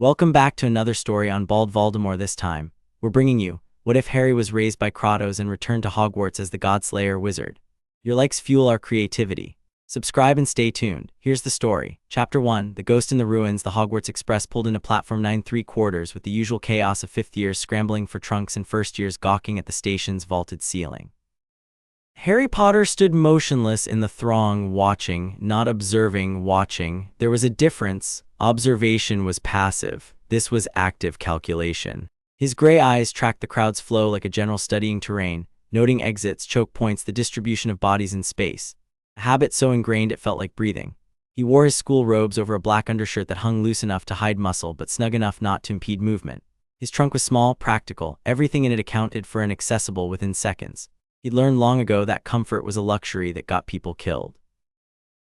Welcome back to another story on Bald Voldemort. This time, we're bringing you, what if Harry was raised by Kratos and returned to Hogwarts as the Godslayer wizard? Your likes fuel our creativity. Subscribe and stay tuned. Here's the story. Chapter 1, The Ghost in the Ruins. The Hogwarts Express pulled into platform 9¾ with the usual chaos of fifth years scrambling for trunks and first years gawking at the station's vaulted ceiling. Harry Potter stood motionless in the throng, watching, not observing, watching. There was a difference. Observation was passive. This was active calculation. His gray eyes tracked the crowd's flow like a general studying terrain, noting exits, choke points, the distribution of bodies in space. A habit so ingrained it felt like breathing. He wore his school robes over a black undershirt that hung loose enough to hide muscle but snug enough not to impede movement. His trunk was small, practical, everything in it accounted for and accessible within seconds. He'd learned long ago that comfort was a luxury that got people killed.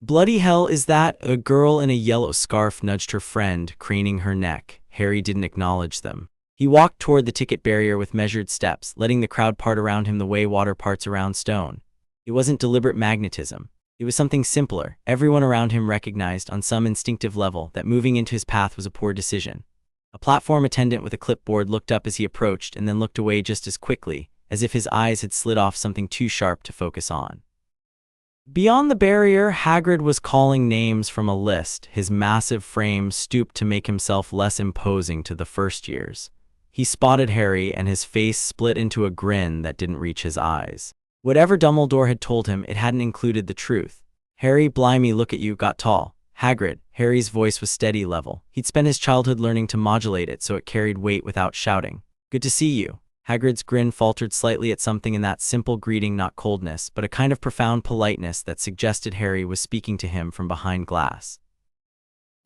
"Bloody hell, is that?" A girl in a yellow scarf nudged her friend, craning her neck. Harry didn't acknowledge them. He walked toward the ticket barrier with measured steps, letting the crowd part around him the way water parts around stone. It wasn't deliberate magnetism. It was something simpler. Everyone around him recognized, on some instinctive level, that moving into his path was a poor decision. A platform attendant with a clipboard looked up as he approached and then looked away just as quickly, as if his eyes had slid off something too sharp to focus on. Beyond the barrier, Hagrid was calling names from a list. His massive frame stooped to make himself less imposing to the first years. He spotted Harry, and his face split into a grin that didn't reach his eyes. Whatever Dumbledore had told him, it hadn't included the truth. "Harry, blimey, look at you, got tall." "Hagrid." Harry's voice was steady, level. He'd spent his childhood learning to modulate it so it carried weight without shouting. "Good to see you." Hagrid's grin faltered slightly at something in that simple greeting, not coldness, but a kind of profound politeness that suggested Harry was speaking to him from behind glass.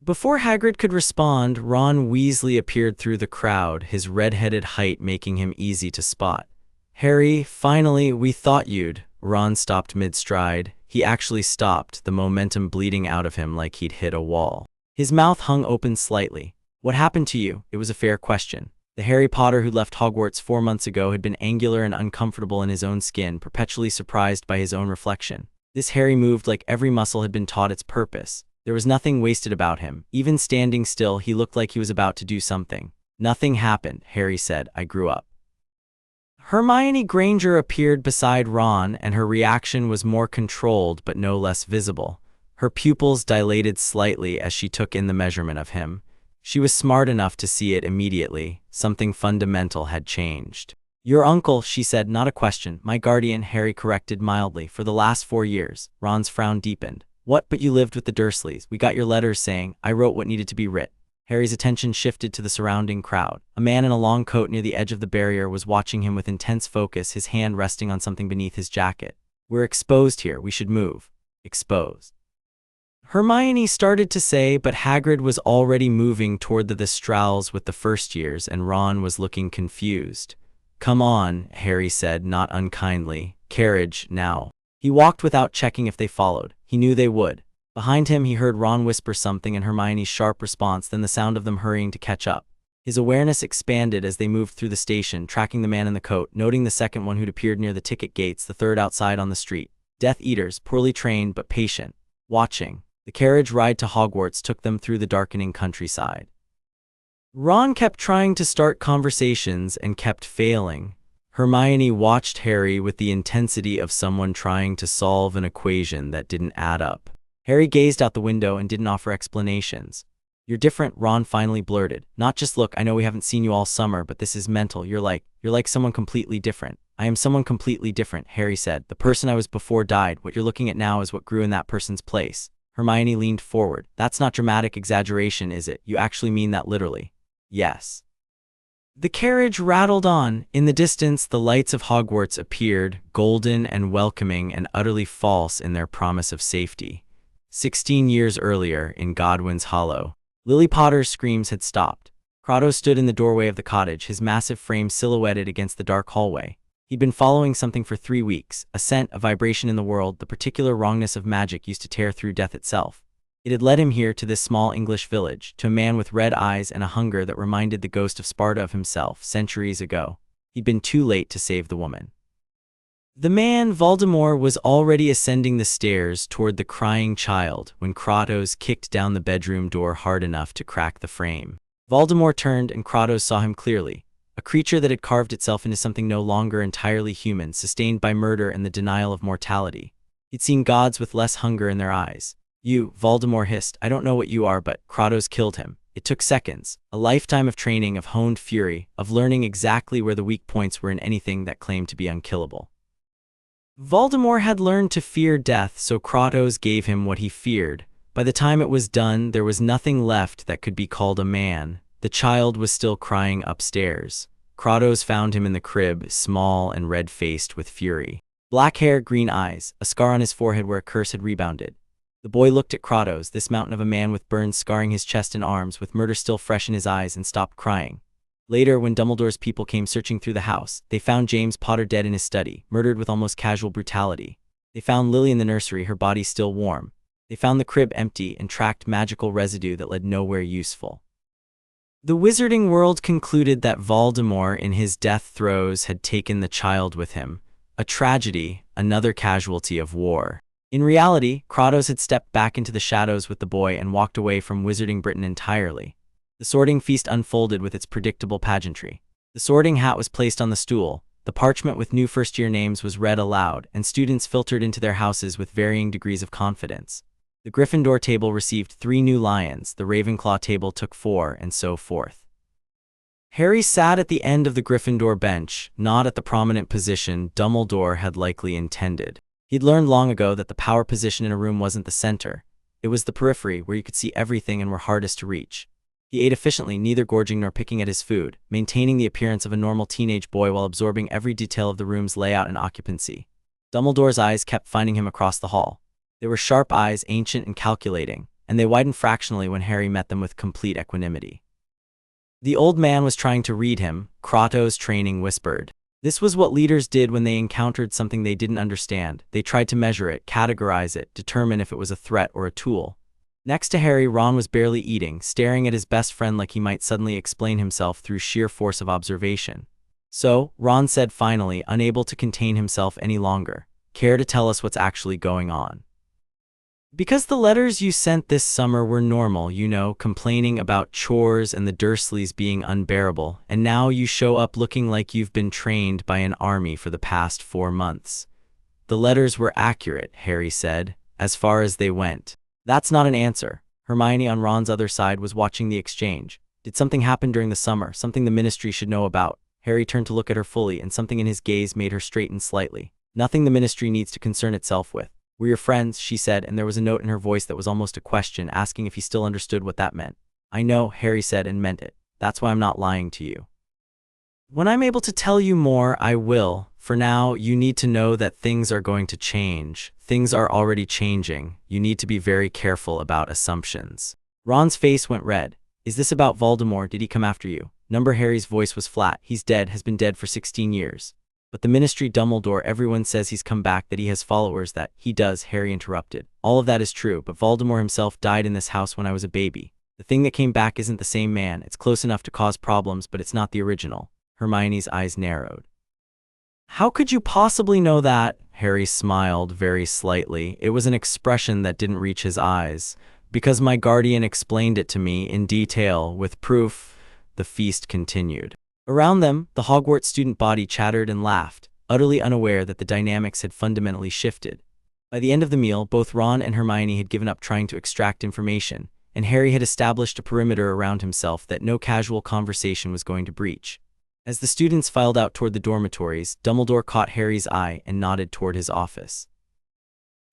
Before Hagrid could respond, Ron Weasley appeared through the crowd, his red-headed height making him easy to spot. "Harry, finally, we thought you'd..." Ron stopped mid-stride. He actually stopped, the momentum bleeding out of him like he'd hit a wall. His mouth hung open slightly. "What happened to you?" It was a fair question. The Harry Potter who left Hogwarts 4 months ago had been angular and uncomfortable in his own skin, perpetually surprised by his own reflection. This Harry moved like every muscle had been taught its purpose. There was nothing wasted about him. Even standing still, he looked like he was about to do something. "Nothing happened," Harry said. "I grew up." Hermione Granger appeared beside Ron, and her reaction was more controlled but no less visible. Her pupils dilated slightly as she took in the measurement of him. She was smart enough to see it immediately. Something fundamental had changed. "Your uncle," she said, not a question. "My guardian," Harry corrected mildly, "for the last 4 years. Ron's frown deepened. "What, but you lived with the Dursleys? We got your letters saying..." "I wrote what needed to be writ." Harry's attention shifted to the surrounding crowd. A man in a long coat near the edge of the barrier was watching him with intense focus, his hand resting on something beneath his jacket. "We're exposed here. We should move." "Exposed?" Hermione started to say, but Hagrid was already moving toward the Strauls with the first years, and Ron was looking confused. "Come on," Harry said, not unkindly. "Carriage, now." He walked without checking if they followed. He knew they would. Behind him, he heard Ron whisper something and Hermione's sharp response, then the sound of them hurrying to catch up. His awareness expanded as they moved through the station, tracking the man in the coat, noting the second one who'd appeared near the ticket gates, the third outside on the street. Death Eaters, poorly trained but patient. Watching. The carriage ride to Hogwarts took them through the darkening countryside. Ron kept trying to start conversations and kept failing. Hermione watched Harry with the intensity of someone trying to solve an equation that didn't add up. Harry gazed out the window and didn't offer explanations. "You're different," Ron finally blurted. "Not just look, I know we haven't seen you all summer, but this is mental. You're like someone completely different." "I am someone completely different," Harry said. "The person I was before died. What you're looking at now is what grew in that person's place." Hermione leaned forward. "That's not dramatic exaggeration, is it? You actually mean that literally?" "Yes." The carriage rattled on. In the distance, the lights of Hogwarts appeared, golden and welcoming and utterly false in their promise of safety. 16 years earlier, in Godwin's Hollow, Lily Potter's screams had stopped. Kratos stood in the doorway of the cottage, his massive frame silhouetted against the dark hallway. He'd been following something for 3 weeks, a scent, a vibration in the world, the particular wrongness of magic used to tear through death itself. It had led him here to this small English village, to a man with red eyes and a hunger that reminded the Ghost of Sparta of himself centuries ago. He'd been too late to save the woman. The man, Voldemort, was already ascending the stairs toward the crying child when Kratos kicked down the bedroom door hard enough to crack the frame. Voldemort turned and Kratos saw him clearly, a creature that had carved itself into something no longer entirely human, sustained by murder and the denial of mortality. He'd seen gods with less hunger in their eyes. "You," Voldemort hissed, "I don't know what you are, but Kratos killed him. It took seconds, a lifetime of training, of honed fury, of learning exactly where the weak points were in anything that claimed to be unkillable." Voldemort had learned to fear death, so Kratos gave him what he feared. By the time it was done, there was nothing left that could be called a man. The child was still crying upstairs. Kratos found him in the crib, small and red-faced with fury. Black hair, green eyes, a scar on his forehead where a curse had rebounded. The boy looked at Kratos, this mountain of a man with burns scarring his chest and arms, with murder still fresh in his eyes, and stopped crying. Later, when Dumbledore's people came searching through the house, they found James Potter dead in his study, murdered with almost casual brutality. They found Lily in the nursery, her body still warm. They found the crib empty and tracked magical residue that led nowhere useful. The wizarding world concluded that Voldemort, in his death throes, had taken the child with him. A tragedy, another casualty of war. In reality, Kratos had stepped back into the shadows with the boy and walked away from wizarding Britain entirely. The sorting feast unfolded with its predictable pageantry. The sorting hat was placed on the stool, the parchment with new first-year names was read aloud, and students filtered into their houses with varying degrees of confidence. The Gryffindor table received 3 new lions, the Ravenclaw table took 4, and so forth. Harry sat at the end of the Gryffindor bench, not at the prominent position Dumbledore had likely intended. He'd learned long ago that the power position in a room wasn't the center. It was the periphery, where you could see everything and were hardest to reach. He ate efficiently, neither gorging nor picking at his food, maintaining the appearance of a normal teenage boy while absorbing every detail of the room's layout and occupancy. Dumbledore's eyes kept finding him across the hall. They were sharp eyes, ancient and calculating, and they widened fractionally when Harry met them with complete equanimity. The old man was trying to read him, Kratos' training whispered. This was what leaders did when they encountered something they didn't understand. They tried to measure it, categorize it, determine if it was a threat or a tool. Next to Harry, Ron was barely eating, staring at his best friend like he might suddenly explain himself through sheer force of observation. "So," Ron said finally, unable to contain himself any longer, "care to tell us what's actually going on?" "Because the letters you sent this summer were normal, you know, complaining about chores and the Dursleys being unbearable, and now you show up looking like you've been trained by an army for the past 4 months. The letters were accurate," Harry said, "as far as they went." "That's not an answer." Hermione on Ron's other side was watching the exchange. "Did something happen during the summer, something the ministry should know about?" Harry turned to look at her fully, and something in his gaze made her straighten slightly. "Nothing the ministry needs to concern itself with. We're your friends," she said, and there was a note in her voice that was almost a question, asking if he still understood what that meant. "I know," Harry said, and meant it. "That's why I'm not lying to you. When I'm able to tell you more, I will. For now, you need to know that things are going to change. Things are already changing. You need to be very careful about assumptions." Ron's face went red. "Is this about Voldemort? Did he come after you?" Harry's voice was flat. "He's dead, has been dead for 16 years. But the ministry, Dumbledore, everyone says he's come back, that he has followers, that—" "He does," Harry interrupted. "All of that is true, but Voldemort himself died in this house when I was a baby. The thing that came back isn't the same man. It's close enough to cause problems, but it's not the original." Hermione's eyes narrowed. "How could you possibly know that?" Harry smiled very slightly. It was an expression that didn't reach his eyes. "Because my guardian explained it to me in detail, with proof." The feast continued. Around them, the Hogwarts student body chattered and laughed, utterly unaware that the dynamics had fundamentally shifted. By the end of the meal, both Ron and Hermione had given up trying to extract information, and Harry had established a perimeter around himself that no casual conversation was going to breach. As the students filed out toward the dormitories, Dumbledore caught Harry's eye and nodded toward his office.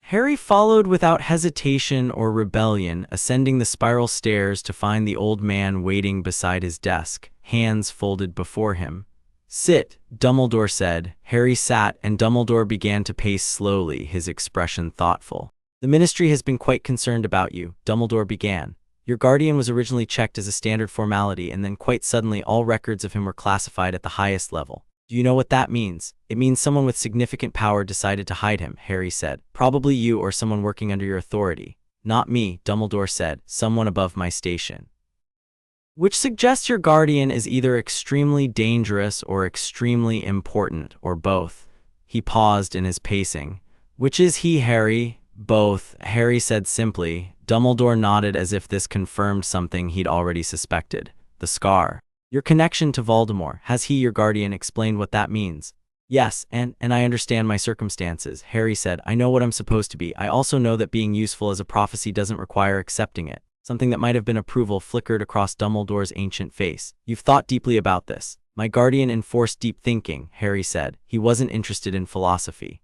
Harry followed without hesitation or rebellion, ascending the spiral stairs to find the old man waiting beside his desk, hands folded before him. "Sit," Dumbledore said. Harry sat, and Dumbledore began to pace slowly, his expression thoughtful. "The ministry has been quite concerned about you," Dumbledore began. "Your guardian was originally checked as a standard formality, and then quite suddenly all records of him were classified at the highest level. Do you know what that means?" "It means someone with significant power decided to hide him," Harry said. "Probably you or someone working under your authority." "Not me," Dumbledore said. "Someone above my station." "Which suggests your guardian is either extremely dangerous or extremely important, or both." He paused in his pacing. "Which is he, Harry?" "Both," Harry said simply. Dumbledore nodded as if this confirmed something he'd already suspected. the scar. Your connection to Voldemort. Has he, your guardian, explained what that means? Yes, and I understand my circumstances, Harry said. I know what I'm supposed to be. I also know that being useful as a prophecy doesn't require accepting it. Something that might have been approval flickered across Dumbledore's ancient face. You've thought deeply about this. My guardian enforced deep thinking, Harry said. He wasn't interested in philosophy.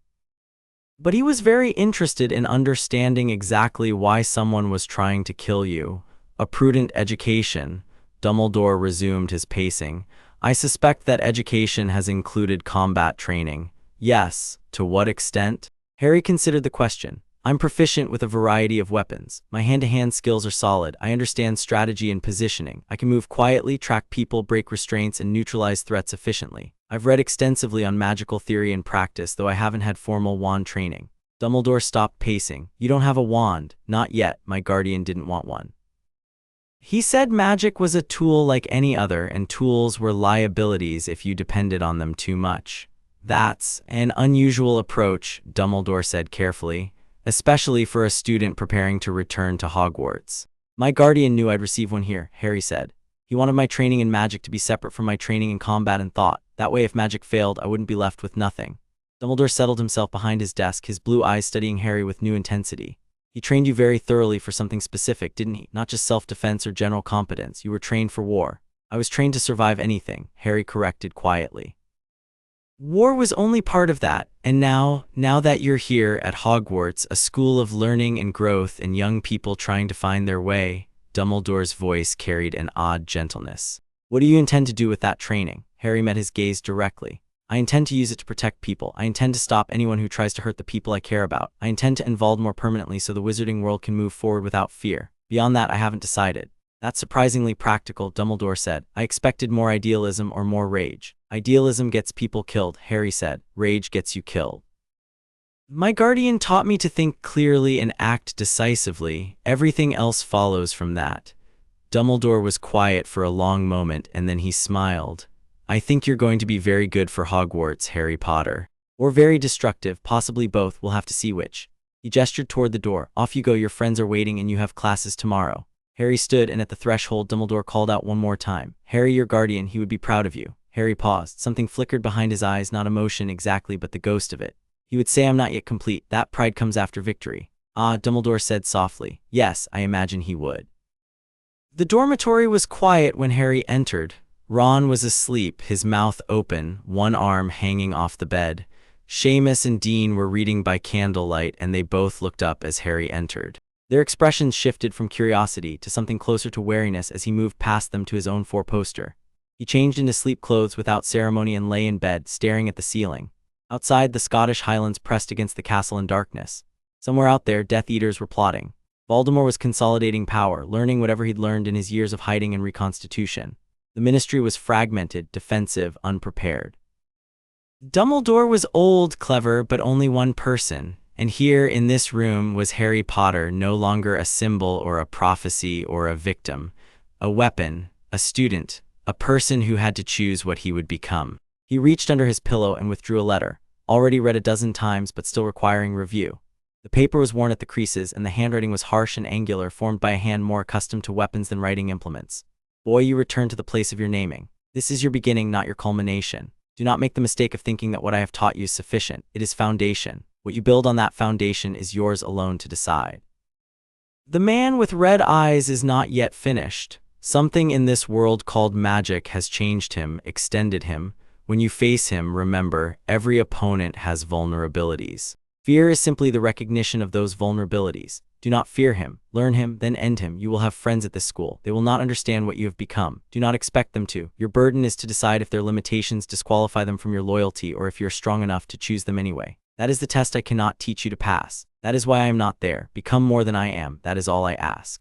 But he was very interested in understanding exactly why someone was trying to kill you. A prudent education. Dumbledore resumed his pacing. I suspect that education has included combat training. Yes, to what extent? Harry considered the question. I'm proficient with a variety of weapons. My hand-to-hand skills are solid. I understand strategy and positioning. I can move quietly, track people, break restraints, and neutralize threats efficiently. I've read extensively on magical theory and practice, though I haven't had formal wand training. Dumbledore stopped pacing. You don't have a wand. Not yet. My guardian didn't want one. He said magic was a tool like any other, and tools were liabilities if you depended on them too much. That's an unusual approach, Dumbledore said carefully, especially for a student preparing to return to Hogwarts. My guardian knew I'd receive one here, Harry said. He wanted my training in magic to be separate from my training in combat and thought. That way, if magic failed, I wouldn't be left with nothing. Dumbledore settled himself behind his desk, his blue eyes studying Harry with new intensity. He trained you very thoroughly for something specific, didn't he? Not just self-defense or general competence. You were trained for war. I was trained to survive anything, Harry corrected quietly. War was only part of that, and now that you're here at Hogwarts, a school of learning and growth and young people trying to find their way, Dumbledore's voice carried an odd gentleness. What do you intend to do with that training? Harry met his gaze directly. I intend to use it to protect people. I intend to stop anyone who tries to hurt the people I care about. I intend to end Voldemort permanently so the wizarding world can move forward without fear. Beyond that, I haven't decided. That's surprisingly practical, Dumbledore said. I expected more idealism or more rage. Idealism gets people killed, Harry said. Rage gets you killed. My guardian taught me to think clearly and act decisively. Everything else follows from that. Dumbledore was quiet for a long moment, and then he smiled. I think you're going to be very good for Hogwarts, Harry Potter. Or very destructive, possibly both. We'll have to see which. He gestured toward the door. Off you go, your friends are waiting and you have classes tomorrow. Harry stood, and at the threshold, Dumbledore called out one more time. Harry, your guardian, he would be proud of you. Harry paused. Something flickered behind his eyes, not emotion exactly, but the ghost of it. He would say, I'm not yet complete. That pride comes after victory. Ah, Dumbledore said softly. Yes, I imagine he would. The dormitory was quiet when Harry entered. Ron was asleep, his mouth open, one arm hanging off the bed. Seamus and Dean were reading by candlelight, and they both looked up as Harry entered. Their expressions shifted from curiosity to something closer to wariness as he moved past them to his own four-poster. He changed into sleep clothes without ceremony and lay in bed, staring at the ceiling. Outside, the Scottish Highlands pressed against the castle in darkness. Somewhere out there, Death Eaters were plotting. Voldemort was consolidating power, learning whatever he'd learned in his years of hiding and reconstitution. The ministry was fragmented, defensive, unprepared. Dumbledore was old, clever, but only one person. And here, in this room, was Harry Potter, no longer a symbol or a prophecy or a victim. A weapon, a student, a person who had to choose what he would become. He reached under his pillow and withdrew a letter, already read a dozen times but still requiring review. The paper was worn at the creases, and the handwriting was harsh and angular, formed by a hand more accustomed to weapons than writing implements. Boy, you return to the place of your naming. This is your beginning, not your culmination. Do not make the mistake of thinking that what I have taught you is sufficient. It is foundation. What you build on that foundation is yours alone to decide. The man with red eyes is not yet finished. Something in this world called magic has changed him, extended him. When you face him, remember, every opponent has vulnerabilities. Fear is simply the recognition of those vulnerabilities. Do not fear him. Learn him, then end him. You will have friends at this school. They will not understand what you have become. Do not expect them to. Your burden is to decide if their limitations disqualify them from your loyalty or if you're strong enough to choose them anyway. That is the test I cannot teach you to pass. That is why I am not there. Become more than I am. That is all I ask.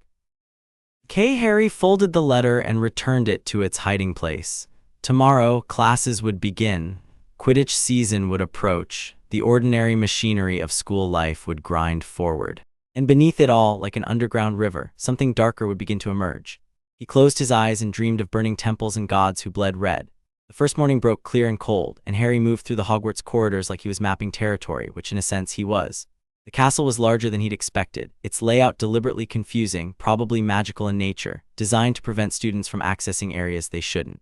Harry folded the letter and returned it to its hiding place. Tomorrow, classes would begin. Quidditch season would approach. The ordinary machinery of school life would grind forward. And beneath it all, like an underground river, something darker would begin to emerge. He closed his eyes and dreamed of burning temples and gods who bled red. The first morning broke clear and cold, and Harry moved through the Hogwarts corridors like he was mapping territory, which in a sense he was. The castle was larger than he'd expected, its layout deliberately confusing, probably magical in nature, designed to prevent students from accessing areas they shouldn't.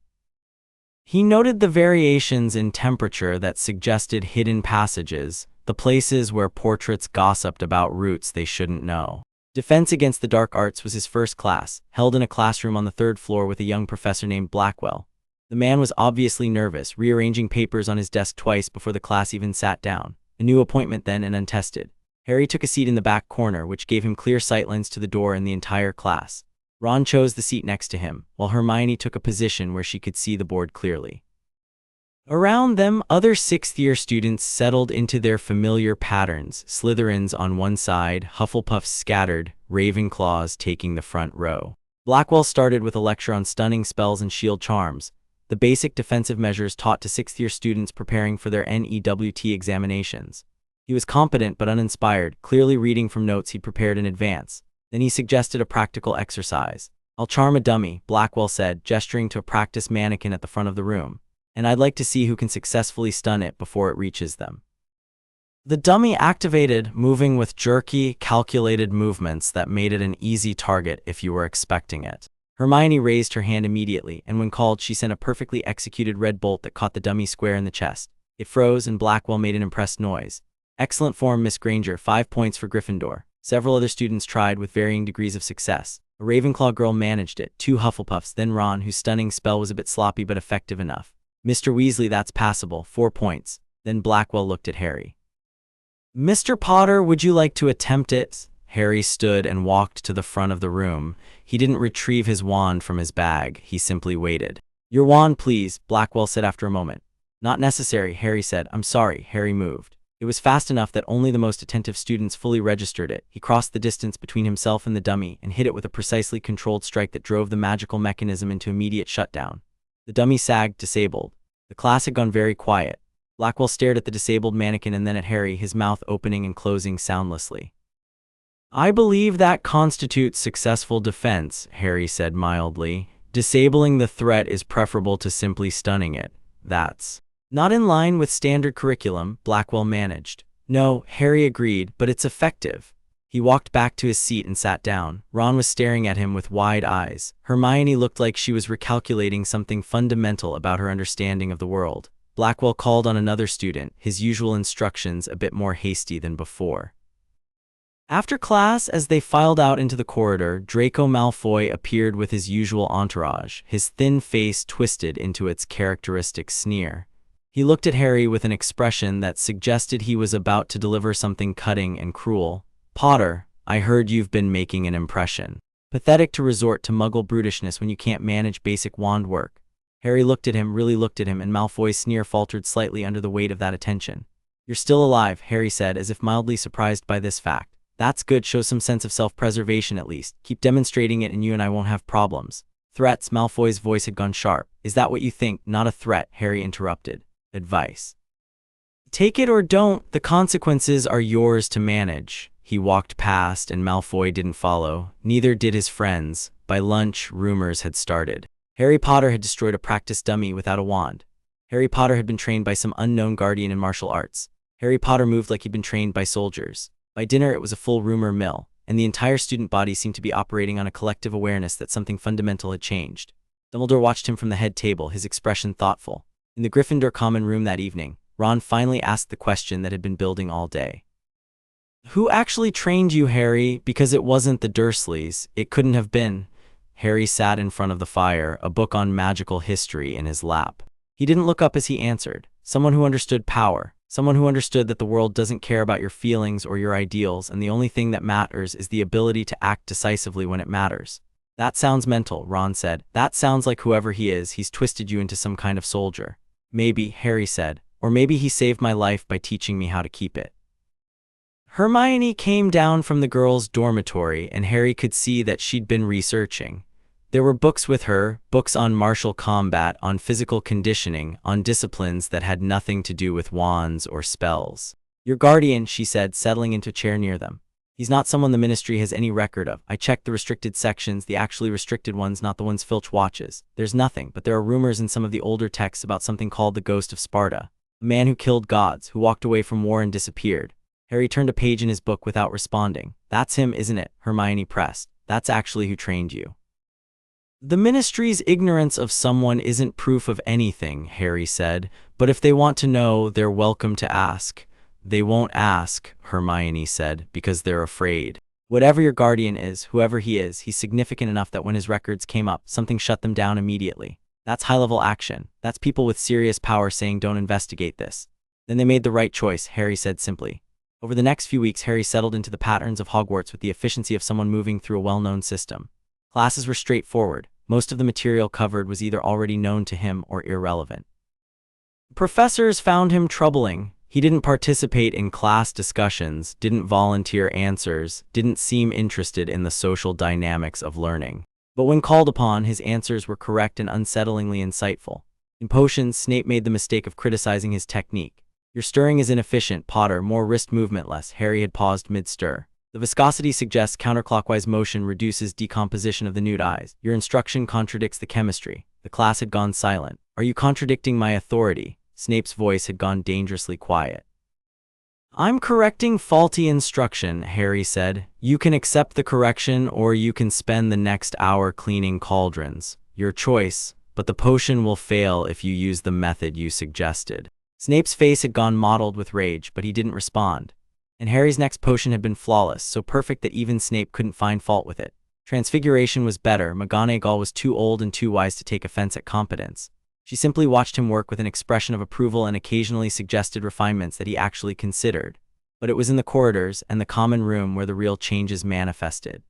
He noted the variations in temperature that suggested hidden passages, the places where portraits gossiped about routes they shouldn't know. Defense against the dark arts was his first class, held in a classroom on the 3rd floor with a young professor named Blackwell. The man was obviously nervous, rearranging papers on his desk twice before the class even sat down. A new appointment then and untested. Harry took a seat in the back corner, which gave him clear sightlines to the door and the entire class. Ron chose the seat next to him, while Hermione took a position where she could see the board clearly. Around them, other 6th-year students settled into their familiar patterns, Slytherins on one side, Hufflepuffs scattered, Ravenclaws taking the front row. Blackwell started with a lecture on stunning spells and shield charms, the basic defensive measures taught to 6th-year students preparing for their NEWT examinations. He was competent but uninspired, clearly reading from notes he'd prepared in advance. Then he suggested a practical exercise. "I'll charm a dummy," Blackwell said, gesturing to a practice mannequin at the front of the room. "And I'd like to see who can successfully stun it before it reaches them." The dummy activated, moving with jerky, calculated movements that made it an easy target if you were expecting it. Hermione raised her hand immediately, and when called, she sent a perfectly executed red bolt that caught the dummy square in the chest. It froze, and Blackwell made an impressed noise. "Excellent form, Miss Granger, 5 points for Gryffindor." Several other students tried with varying degrees of success. A Ravenclaw girl managed it, 2 Hufflepuffs, then Ron, whose stunning spell was a bit sloppy but effective enough. "Mr. Weasley, that's passable, 4 points. Then Blackwell looked at Harry. "Mr. Potter, would you like to attempt it?" Harry stood and walked to the front of the room. He didn't retrieve his wand from his bag, he simply waited. "Your wand, please," Blackwell said after a moment. "Not necessary," Harry said. "I'm sorry." Harry moved. It was fast enough that only the most attentive students fully registered it. He crossed the distance between himself and the dummy and hit it with a precisely controlled strike that drove the magical mechanism into immediate shutdown. The dummy sagged, disabled. The class had gone very quiet. Blackwell stared at the disabled mannequin and then at Harry, his mouth opening and closing soundlessly. "I believe that constitutes successful defense," Harry said mildly. "Disabling the threat is preferable to simply stunning it. That's not in line with standard curriculum," Blackwell managed. "No," Harry agreed, "but it's effective." He walked back to his seat and sat down. Ron was staring at him with wide eyes. Hermione looked like she was recalculating something fundamental about her understanding of the world. Blackwell called on another student, his usual instructions a bit more hasty than before. After class, as they filed out into the corridor, Draco Malfoy appeared with his usual entourage, his thin face twisted into its characteristic sneer. He looked at Harry with an expression that suggested he was about to deliver something cutting and cruel. "Potter, I heard you've been making an impression. Pathetic to resort to muggle brutishness when you can't manage basic wand work." Harry looked at him, really looked at him, and Malfoy's sneer faltered slightly under the weight of that attention. "You're still alive," Harry said, as if mildly surprised by this fact. "That's good, show some sense of self-preservation at least. Keep demonstrating it and you and I won't have problems." "Threats," Malfoy's voice had gone sharp. "Is that what you think?" "Not a threat," Harry interrupted. "Advice. Take it or don't, the consequences are yours to manage." He walked past and Malfoy didn't follow. Neither did his friends. By lunch, rumors had started. Harry Potter had destroyed a practice dummy without a wand. Harry Potter had been trained by some unknown guardian in martial arts. Harry Potter moved like he'd been trained by soldiers. By dinner, it was a full rumor mill, and the entire student body seemed to be operating on a collective awareness that something fundamental had changed. Dumbledore watched him from the head table, his expression thoughtful. In the Gryffindor common room that evening, Ron finally asked the question that had been building all day. "Who actually trained you, Harry? Because it wasn't the Dursleys. It couldn't have been." Harry sat in front of the fire, a book on magical history in his lap. He didn't look up as he answered. "Someone who understood power. Someone who understood that the world doesn't care about your feelings or your ideals, and the only thing that matters is the ability to act decisively when it matters." "That sounds mental," Ron said. "That sounds like whoever he is, he's twisted you into some kind of soldier." "Maybe," Harry said. "Or maybe he saved my life by teaching me how to keep it." Hermione came down from the girls' dormitory, and Harry could see that she'd been researching. There were books with her, books on martial combat, on physical conditioning, on disciplines that had nothing to do with wands or spells. "Your guardian," she said, settling into a chair near them. "He's not someone the Ministry has any record of. I checked the restricted sections, the actually restricted ones, not the ones Filch watches. There's nothing, but there are rumors in some of the older texts about something called the Ghost of Sparta. A man who killed gods, who walked away from war and disappeared. Harry turned a page in his book without responding. That's him, isn't it? Hermione pressed. That's actually who trained you. The Ministry's ignorance of someone isn't proof of anything, Harry said, but if they want to know, they're welcome to ask. They won't ask, Hermione said, because they're afraid. Whatever your guardian is, whoever he is, he's significant enough that when his records came up, something shut them down immediately. That's high-level action. That's people with serious power saying don't investigate this. Then they made the right choice, Harry said simply. Over the next few weeks, Harry settled into the patterns of Hogwarts with the efficiency of someone moving through a well-known system. Classes were straightforward. Most of the material covered was either already known to him or irrelevant. Professors found him troubling. He didn't participate in class discussions, didn't volunteer answers, didn't seem interested in the social dynamics of learning. But when called upon, his answers were correct and unsettlingly insightful. In potions, Snape made the mistake of criticizing his technique. Your stirring is inefficient, Potter, more wrist movement less. Harry had paused mid-stir. The viscosity suggests counterclockwise motion reduces decomposition of the nude eyes. Your instruction contradicts the chemistry. The class had gone silent. Are you contradicting my authority? Snape's voice had gone dangerously quiet. I'm correcting faulty instruction, Harry said. You can accept the correction or you can spend the next hour cleaning cauldrons. Your choice, but the potion will fail if you use the method you suggested. Snape's face had gone mottled with rage, but he didn't respond. And Harry's next potion had been flawless, so perfect that even Snape couldn't find fault with it. Transfiguration was better. McGonagall was too old and too wise to take offense at competence. She simply watched him work with an expression of approval and occasionally suggested refinements that he actually considered. But it was in the corridors and the common room where the real changes manifested.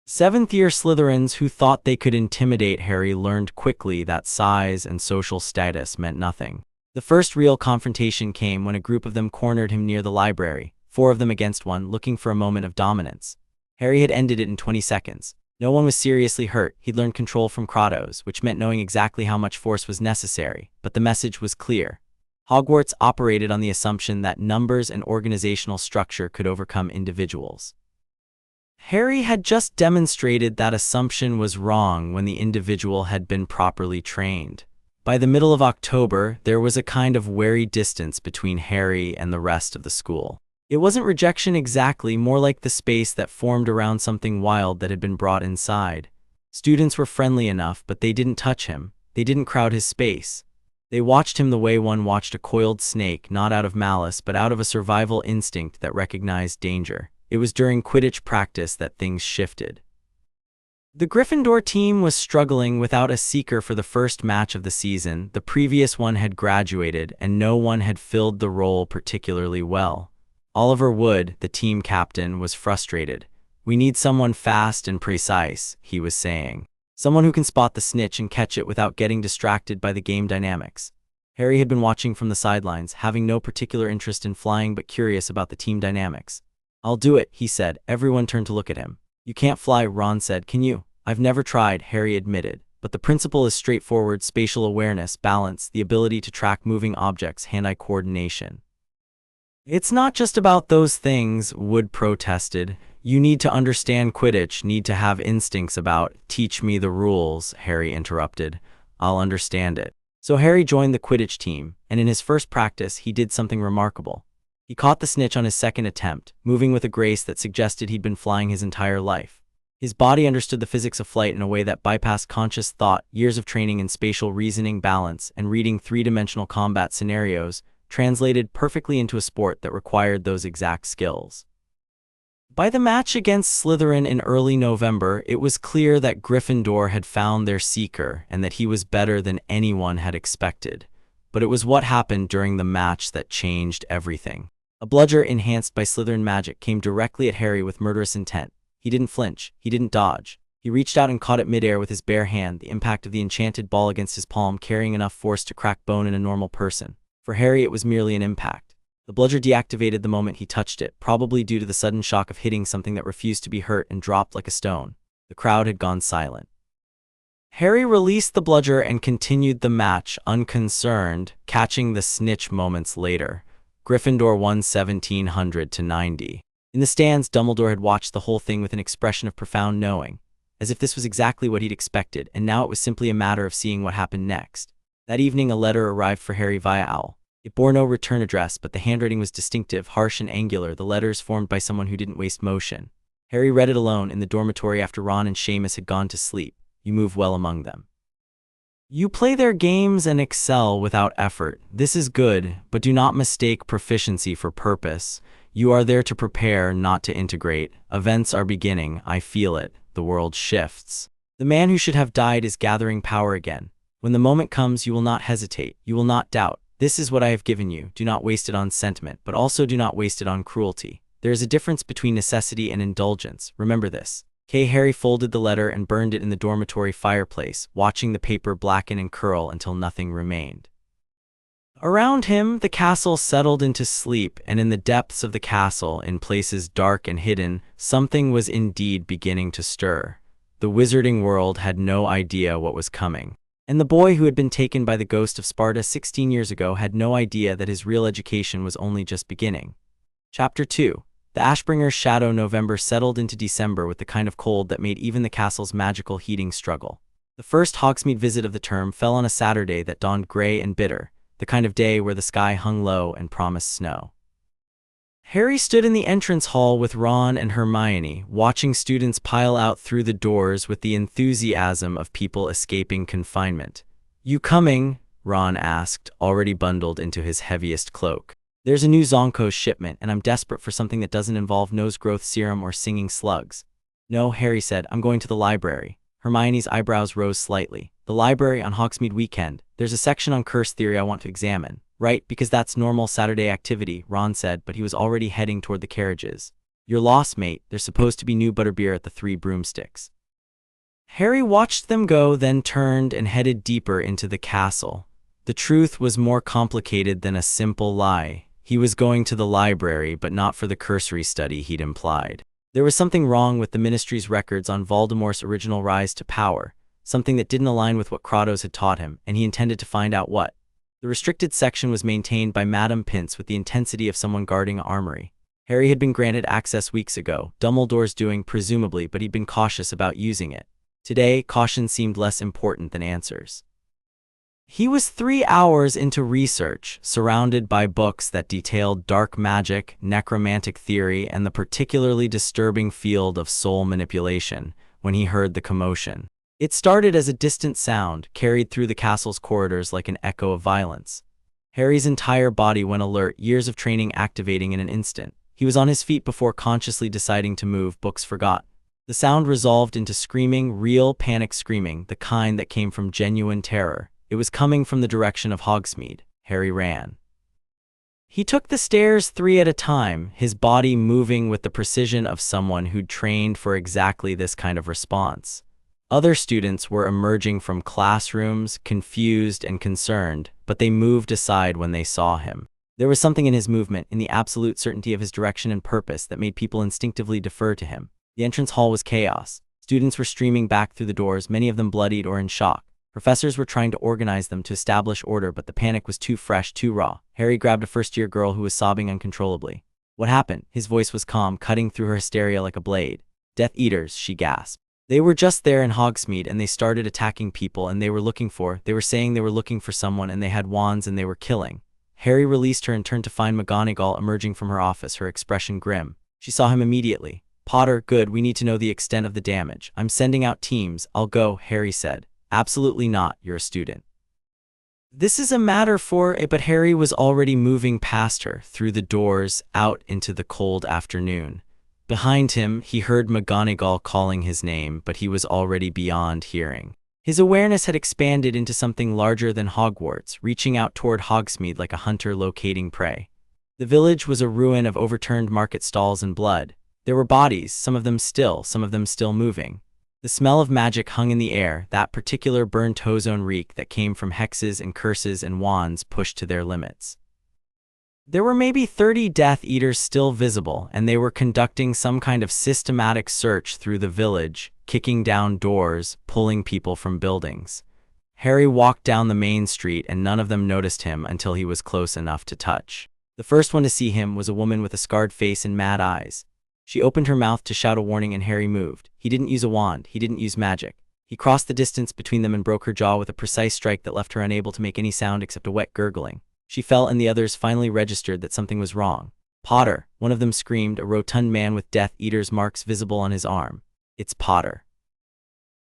Seventh-year Slytherins who thought they could intimidate Harry learned quickly that size and social status meant nothing. The first real confrontation came when a group of them cornered him near the library, 4 of them against 1, looking for a moment of dominance. Harry had ended it in 20 seconds. No one was seriously hurt. He'd learned control from Kratos, which meant knowing exactly how much force was necessary, but the message was clear. Hogwarts operated on the assumption that numbers and organizational structure could overcome individuals. Harry had just demonstrated that assumption was wrong when the individual had been properly trained. By the middle of October, there was a kind of wary distance between Harry and the rest of the school. It wasn't rejection exactly, more like the space that formed around something wild that had been brought inside. Students were friendly enough, but they didn't touch him. They didn't crowd his space. They watched him the way one watched a coiled snake, not out of malice, but out of a survival instinct that recognized danger. It was during Quidditch practice that things shifted. The Gryffindor team was struggling without a seeker for the first match of the season. The previous one had graduated, and no one had filled the role particularly well. Oliver Wood, the team captain, was frustrated. We need someone fast and precise, he was saying. Someone who can spot the snitch and catch it without getting distracted by the game dynamics. Harry had been watching from the sidelines, having no particular interest in flying but curious about the team dynamics. I'll do it, he said. Everyone turned to look at him. You can't fly, Ron said. Can you? I've never tried, Harry admitted. But the principle is straightforward: spatial awareness, balance, the ability to track moving objects, hand-eye coordination. It's not just about those things, Wood protested. You need to understand Quidditch, need to have instincts about. Teach me the rules, Harry interrupted. I'll understand it. So Harry joined the Quidditch team, and in his first practice he did something remarkable. He caught the snitch on his second attempt, moving with a grace that suggested he'd been flying his entire life. His body understood the physics of flight in a way that bypassed conscious thought. Years of training in spatial reasoning, balance, and reading three-dimensional combat scenarios translated perfectly into a sport that required those exact skills. By the match against Slytherin in early November, it was clear that Gryffindor had found their seeker and that he was better than anyone had expected. But it was what happened during the match that changed everything. A bludger enhanced by Slytherin magic came directly at Harry with murderous intent. He didn't flinch. He didn't dodge. He reached out and caught it midair with his bare hand, the impact of the enchanted ball against his palm carrying enough force to crack bone in a normal person. For Harry, it was merely an impact. The bludger deactivated the moment he touched it, probably due to the sudden shock of hitting something that refused to be hurt and dropped like a stone. The crowd had gone silent. Harry released the bludger and continued the match, unconcerned, catching the snitch moments later. Gryffindor won 1700-90. In the stands, Dumbledore had watched the whole thing with an expression of profound knowing, as if this was exactly what he'd expected, and now it was simply a matter of seeing what happened next. That evening, a letter arrived for Harry via owl. It bore no return address, but the handwriting was distinctive, harsh and angular, the letters formed by someone who didn't waste motion. Harry read it alone in the dormitory after Ron and Seamus had gone to sleep. You move well among them. You play their games and excel without effort. This is good, but do not mistake proficiency for purpose. You are there to prepare, not to integrate. Events are beginning. I feel it. The world shifts. The man who should have died is gathering power again. When the moment comes, you will not hesitate. You will not doubt. This is what I have given you. Do not waste it on sentiment, but also do not waste it on cruelty. There is a difference between necessity and indulgence. Remember this. Harry folded the letter and burned it in the dormitory fireplace, watching the paper blacken and curl until nothing remained. Around him, the castle settled into sleep, and in the depths of the castle, in places dark and hidden, something was indeed beginning to stir. The wizarding world had no idea what was coming. And the boy who had been taken by the Ghost of Sparta 16 years ago had no idea that his real education was only just beginning. Chapter 2. The Ashbringer's shadow. November settled into December with the kind of cold that made even the castle's magical heating struggle. The first Hogsmeade visit of the term fell on a Saturday that dawned gray and bitter, the kind of day where the sky hung low and promised snow. Harry stood in the entrance hall with Ron and Hermione, watching students pile out through the doors with the enthusiasm of people escaping confinement. "You coming?" Ron asked, already bundled into his heaviest cloak. "There's a new Zonkos shipment, and I'm desperate for something that doesn't involve nose-growth serum or singing slugs." "No," Harry said, "I'm going to the library." Hermione's eyebrows rose slightly. "The library on Hogsmeade weekend. There's a section on curse theory I want to examine." "Right, because that's normal Saturday activity," Ron said, but he was already heading toward the carriages. "You're lost, mate. There's supposed to be new butterbeer at the Three Broomsticks." Harry watched them go, then turned and headed deeper into the castle. The truth was more complicated than a simple lie. He was going to the library, but not for the cursory study he'd implied. There was something wrong with the Ministry's records on Voldemort's original rise to power, something that didn't align with what Kratos had taught him, and he intended to find out what. The restricted section was maintained by Madame Pince with the intensity of someone guarding an armory. Harry had been granted access weeks ago, Dumbledore's doing, presumably, but he'd been cautious about using it. Today, caution seemed less important than answers. He was 3 hours into research, surrounded by books that detailed dark magic, necromantic theory, and the particularly disturbing field of soul manipulation, when he heard the commotion. It started as a distant sound, carried through the castle's corridors like an echo of violence. Harry's entire body went alert, years of training activating in an instant. He was on his feet before consciously deciding to move, books forgot. The sound resolved into screaming, real panic screaming, the kind that came from genuine terror. It was coming from the direction of Hogsmeade. Harry ran. He took the stairs 3 at a time, his body moving with the precision of someone who'd trained for exactly this kind of response. Other students were emerging from classrooms, confused and concerned, but they moved aside when they saw him. There was something in his movement, in the absolute certainty of his direction and purpose, that made people instinctively defer to him. The entrance hall was chaos. Students were streaming back through the doors, many of them bloodied or in shock. Professors were trying to organize them to establish order, but the panic was too fresh, too raw. Harry grabbed a first-year girl who was sobbing uncontrollably. "What happened?" His voice was calm, cutting through her hysteria like a blade. "Death Eaters," she gasped. "They were just there in Hogsmeade, and they started attacking people, and they were saying they were looking for someone, and they had wands, and they were killing." Harry released her and turned to find McGonagall emerging from her office, her expression grim. She saw him immediately. "Potter, good, we need to know the extent of the damage. I'm sending out teams." "I'll go," Harry said. "Absolutely not, you're a student." "This is a matter for it," but Harry was already moving past her, through the doors, out into the cold afternoon. Behind him, he heard McGonagall calling his name, but he was already beyond hearing. His awareness had expanded into something larger than Hogwarts, reaching out toward Hogsmeade like a hunter locating prey. The village was a ruin of overturned market stalls and blood. There were bodies, some of them still moving. The smell of magic hung in the air, that particular burnt ozone reek that came from hexes and curses and wands pushed to their limits. There were maybe 30 Death Eaters still visible, and they were conducting some kind of systematic search through the village, kicking down doors, pulling people from buildings. Harry walked down the main street, and none of them noticed him until he was close enough to touch. The first one to see him was a woman with a scarred face and mad eyes. She opened her mouth to shout a warning, and Harry moved. He didn't use a wand, he didn't use magic. He crossed the distance between them and broke her jaw with a precise strike that left her unable to make any sound except a wet gurgling. She fell and the others finally registered that something was wrong. Potter, one of them screamed, a rotund man with Death Eater's marks visible on his arm. It's Potter.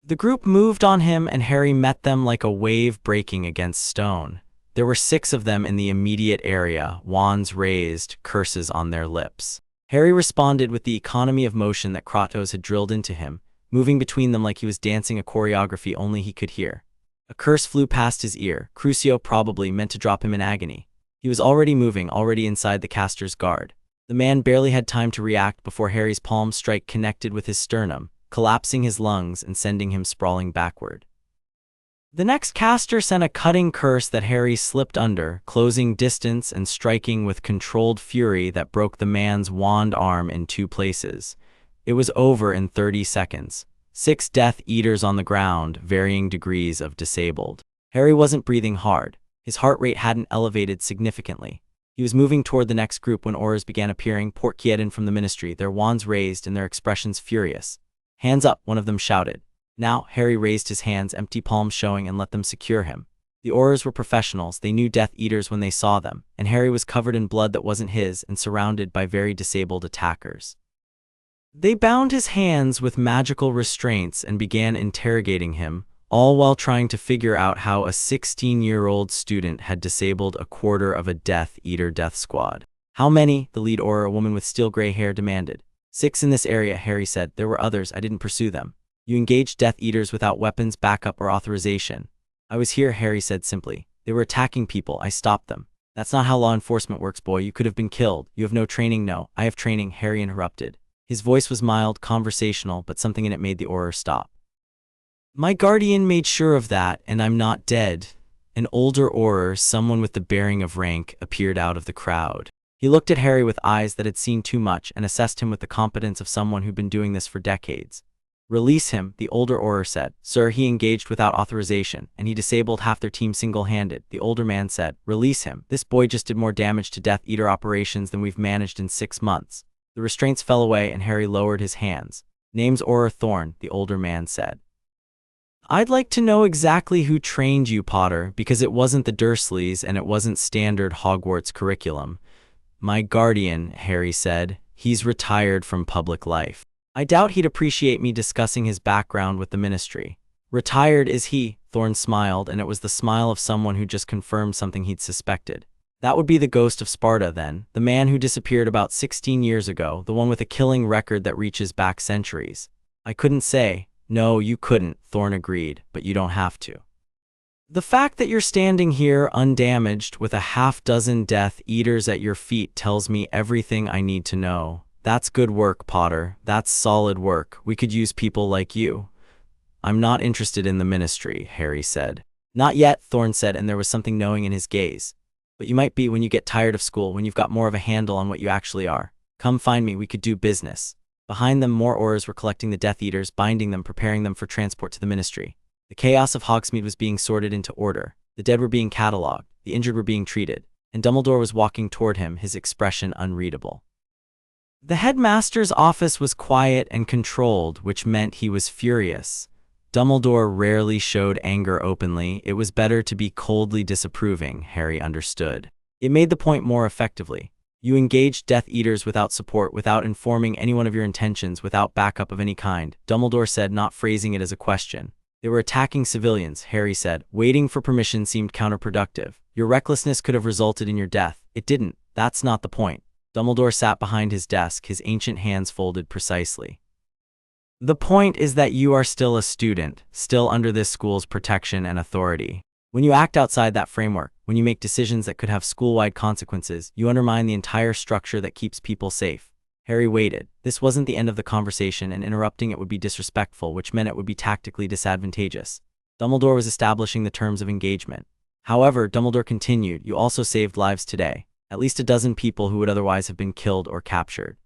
The group moved on him and Harry met them like a wave breaking against stone. There were 6 of them in the immediate area, wands raised, curses on their lips. Harry responded with the economy of motion that Kratos had drilled into him, moving between them like he was dancing a choreography only he could hear. A curse flew past his ear, Crucio probably meant to drop him in agony. He was already moving, already inside the caster's guard. The man barely had time to react before Harry's palm strike connected with his sternum, collapsing his lungs and sending him sprawling backward. The next caster sent a cutting curse that Harry slipped under, closing distance and striking with controlled fury that broke the man's wand arm in 2 places. It was over in 30 seconds. 6 Death Eaters on the ground, varying degrees of disabled. Harry wasn't breathing hard. His heart rate hadn't elevated significantly. He was moving toward the next group when auras began appearing, Portkierin from the Ministry, their wands raised and their expressions furious. "Hands up," one of them shouted. Now, Harry raised his hands, empty palms showing, and let them secure him. The auras were professionals, they knew Death Eaters when they saw them, and Harry was covered in blood that wasn't his and surrounded by very disabled attackers. They bound his hands with magical restraints and began interrogating him, all while trying to figure out how a 16-year-old student had disabled a quarter of a Death Eater death squad. "How many?" the lead aura, a woman with steel gray hair, demanded. 6 in this area, Harry said. "There were others, I didn't pursue them." "You engaged Death Eaters without weapons, backup, or authorization." "I was here," Harry said simply. "They were attacking people, I stopped them." "That's not how law enforcement works, boy. You could have been killed. You have no training." "No, I have training," Harry interrupted. His voice was mild, conversational, but something in it made the aura stop. "My guardian made sure of that, and I'm not dead." An older aura, someone with the bearing of rank, appeared out of the crowd. He looked at Harry with eyes that had seen too much and assessed him with the competence of someone who'd been doing this for decades. "Release him," the older aura said. "Sir, he engaged without authorization, and he disabled half their team single-handed," the older man said. "Release him. This boy just did more damage to Death Eater operations than we've managed in 6 months." The restraints fell away and Harry lowered his hands. "Name's Aura Thorn," the older man said. "I'd like to know exactly who trained you, Potter, because it wasn't the Dursleys and it wasn't standard Hogwarts curriculum." "My guardian," Harry said. "He's retired from public life. I doubt he'd appreciate me discussing his background with the Ministry." "Retired, is he?" Thorn smiled, and it was the smile of someone who just confirmed something he'd suspected. "That would be the Ghost of Sparta, then, the man who disappeared about 16 years ago, the one with a killing record that reaches back centuries." "I couldn't say." "No, you couldn't," Thorn agreed, "but you don't have to. The fact that you're standing here undamaged with a half-dozen Death Eaters at your feet tells me everything I need to know. That's good work, Potter. That's solid work. We could use people like you." "I'm not interested in the Ministry," Harry said. "Not yet," Thorn said, and there was something knowing in his gaze. "But you might be when you get tired of school, when you've got more of a handle on what you actually are. Come find me, we could do business." Behind them, more auras were collecting the Death Eaters, binding them, preparing them for transport to the Ministry. The chaos of Hogsmeade was being sorted into order. The dead were being catalogued, the injured were being treated, and Dumbledore was walking toward him, his expression unreadable. The headmaster's office was quiet and controlled, which meant he was furious. Dumbledore rarely showed anger openly. It was better to be coldly disapproving, Harry understood. It made the point more effectively. "You engaged Death Eaters without support, without informing anyone of your intentions, without backup of any kind," Dumbledore said, not phrasing it as a question. "They were attacking civilians," Harry said. "Waiting for permission seemed counterproductive. Your recklessness could have resulted in your death. It didn't. That's not the point." Dumbledore sat behind his desk, his ancient hands folded precisely. "The point is that you are still a student, still under this school's protection and authority. When you act outside that framework, when you make decisions that could have school-wide consequences, you undermine the entire structure that keeps people safe." Harry waited. This wasn't the end of the conversation, and interrupting it would be disrespectful, which meant it would be tactically disadvantageous. Dumbledore was establishing the terms of engagement. "However," Dumbledore continued, "you also saved lives today. At least a dozen people who would otherwise have been killed or captured.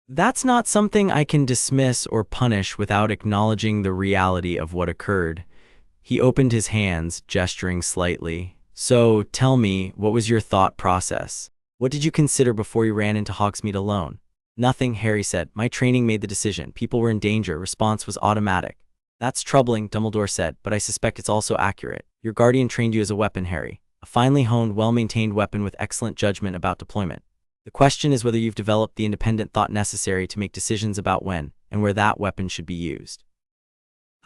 That's not something I can dismiss or punish without acknowledging the reality of what occurred." He opened his hands, gesturing slightly. "So, tell me, what was your thought process? What did you consider before you ran into Hogsmeade alone?" "Nothing," Harry said. "My training made the decision. People were in danger. Response was automatic." "That's troubling," Dumbledore said, "but I suspect it's also accurate. Your guardian trained you as a weapon, Harry. A finely honed, well-maintained weapon with excellent judgment about deployment. The question is whether you've developed the independent thought necessary to make decisions about when and where that weapon should be used.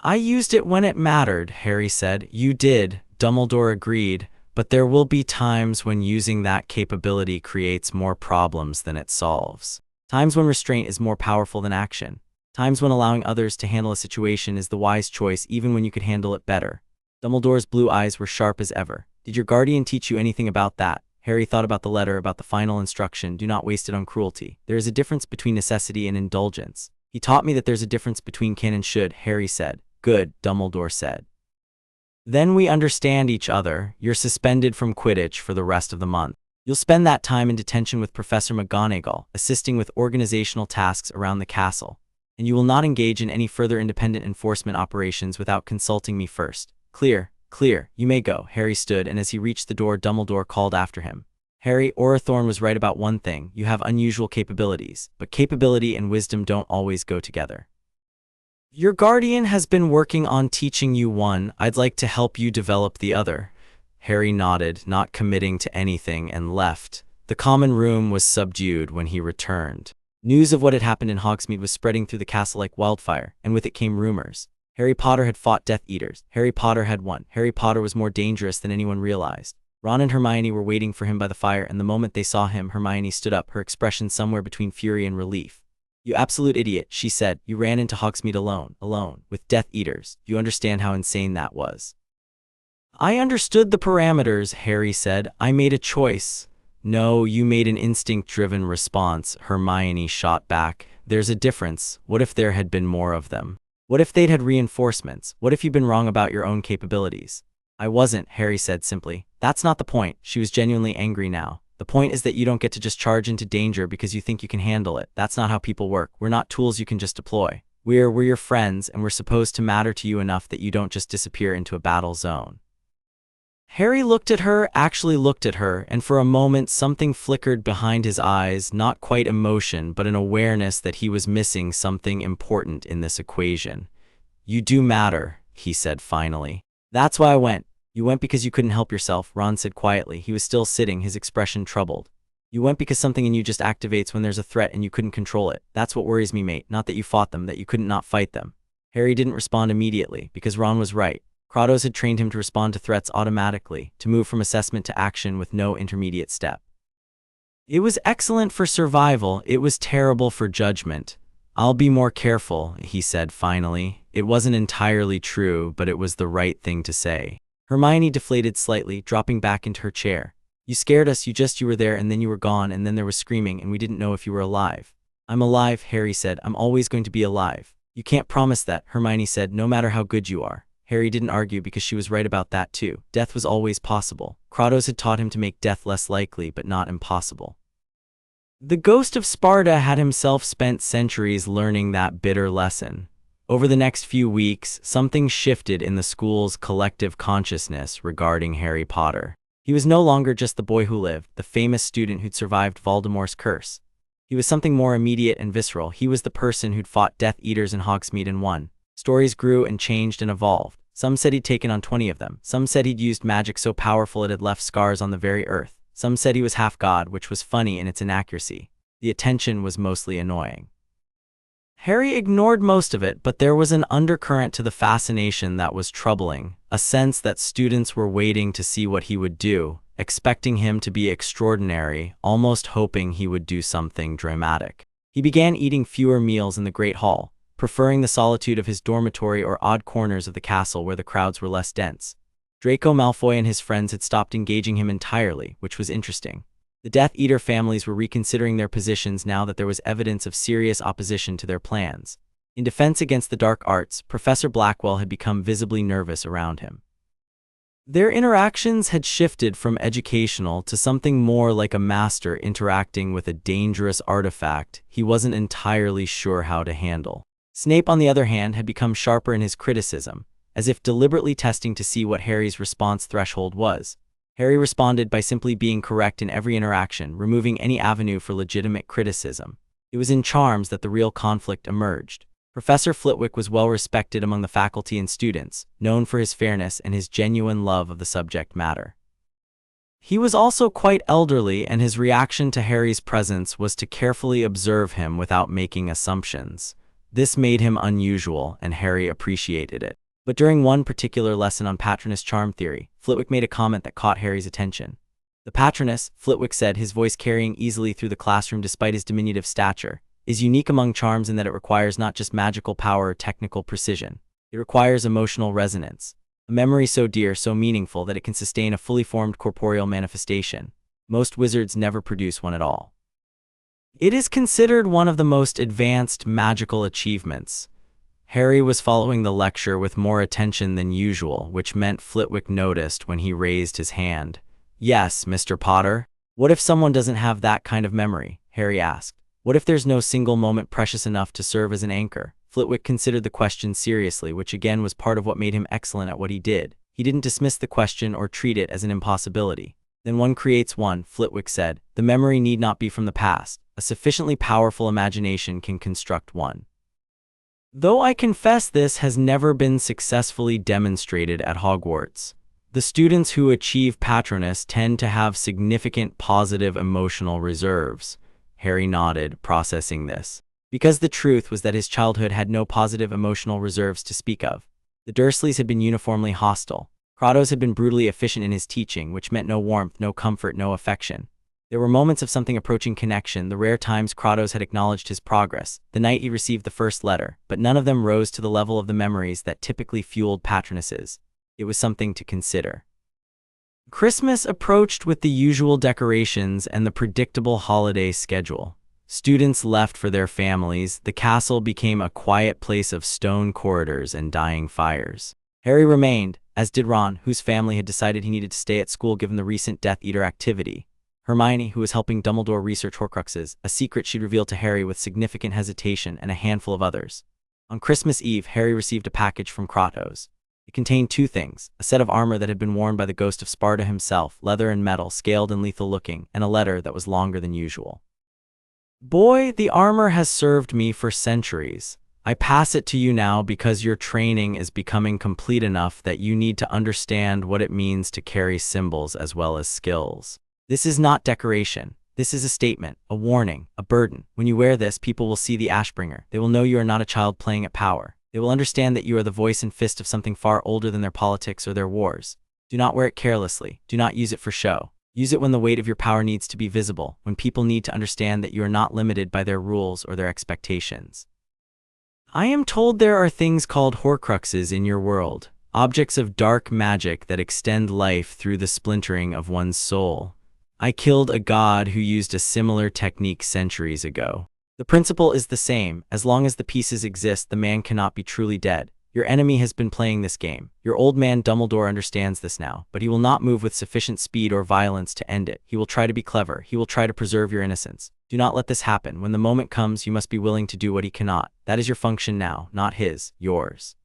I used it when it mattered, Harry said. You did, Dumbledore agreed, but there will be times when using that capability creates more problems than it solves. Times when restraint is more powerful than action. Times when allowing others to handle a situation is the wise choice even when you could handle it better. Dumbledore's blue eyes were sharp as ever. Did your guardian teach you anything about that? Harry thought about the letter, about the final instruction, do not waste it on cruelty. There is a difference between necessity and indulgence. He taught me that there's a difference between can and should, Harry said. Good, Dumbledore said. Then we understand each other. You're suspended from Quidditch for the rest of the month. You'll spend that time in detention with Professor McGonagall, assisting with organizational tasks around the castle. And you will not engage in any further independent enforcement operations without consulting me first. Clear. Clear, you may go. Harry stood, and as he reached the door, Dumbledore called after him. Harry, Orathorn was right about one thing. You have unusual capabilities, but capability and wisdom don't always go together. Your guardian has been working on teaching you one. I'd like to help you develop the other. Harry nodded, not committing to anything, and left. The common room was subdued when he returned. News of what had happened in Hogsmeade was spreading through the castle like wildfire, and with it came rumors. Harry Potter had fought Death Eaters. Harry Potter had won. Harry Potter was more dangerous than anyone realized. Ron and Hermione were waiting for him by the fire, and the moment they saw him, Hermione stood up, her expression somewhere between fury and relief. You absolute idiot, she said. You ran into Hogsmeade alone, with Death Eaters. Do you understand how insane that was? I understood the parameters, Harry said. I made a choice. No, you made an instinct-driven response, Hermione shot back. There's a difference. What if there had been more of them? What if they'd had reinforcements? What if you'd been wrong about your own capabilities? I wasn't, Harry said simply. That's not the point. She was genuinely angry now. The point is that you don't get to just charge into danger because you think you can handle it. That's not how people work. We're not tools you can just deploy. We're your friends, and we're supposed to matter to you enough that you don't just disappear into a battle zone. Harry looked at her, actually looked at her, and for a moment something flickered behind his eyes, not quite emotion, but an awareness that he was missing something important in this equation. You do matter, he said finally. That's why I went. You went because you couldn't help yourself, Ron said quietly. He was still sitting, his expression troubled. You went because something in you just activates when there's a threat and you couldn't control it. That's what worries me, mate, not that you fought them, that you couldn't not fight them. Harry didn't respond immediately, because Ron was right. Kratos had trained him to respond to threats automatically, to move from assessment to action with no intermediate step. It was excellent for survival, it was terrible for judgment. I'll be more careful, he said finally. It wasn't entirely true, but it was the right thing to say. Hermione deflated slightly, dropping back into her chair. You scared us, you were there and then you were gone and then there was screaming and we didn't know if you were alive. I'm alive, Harry said. I'm always going to be alive. You can't promise that, Hermione said, no matter how good you are. Harry didn't argue because she was right about that too. Death was always possible. Kratos had taught him to make death less likely but not impossible. The Ghost of Sparta had himself spent centuries learning that bitter lesson. Over the next few weeks, something shifted in the school's collective consciousness regarding Harry Potter. He was no longer just the boy who lived, the famous student who'd survived Voldemort's curse. He was something more immediate and visceral. He was the person who'd fought Death Eaters in Hogsmeade and won. Stories grew and changed and evolved. Some said he'd taken on 20 of them. Some said he'd used magic so powerful it had left scars on the very earth. Some said he was half god, which was funny in its inaccuracy. The attention was mostly annoying. Harry ignored most of it, but there was an undercurrent to the fascination that was troubling, a sense that students were waiting to see what he would do, expecting him to be extraordinary, almost hoping he would do something dramatic. He began eating fewer meals in the Great Hall, preferring the solitude of his dormitory or odd corners of the castle where the crowds were less dense. Draco Malfoy and his friends had stopped engaging him entirely, which was interesting. The Death Eater families were reconsidering their positions now that there was evidence of serious opposition to their plans. In defense against the dark arts, Professor Blackwell had become visibly nervous around him. Their interactions had shifted from educational to something more like a master interacting with a dangerous artifact he wasn't entirely sure how to handle. Snape, on the other hand, had become sharper in his criticism, as if deliberately testing to see what Harry's response threshold was. Harry responded by simply being correct in every interaction, removing any avenue for legitimate criticism. It was in Charms that the real conflict emerged. Professor Flitwick was well respected among the faculty and students, known for his fairness and his genuine love of the subject matter. He was also quite elderly, and his reaction to Harry's presence was to carefully observe him without making assumptions. This made him unusual, and Harry appreciated it. But during one particular lesson on Patronus charm theory, Flitwick made a comment that caught Harry's attention. The Patronus, Flitwick said, his voice carrying easily through the classroom despite his diminutive stature, is unique among charms in that it requires not just magical power or technical precision. It requires emotional resonance. A memory so dear, so meaningful that it can sustain a fully formed corporeal manifestation. Most wizards never produce one at all. It is considered one of the most advanced magical achievements. Harry was following the lecture with more attention than usual, which meant Flitwick noticed when he raised his hand. "Yes, Mr. Potter? What if someone doesn't have that kind of memory?" Harry asked. "What if there's no single moment precious enough to serve as an anchor?" Flitwick considered the question seriously, which again was part of what made him excellent at what he did. He didn't dismiss the question or treat it as an impossibility. "Then one creates one," Flitwick said. "The memory need not be from the past. A sufficiently powerful imagination can construct one." Though I confess this has never been successfully demonstrated at Hogwarts. The students who achieve Patronus tend to have significant positive emotional reserves. Harry nodded, processing this. Because the truth was that his childhood had no positive emotional reserves to speak of. The Dursleys had been uniformly hostile. Kratos had been brutally efficient in his teaching, which meant no warmth, no comfort, no affection. There were moments of something approaching connection, the rare times Kratos had acknowledged his progress, the night he received the first letter, but none of them rose to the level of the memories that typically fueled Patronuses. It was something to consider. Christmas approached with the usual decorations and the predictable holiday schedule. Students left for their families. The castle became a quiet place of stone corridors and dying fires. Harry remained, as did Ron, whose family had decided he needed to stay at school given the recent Death Eater activity. Hermione, who was helping Dumbledore research Horcruxes, a secret she'd revealed to Harry with significant hesitation, and a handful of others. On Christmas Eve, Harry received a package from Kratos. It contained two things: a set of armor that had been worn by the Ghost of Sparta himself, leather and metal, scaled and lethal looking, and a letter that was longer than usual. "Boy, the armor has served me for centuries. I pass it to you now because your training is becoming complete enough that you need to understand what it means to carry symbols as well as skills. This is not decoration. This is a statement, a warning, a burden. When you wear this, people will see the Ashbringer. They will know you are not a child playing at power. They will understand that you are the voice and fist of something far older than their politics or their wars. Do not wear it carelessly. Do not use it for show. Use it when the weight of your power needs to be visible, when people need to understand that you are not limited by their rules or their expectations. I am told there are things called Horcruxes in your world, objects of dark magic that extend life through the splintering of one's soul. I killed a god who used a similar technique centuries ago. The principle is the same. As long as the pieces exist, the man cannot be truly dead. Your enemy has been playing this game. Your old man Dumbledore understands this now, but he will not move with sufficient speed or violence to end it. He will try to be clever. He will try to preserve your innocence. Do not let this happen. When the moment comes, you must be willing to do what he cannot. That is your function now, not his, yours."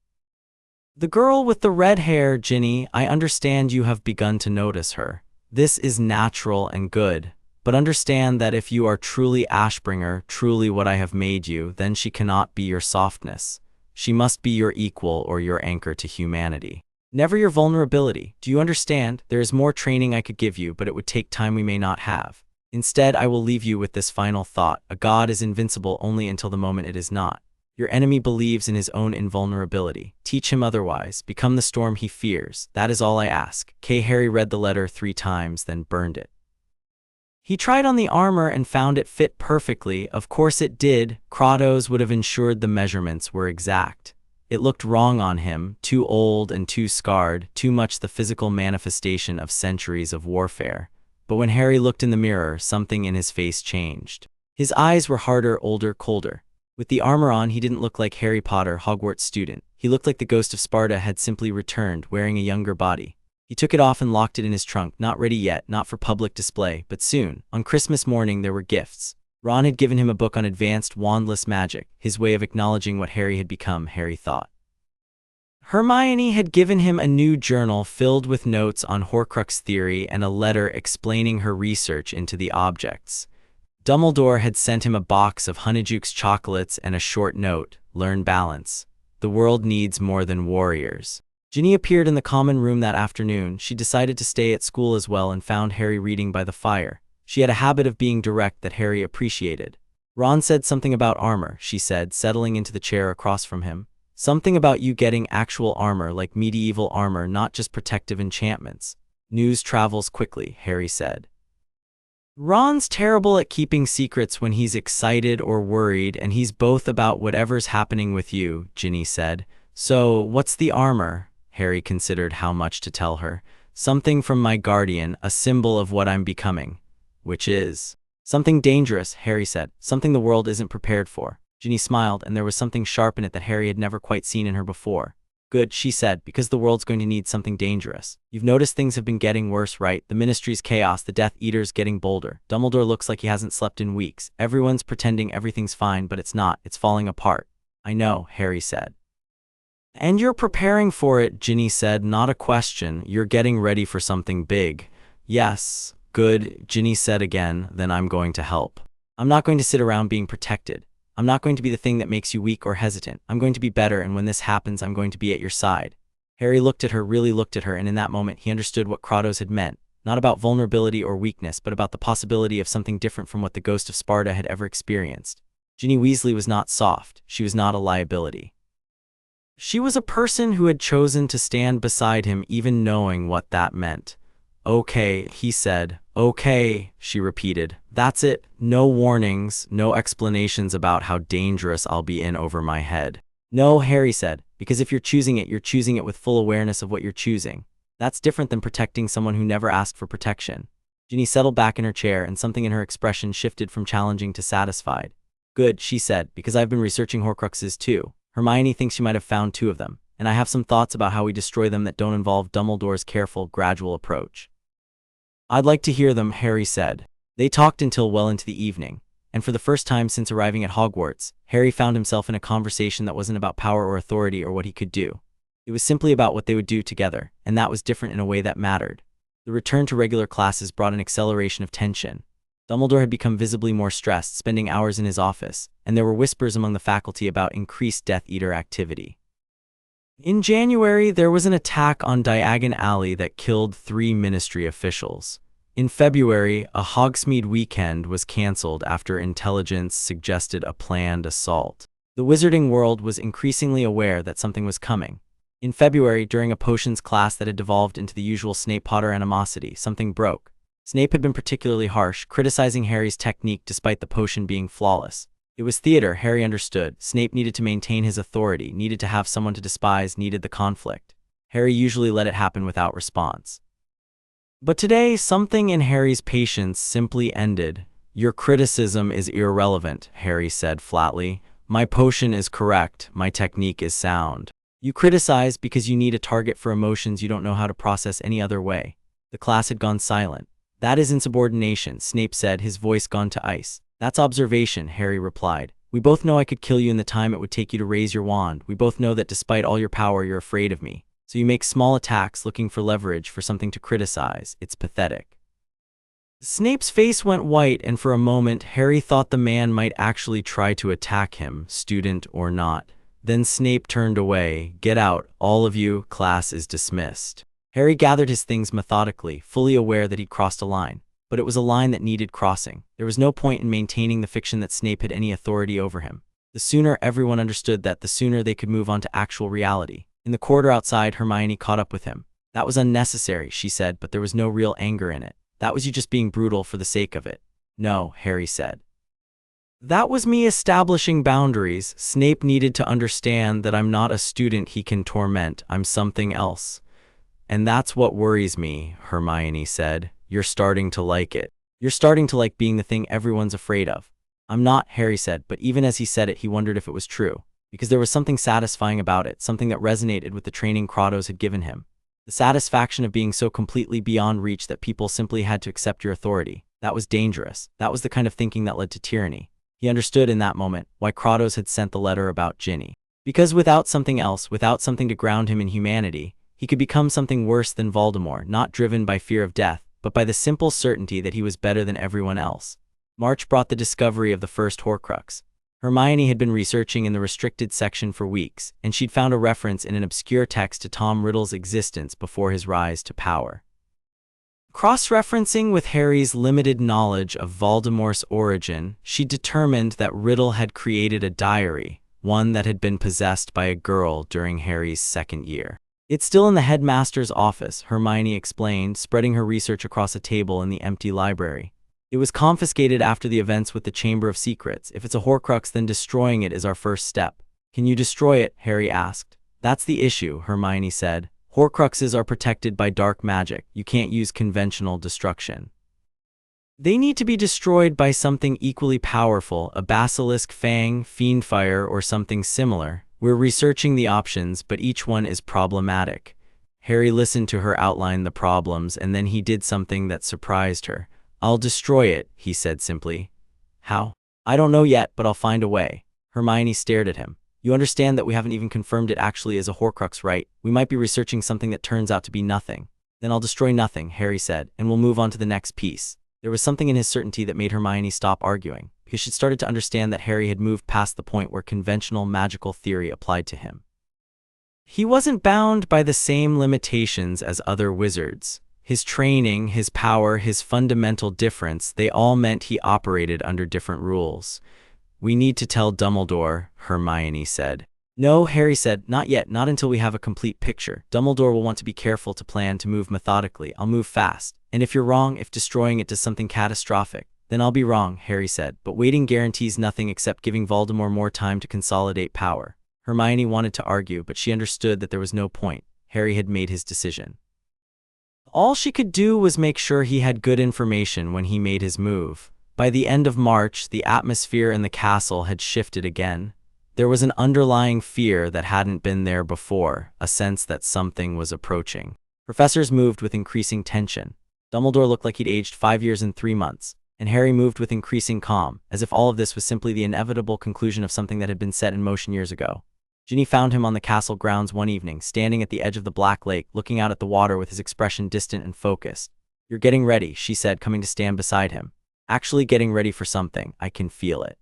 The girl with the red hair, Ginny, I understand you have begun to notice her. This is natural and good, but understand that if you are truly Ashbringer, truly what I have made you, then she cannot be your softness. She must be your equal or your anchor to humanity. Never your vulnerability. Do you understand? There is more training I could give you, but it would take time we may not have. Instead, I will leave you with this final thought. A god is invincible only until the moment it is not. Your enemy believes in his own invulnerability. Teach him otherwise. Become the storm he fears. That is all I ask. Harry read the letter 3 times, then burned it. He tried on the armor and found it fit perfectly. Of course it did. Kratos would have ensured the measurements were exact. It looked wrong on him, too old and too scarred, too much the physical manifestation of centuries of warfare. But when Harry looked in the mirror, something in his face changed. His eyes were harder, older, colder. With the armor on, he didn't look like Harry Potter, Hogwarts student. He looked like the Ghost of Sparta had simply returned, wearing a younger body. He took it off and locked it in his trunk, not ready yet, not for public display, but soon. On Christmas morning, there were gifts. Ron had given him a book on advanced wandless magic, his way of acknowledging what Harry had become, Harry thought. Hermione had given him a new journal filled with notes on Horcrux theory and a letter explaining her research into the objects. Dumbledore had sent him a box of Honeyjuice chocolates and a short note, "Learn balance. The world needs more than warriors." Ginny appeared in the common room that afternoon. She decided to stay at school as well and found Harry reading by the fire. She had a habit of being direct that Harry appreciated. Ron said something about armor, she said, settling into the chair across from him. Something about you getting actual armor, like medieval armor, not just protective enchantments. News travels quickly, Harry said. Ron's terrible at keeping secrets when he's excited or worried, and he's both about whatever's happening with you, Ginny said. So, what's the armor? Harry considered how much to tell her. Something from my guardian, a symbol of what I'm becoming. Which is something dangerous, Harry said. Something the world isn't prepared for. Ginny smiled, and there was something sharp in it that Harry had never quite seen in her before. Good, she said, because the world's going to need something dangerous. You've noticed things have been getting worse, right? The Ministry's chaos, the Death Eater's getting bolder. Dumbledore looks like he hasn't slept in weeks. Everyone's pretending everything's fine, but it's not. It's falling apart. I know, Harry said. And you're preparing for it, Ginny said. Not a question. You're getting ready for something big. Yes. Good, Ginny said again. Then I'm going to help. I'm not going to sit around being protected. I'm not going to be the thing that makes you weak or hesitant. I'm going to be better, and when this happens, I'm going to be at your side. Harry looked at her, really looked at her, and in that moment he understood what Kratos had meant. Not about vulnerability or weakness, but about the possibility of something different from what the Ghost of Sparta had ever experienced. Ginny Weasley was not soft. She was not a liability. She was a person who had chosen to stand beside him, even knowing what that meant. Okay, he said. Okay, she repeated. That's it. No warnings, no explanations about how dangerous I'll be in over my head. No, Harry said, because if you're choosing it with full awareness of what you're choosing. That's different than protecting someone who never asked for protection. Ginny settled back in her chair, and something in her expression shifted from challenging to satisfied. Good, she said, because I've been researching Horcruxes too. Hermione thinks she might have found 2 of them, and I have some thoughts about how we destroy them that don't involve Dumbledore's careful, gradual approach. I'd like to hear them, Harry said. They talked until well into the evening, and for the first time since arriving at Hogwarts, Harry found himself in a conversation that wasn't about power or authority or what he could do. It was simply about what they would do together, and that was different in a way that mattered. The return to regular classes brought an acceleration of tension. Dumbledore had become visibly more stressed, spending hours in his office, and there were whispers among the faculty about increased Death Eater activity. In January, there was an attack on Diagon Alley that killed 3 Ministry officials. In February, a Hogsmeade weekend was cancelled after intelligence suggested a planned assault. The wizarding world was increasingly aware that something was coming. In February, during a potions class that had devolved into the usual Snape-Potter animosity, something broke. Snape had been particularly harsh, criticizing Harry's technique despite the potion being flawless. It was theater, Harry understood. Snape needed to maintain his authority, needed to have someone to despise, needed the conflict. Harry usually let it happen without response. But today, something in Harry's patience simply ended. Your criticism is irrelevant, Harry said flatly. My potion is correct, my technique is sound. You criticize because you need a target for emotions you don't know how to process any other way. The class had gone silent. That is insubordination, Snape said, his voice gone to ice. That's observation, Harry replied. We both know I could kill you in the time it would take you to raise your wand. We both know that despite all your power, you're afraid of me. So you make small attacks looking for leverage, for something to criticize. It's pathetic. Snape's face went white, and for a moment, Harry thought the man might actually try to attack him, student or not. Then Snape turned away. Get out, all of you, class is dismissed. Harry gathered his things methodically, fully aware that he'd crossed a line. But it was a line that needed crossing. There was no point in maintaining the fiction that Snape had any authority over him. The sooner everyone understood that, the sooner they could move on to actual reality. In the corridor outside, Hermione caught up with him. That was unnecessary, she said, but there was no real anger in it. That was you just being brutal for the sake of it. No, Harry said. That was me establishing boundaries. Snape needed to understand that I'm not a student he can torment. I'm something else. And that's what worries me, Hermione said. You're starting to like it. You're starting to like being the thing everyone's afraid of. I'm not, Harry said, but even as he said it, he wondered if it was true. Because there was something satisfying about it, something that resonated with the training Kratos had given him. The satisfaction of being so completely beyond reach that people simply had to accept your authority. That was dangerous. That was the kind of thinking that led to tyranny. He understood in that moment why Kratos had sent the letter about Ginny. Because without something else, without something to ground him in humanity, he could become something worse than Voldemort, not driven by fear of death, but by the simple certainty that he was better than everyone else. March brought the discovery of the first Horcrux. Hermione had been researching in the restricted section for weeks, and she'd found a reference in an obscure text to Tom Riddle's existence before his rise to power. Cross-referencing with Harry's limited knowledge of Voldemort's origin, she determined that Riddle had created a diary, one that had been possessed by a girl during Harry's second year. "It's still in the headmaster's office," Hermione explained, spreading her research across a table in the empty library. "It was confiscated after the events with the Chamber of Secrets. If it's a Horcrux, then destroying it is our first step." "Can you destroy it?" Harry asked. "That's the issue," Hermione said. "Horcruxes are protected by dark magic. You can't use conventional destruction. They need to be destroyed by something equally powerful, a basilisk fang, fiendfire, or something similar. We're researching the options, but each one is problematic." Harry listened to her outline the problems, and then he did something that surprised her. "I'll destroy it," he said simply. "How?" "I don't know yet, but I'll find a way." Hermione stared at him. "You understand that we haven't even confirmed it actually is a Horcrux, right? We might be researching something that turns out to be nothing." "Then I'll destroy nothing," Harry said, "and we'll move on to the next piece." There was something in his certainty that made Hermione stop arguing, because she started to understand that Harry had moved past the point where conventional magical theory applied to him. He wasn't bound by the same limitations as other wizards. His training, his power, his fundamental difference, they all meant he operated under different rules. "We need to tell Dumbledore," Hermione said. "No," Harry said, "not yet, not until we have a complete picture. Dumbledore will want to be careful to plan to move methodically. I'll move fast. And if you're wrong, if destroying it does something catastrophic, then I'll be wrong," Harry said. "But waiting guarantees nothing except giving Voldemort more time to consolidate power." Hermione wanted to argue, but she understood that there was no point. Harry had made his decision. All she could do was make sure he had good information when he made his move. By the end of March, the atmosphere in the castle had shifted again. There was an underlying fear that hadn't been there before, a sense that something was approaching. Professors moved with increasing tension. Dumbledore looked like he'd aged 5 years and 3 months, and Harry moved with increasing calm, as if all of this was simply the inevitable conclusion of something that had been set in motion years ago. Ginny found him on the castle grounds one evening, standing at the edge of the Black Lake, looking out at the water with his expression distant and focused. "You're getting ready," she said, coming to stand beside him. "Actually getting ready for something. I can feel it."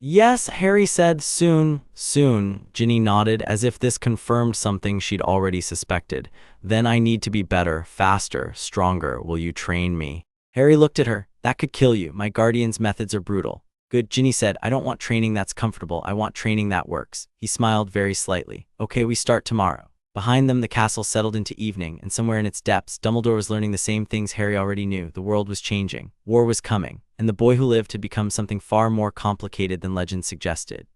"Yes," Harry said. "Soon, soon." Ginny nodded, as if this confirmed something she'd already suspected. "Then I need to be better, faster, stronger. Will you train me?" Harry looked at her. "That could kill you. My guardian's methods are brutal." "Good," Ginny said. "I don't want training that's comfortable. I want training that works." He smiled very slightly. "Okay, we start tomorrow." Behind them, the castle settled into evening, and somewhere in its depths, Dumbledore was learning the same things Harry already knew. The world was changing. War was coming, and the boy who lived had become something far more complicated than legend suggested.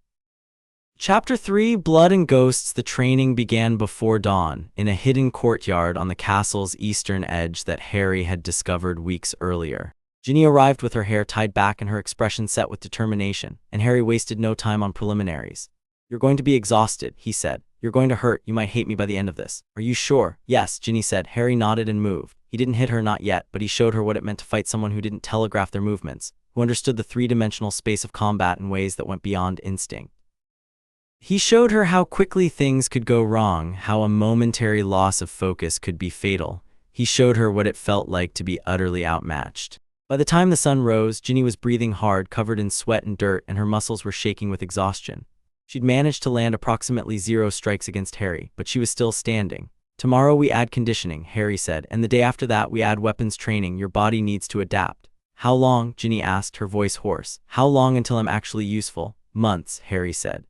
Chapter 3, Blood and Ghosts. The training began before dawn, in a hidden courtyard on the castle's eastern edge that Harry had discovered weeks earlier. Ginny arrived with her hair tied back and her expression set with determination, and Harry wasted no time on preliminaries. "You're going to be exhausted," he said. "You're going to hurt. You might hate me by the end of this." "Are you sure?" "Yes," Ginny said. Harry nodded and moved. He didn't hit her, not yet, but he showed her what it meant to fight someone who didn't telegraph their movements, who understood the three-dimensional space of combat in ways that went beyond instinct. He showed her how quickly things could go wrong, how a momentary loss of focus could be fatal. He showed her what it felt like to be utterly outmatched. By the time the sun rose, Ginny was breathing hard, covered in sweat and dirt, and her muscles were shaking with exhaustion. She'd managed to land approximately 0 strikes against Harry, but she was still standing. "Tomorrow we add conditioning," Harry said, "and the day after that we add weapons training. Your body needs to adapt." "How long?" Ginny asked, her voice hoarse. "How long until I'm actually useful?" "Months," Harry said.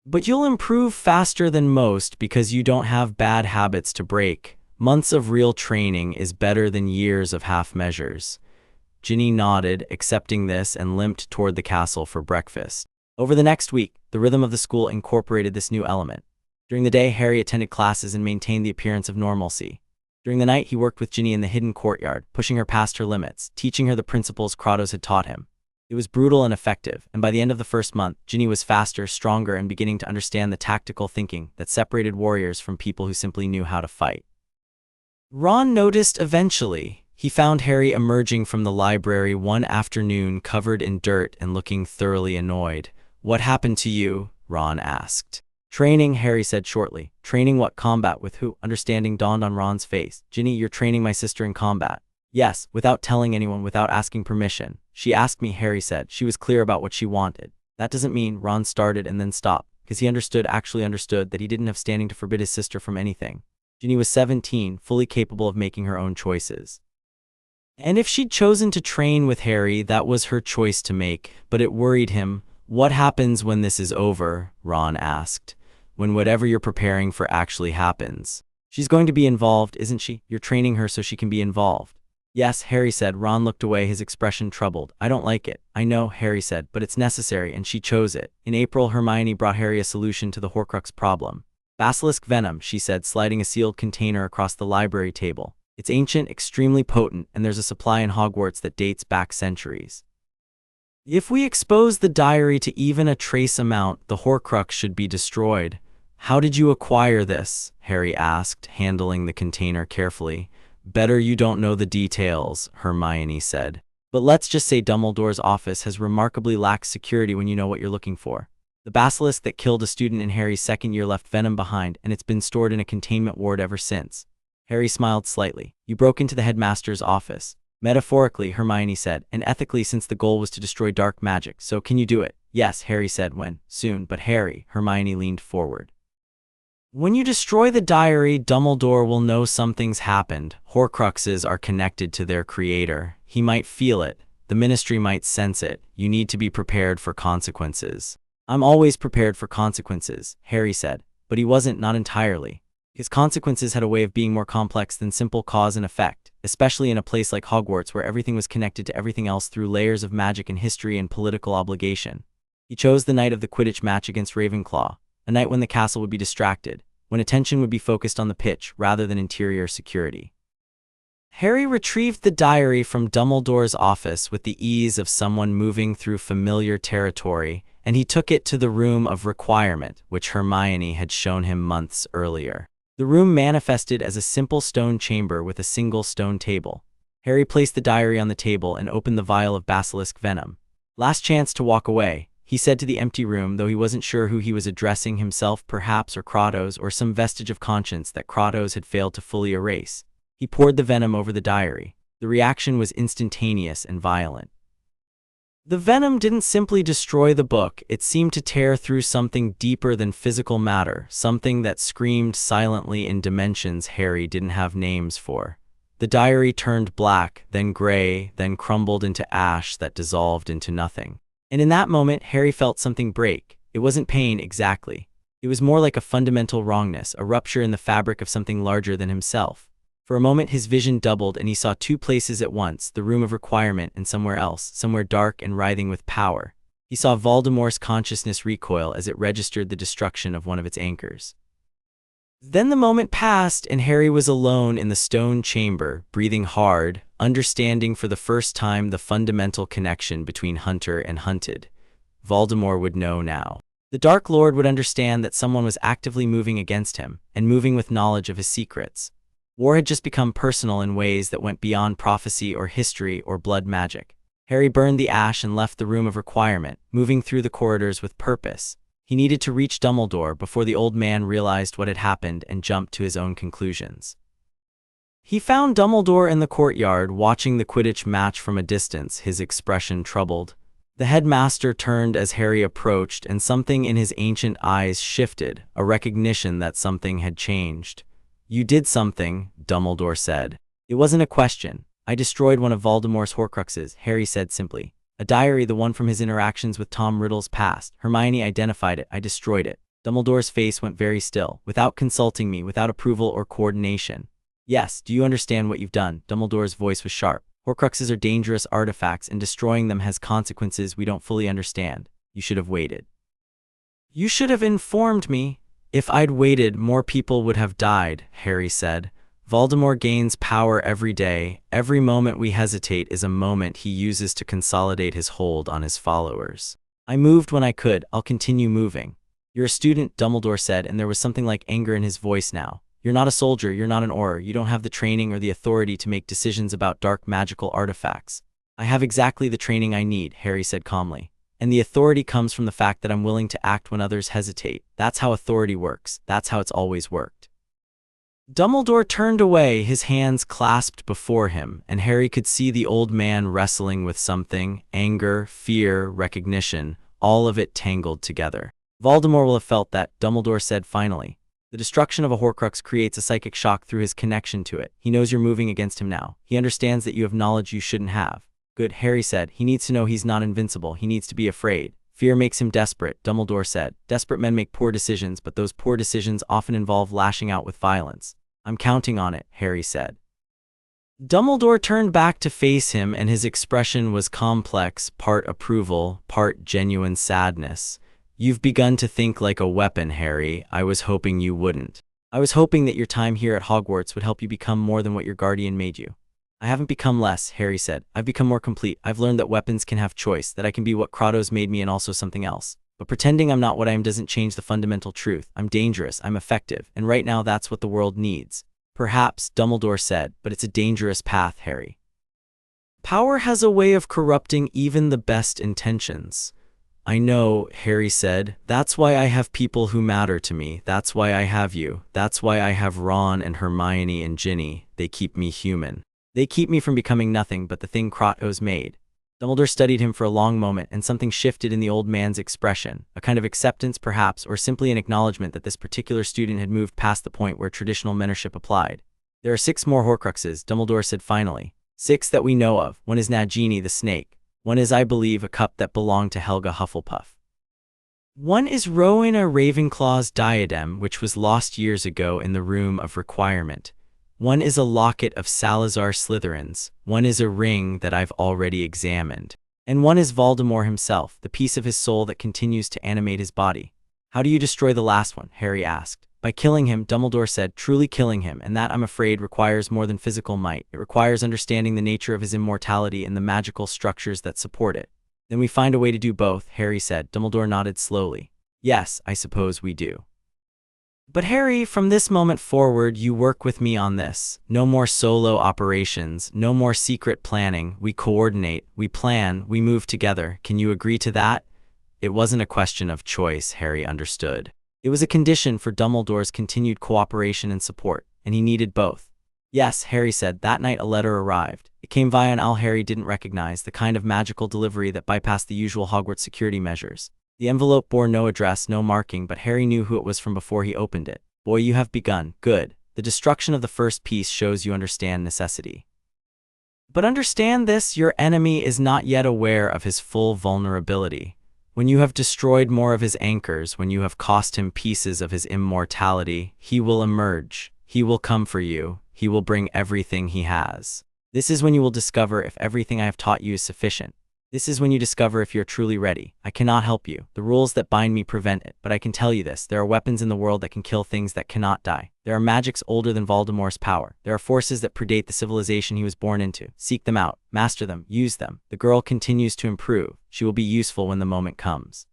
"But you'll improve faster than most because you don't have bad habits to break. Months of real training is better than years of half measures." Ginny nodded, accepting this, and limped toward the castle for breakfast. Over the next week, the rhythm of the school incorporated this new element. During the day, Harry attended classes and maintained the appearance of normalcy. During the night, he worked with Ginny in the hidden courtyard, pushing her past her limits, teaching her the principles Kratos had taught him. It was brutal and effective, and by the end of the first month, Ginny was faster, stronger, and beginning to understand the tactical thinking that separated warriors from people who simply knew how to fight. Ron noticed eventually. He found Harry emerging from the library one afternoon covered in dirt and looking thoroughly annoyed. "What happened to you?" Ron asked. "Training," Harry said shortly. "Training what? Combat with who?" Understanding dawned on Ron's face. "Ginny, you're training my sister in combat." "Yes, without telling anyone, without asking permission." "She asked me," Harry said. "She was clear about what she wanted." That doesn't mean, Ron started and then stopped, because he actually understood that he didn't have standing to forbid his sister from anything. Ginny was 17, fully capable of making her own choices. And if she'd chosen to train with Harry, that was her choice to make, but it worried him. What happens when this is over? Ron asked. When whatever you're preparing for actually happens. She's going to be involved, isn't she? You're training her so she can be involved. Yes, Harry said. Ron looked away, his expression troubled. I don't like it. I know, Harry said, but it's necessary, and she chose it. In April, Hermione brought Harry a solution to the Horcrux problem. Basilisk venom, she said, sliding a sealed container across the library table. It's ancient, extremely potent, and there's a supply in Hogwarts that dates back centuries. If we expose the diary to even a trace amount, the Horcrux should be destroyed. How did you acquire this? Harry asked, handling the container carefully. Better you don't know the details, Hermione said. But let's just say Dumbledore's office has remarkably lax security when you know what you're looking for. The basilisk that killed a student in Harry's second year left venom behind, and it's been stored in a containment ward ever since. Harry smiled slightly. You broke into the headmaster's office. Metaphorically, Hermione said, and ethically, since the goal was to destroy dark magic. So can you do it? Yes, Harry said. When? Soon. But Harry, Hermione leaned forward. When you destroy the diary, Dumbledore will know something's happened. Horcruxes are connected to their creator. He might feel it. The Ministry might sense it. You need to be prepared for consequences. I'm always prepared for consequences, Harry said. But he wasn't, not entirely. His consequences had a way of being more complex than simple cause and effect, especially in a place like Hogwarts where everything was connected to everything else through layers of magic and history and political obligation. He chose the night of the Quidditch match against Ravenclaw, a night when the castle would be distracted, when attention would be focused on the pitch rather than interior security. Harry retrieved the diary from Dumbledore's office with the ease of someone moving through familiar territory, and he took it to the room of requirement, which Hermione had shown him months earlier. The room manifested as a simple stone chamber with a single stone table. Harry placed the diary on the table and opened the vial of basilisk venom. Last chance to walk away, he said to the empty room, though he wasn't sure who he was addressing, himself perhaps, or Kratos, or some vestige of conscience that Kratos had failed to fully erase. He poured the venom over the diary. The reaction was instantaneous and violent. The venom didn't simply destroy the book, it seemed to tear through something deeper than physical matter, something that screamed silently in dimensions Harry didn't have names for. The diary turned black, then gray, then crumbled into ash that dissolved into nothing. And in that moment, Harry felt something break. It wasn't pain exactly. It was more like a fundamental wrongness, a rupture in the fabric of something larger than himself. For a moment his vision doubled and he saw two places at once, the room of requirement and somewhere else, somewhere dark and writhing with power. He saw Voldemort's consciousness recoil as it registered the destruction of one of its anchors. Then the moment passed and Harry was alone in the stone chamber, breathing hard, understanding for the first time the fundamental connection between hunter and hunted. Voldemort would know now. The Dark Lord would understand that someone was actively moving against him, and moving with knowledge of his secrets. War had just become personal in ways that went beyond prophecy or history or blood magic. Harry burned the ash and left the room of requirement, moving through the corridors with purpose. He needed to reach Dumbledore before the old man realized what had happened and jumped to his own conclusions. He found Dumbledore in the courtyard, watching the Quidditch match from a distance, his expression troubled. The headmaster turned as Harry approached, and something in his ancient eyes shifted, a recognition that something had changed. You did something, Dumbledore said. It wasn't a question. I destroyed one of Voldemort's Horcruxes, Harry said simply. A diary, the one from his interactions with Tom Riddle's past. Hermione identified it. I destroyed it. Dumbledore's face went very still, without consulting me, without approval or coordination. Yes, do you understand what you've done? Dumbledore's voice was sharp. Horcruxes are dangerous artifacts, and destroying them has consequences we don't fully understand. You should have waited. You should have informed me. If I'd waited, more people would have died, Harry said. Voldemort gains power every day. Every moment we hesitate is a moment he uses to consolidate his hold on his followers. I moved when I could. I'll continue moving. You're a student, Dumbledore said, and there was something like anger in his voice now. You're not a soldier, you're not an Auror, you don't have the training or the authority to make decisions about dark magical artifacts. I have exactly the training I need, Harry said calmly. And the authority comes from the fact that I'm willing to act when others hesitate. That's how authority works. That's how it's always worked. Dumbledore turned away, his hands clasped before him, and Harry could see the old man wrestling with something, anger, fear, recognition, all of it tangled together. Voldemort will have felt that, Dumbledore said finally. The destruction of a Horcrux creates a psychic shock through his connection to it. He knows you're moving against him now. He understands that you have knowledge you shouldn't have. Good, Harry said. He needs to know he's not invincible. He needs to be afraid. Fear makes him desperate, Dumbledore said. Desperate men make poor decisions, but those poor decisions often involve lashing out with violence. I'm counting on it, Harry said. Dumbledore turned back to face him, and his expression was complex, part approval, part genuine sadness. You've begun to think like a weapon, Harry. I was hoping you wouldn't. I was hoping that your time here at Hogwarts would help you become more than what your guardian made you. I haven't become less, Harry said. I've become more complete. I've learned that weapons can have choice, that I can be what Kratos made me and also something else. But pretending I'm not what I am doesn't change the fundamental truth. I'm dangerous, I'm effective, and right now that's what the world needs. Perhaps, Dumbledore said, but it's a dangerous path, Harry. Power has a way of corrupting even the best intentions. I know, Harry said. That's why I have people who matter to me. That's why I have you. That's why I have Ron and Hermione and Ginny. They keep me human. They keep me from becoming nothing but the thing Kratos made. Dumbledore studied him for a long moment, and something shifted in the old man's expression, a kind of acceptance perhaps, or simply an acknowledgement that this particular student had moved past the point where traditional mentorship applied. There are 6 more Horcruxes, Dumbledore said finally. 6 that we know of. One is Nagini the snake. One is, I believe, a cup that belonged to Helga Hufflepuff. One is Rowena Ravenclaw's diadem, which was lost years ago in the Room of Requirement. One is a locket of Salazar Slytherin's. One is a ring that I've already examined. And one is Voldemort himself, the piece of his soul that continues to animate his body. How do you destroy the last one? Harry asked. By killing him, Dumbledore said, truly killing him, and that, I'm afraid, requires more than physical might. It requires understanding the nature of his immortality and the magical structures that support it. Then we find a way to do both, Harry said. Dumbledore nodded slowly. Yes, I suppose we do. But Harry, from this moment forward, you work with me on this. No more solo operations, no more secret planning. We coordinate, we plan, we move together. Can you agree to that? It wasn't a question of choice, Harry understood. It was a condition for Dumbledore's continued cooperation and support, and he needed both. Yes, Harry said. That night a letter arrived. It came via an owl Harry didn't recognize, the kind of magical delivery that bypassed the usual Hogwarts security measures. The envelope bore no address, no marking, but Harry knew who it was from before he opened it. Boy, you have begun. Good. The destruction of the first piece shows you understand necessity. But understand this, your enemy is not yet aware of his full vulnerability. When you have destroyed more of his anchors, when you have cost him pieces of his immortality, he will emerge. He will come for you. He will bring everything he has. This is when you will discover if everything I have taught you is sufficient. This is when you discover if you're truly ready. I cannot help you. The rules that bind me prevent it, but I can tell you this. There are weapons in the world that can kill things that cannot die. There are magics older than Voldemort's power. There are forces that predate the civilization he was born into. Seek them out. Master them. Use them. The girl continues to improve. She will be useful when the moment comes.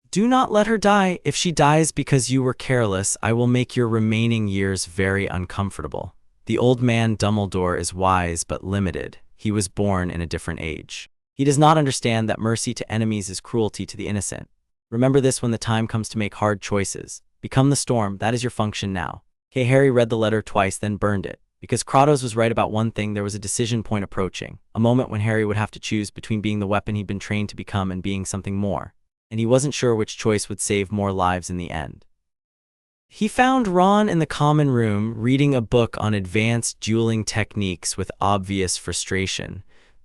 Do not let her die. If she dies because you were careless, I will make your remaining years very uncomfortable. The old man Dumbledore is wise but limited. He was born in a different age. He does not understand that mercy to enemies is cruelty to the innocent. Remember this when the time comes to make hard choices. Become the storm, that is your function now. Harry read the letter twice, then burned it. Because Kratos was right about one thing, there was a decision point approaching. A moment when Harry would have to choose between being the weapon he'd been trained to become and being something more. And he wasn't sure which choice would save more lives in the end. He found Ron in the common room, reading a book on advanced dueling techniques with obvious frustration.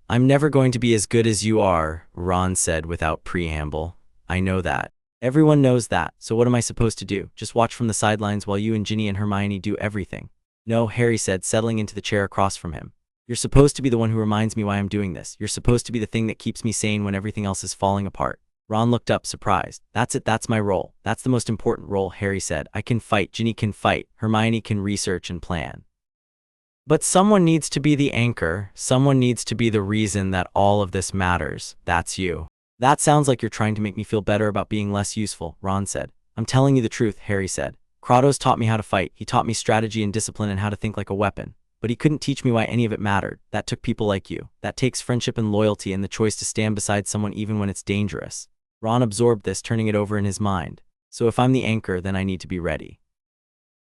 I'm never going to be as good as you are, Ron said without preamble. I know that. Everyone knows that, so what am I supposed to do? Just watch from the sidelines while you and Ginny and Hermione do everything? No, Harry said, settling into the chair across from him. You're supposed to be the one who reminds me why I'm doing this. You're supposed to be the thing that keeps me sane when everything else is falling apart. Ron looked up, surprised. That's it, that's my role. That's the most important role, Harry said. I can fight, Ginny can fight, Hermione can research and plan. But someone needs to be the anchor. Someone needs to be the reason that all of this matters. That's you. That sounds like you're trying to make me feel better about being less useful, Ron said. I'm telling you the truth, Harry said. Kratos taught me how to fight. He taught me strategy and discipline and how to think like a weapon. But he couldn't teach me why any of it mattered. That took people like you. That takes friendship and loyalty and the choice to stand beside someone even when it's dangerous. Ron absorbed this, turning it over in his mind. So if I'm the anchor, then I need to be ready.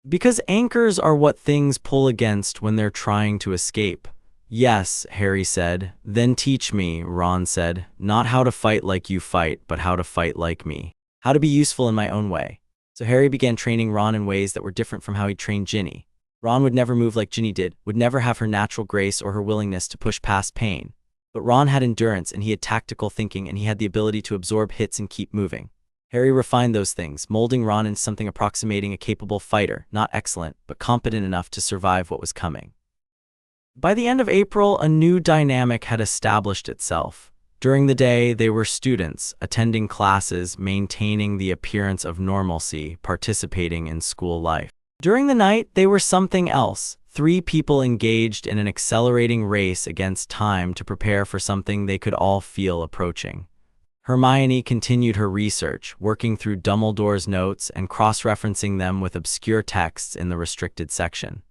Because anchors are what things pull against when they're trying to escape. Yes, Harry said. Then teach me, Ron said. Not how to fight like you fight, but how to fight like me. How to be useful in my own way. So Harry began training Ron in ways that were different from how he trained Ginny. Ron would never move like Ginny did, would never have her natural grace or her willingness to push past pain. But Ron had endurance and he had tactical thinking and he had the ability to absorb hits and keep moving. Harry refined those things, molding Ron into something approximating a capable fighter, not excellent, but competent enough to survive what was coming. By the end of April, a new dynamic had established itself. During the day, they were students, attending classes, maintaining the appearance of normalcy, participating in school life. During the night, they were something else. 3 people engaged in an accelerating race against time to prepare for something they could all feel approaching. Hermione continued her research, working through Dumbledore's notes and cross-referencing them with obscure texts in the restricted section.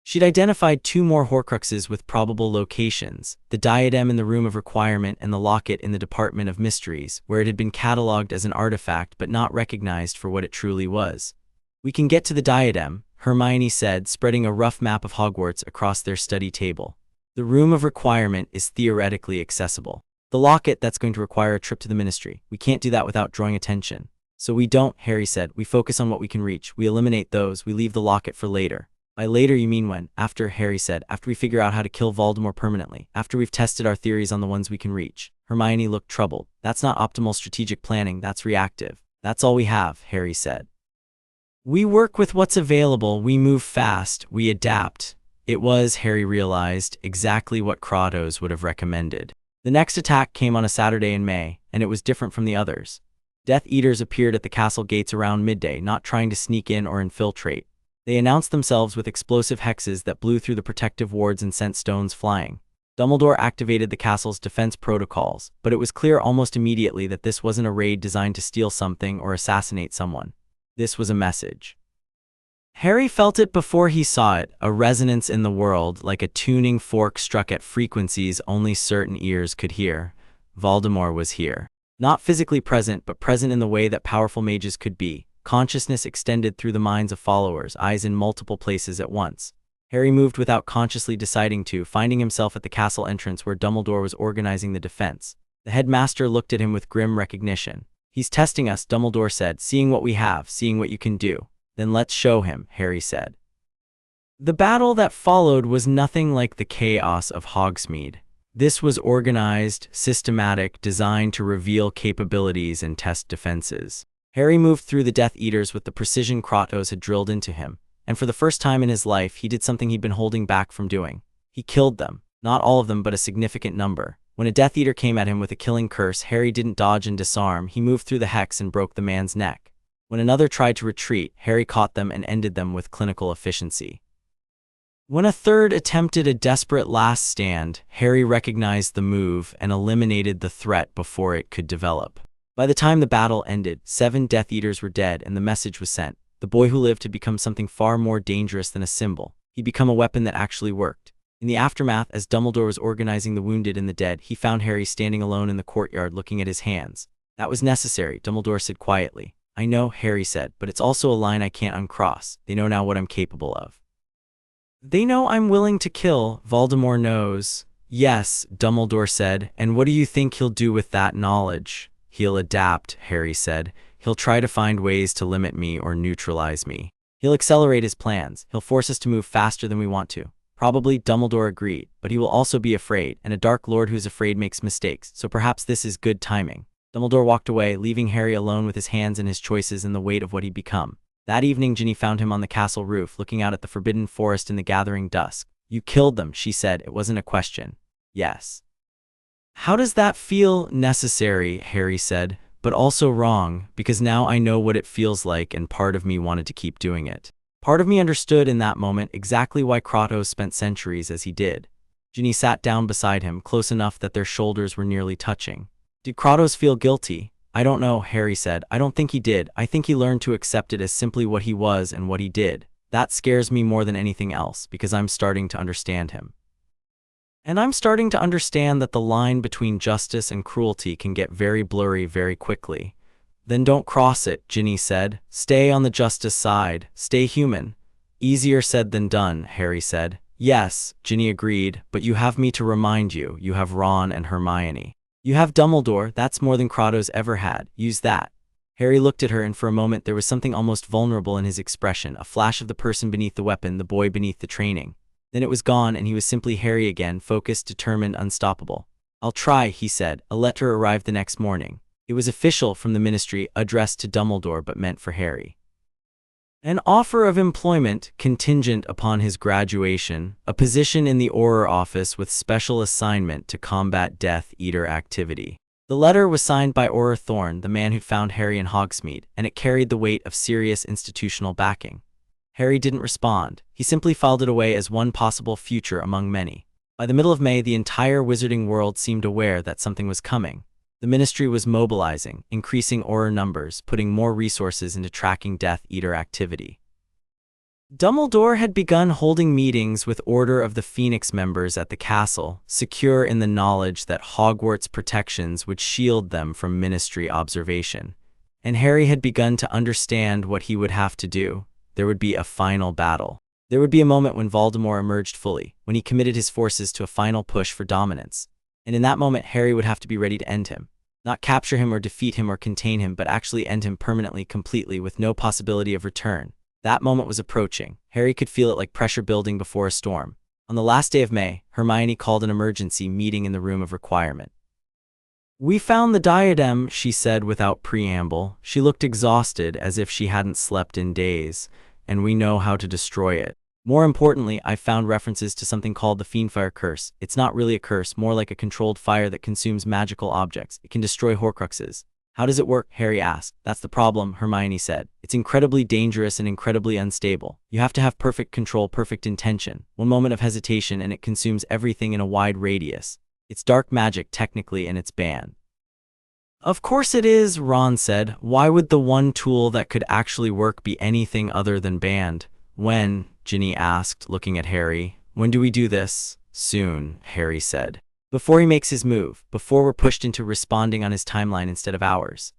She'd identified 2 more Horcruxes with probable locations, the diadem in the Room of Requirement and the locket in the Department of Mysteries, where it had been catalogued as an artifact but not recognized for what it truly was. We can get to the diadem, Hermione said, spreading a rough map of Hogwarts across their study table. The Room of Requirement is theoretically accessible. The locket, that's going to require a trip to the Ministry. We can't do that without drawing attention. So we don't, Harry said. We focus on what we can reach. We eliminate those. We leave the locket for later. By later, you mean when? After, Harry said. After we figure out how to kill Voldemort permanently. After we've tested our theories on the ones we can reach. Hermione looked troubled. That's not optimal strategic planning. That's reactive. That's all we have, Harry said. We work with what's available. We move fast. We adapt. It was, Harry realized, exactly what Kratos would have recommended. The next attack came on a Saturday in May, and it was different from the others. Death Eaters appeared at the castle gates around midday, not trying to sneak in or infiltrate. They announced themselves with explosive hexes that blew through the protective wards and sent stones flying. Dumbledore activated the castle's defense protocols, but it was clear almost immediately that this wasn't a raid designed to steal something or assassinate someone. This was a message. Harry felt it before he saw it, a resonance in the world, like a tuning fork struck at frequencies only certain ears could hear. Voldemort was here. Not physically present, but present in the way that powerful mages could be. Consciousness extended through the minds of followers, eyes in multiple places at once. Harry moved without consciously deciding to, finding himself at the castle entrance where Dumbledore was organizing the defense. The headmaster looked at him with grim recognition. He's testing us, Dumbledore said, seeing what we have, seeing what you can do. Then let's show him, Harry said. The battle that followed was nothing like the chaos of Hogsmeade. This was organized, systematic, designed to reveal capabilities and test defenses. Harry moved through the Death Eaters with the precision Kratos had drilled into him, and for the first time in his life, he did something he'd been holding back from doing. He killed them. Not all of them, but a significant number. When a Death Eater came at him with a killing curse, Harry didn't dodge and disarm. He moved through the hex and broke the man's neck. When another tried to retreat, Harry caught them and ended them with clinical efficiency. When a third attempted a desperate last stand, Harry recognized the move and eliminated the threat before it could develop. By the time the battle ended, 7 Death Eaters were dead and the message was sent. The boy who lived had become something far more dangerous than a symbol. He'd become a weapon that actually worked. In the aftermath, as Dumbledore was organizing the wounded and the dead, he found Harry standing alone in the courtyard looking at his hands. That was necessary, Dumbledore said quietly. I know, Harry said, but it's also a line I can't uncross. They know now what I'm capable of. They know I'm willing to kill. Voldemort knows. Yes, Dumbledore said, and what do you think he'll do with that knowledge? He'll adapt, Harry said. He'll try to find ways to limit me or neutralize me. He'll accelerate his plans. He'll force us to move faster than we want to. Probably, Dumbledore agreed, but he will also be afraid, and a Dark Lord who's afraid makes mistakes, so perhaps this is good timing. Dumbledore walked away, leaving Harry alone with his hands and his choices and the weight of what he'd become. That evening, Ginny found him on the castle roof, looking out at the forbidden forest in the gathering dusk. You killed them, she said. It wasn't a question. Yes. How does that feel? Necessary, Harry said, but also wrong, because now I know what it feels like and part of me wanted to keep doing it. Part of me understood in that moment exactly why Kratos spent centuries as he did. Ginny sat down beside him, close enough that their shoulders were nearly touching. Did Kratos feel guilty? I don't know, Harry said. I don't think he did. I think he learned to accept it as simply what he was and what he did. That scares me more than anything else, because I'm starting to understand him. And I'm starting to understand that the line between justice and cruelty can get very blurry very quickly. Then don't cross it, Ginny said. Stay on the justice side. Stay human. Easier said than done, Harry said. Yes, Ginny agreed, but you have me to remind you, you have Ron and Hermione. You have Dumbledore, that's more than Kratos ever had, use that. Harry looked at her and for a moment there was something almost vulnerable in his expression, a flash of the person beneath the weapon, the boy beneath the training. Then it was gone and he was simply Harry again, focused, determined, unstoppable. I'll try, he said. A letter arrived the next morning. It was official from the Ministry, addressed to Dumbledore but meant for Harry. An offer of employment contingent upon his graduation, a position in the Auror office with special assignment to combat Death Eater activity. The letter was signed by Auror Thorn, the man who found Harry in Hogsmeade, and it carried the weight of serious institutional backing. Harry didn't respond. He simply filed it away as one possible future among many. By the middle of May, the entire wizarding world seemed aware that something was coming. The Ministry was mobilizing, increasing Auror numbers, putting more resources into tracking Death Eater activity. Dumbledore had begun holding meetings with Order of the Phoenix members at the castle, secure in the knowledge that Hogwarts protections would shield them from Ministry observation. And Harry had begun to understand what he would have to do. There would be a final battle. There would be a moment when Voldemort emerged fully, when he committed his forces to a final push for dominance. And in that moment, Harry would have to be ready to end him. Not capture him or defeat him or contain him, but actually end him permanently, completely, with no possibility of return. That moment was approaching. Harry could feel it like pressure building before a storm. On the last day of May, Hermione called an emergency meeting in the room of requirement. "We found the diadem," she said without preamble. She looked exhausted, as if she hadn't slept in days, "and we know how to destroy it. More importantly, I found references to something called the Fiendfire Curse. It's not really a curse, more like a controlled fire that consumes magical objects. It can destroy Horcruxes." "How does it work?" Harry asked. "That's the problem," Hermione said. "It's incredibly dangerous and incredibly unstable. You have to have perfect control, perfect intention. One moment of hesitation and it consumes everything in a wide radius. It's dark magic technically and it's banned." "Of course it is," Ron said. "Why would the one tool that could actually work be anything other than banned?" "When?" Ginny asked, looking at Harry. "When do we do this?" "Soon," Harry said. "Before he makes his move, before we're pushed into responding on his timeline instead of ours."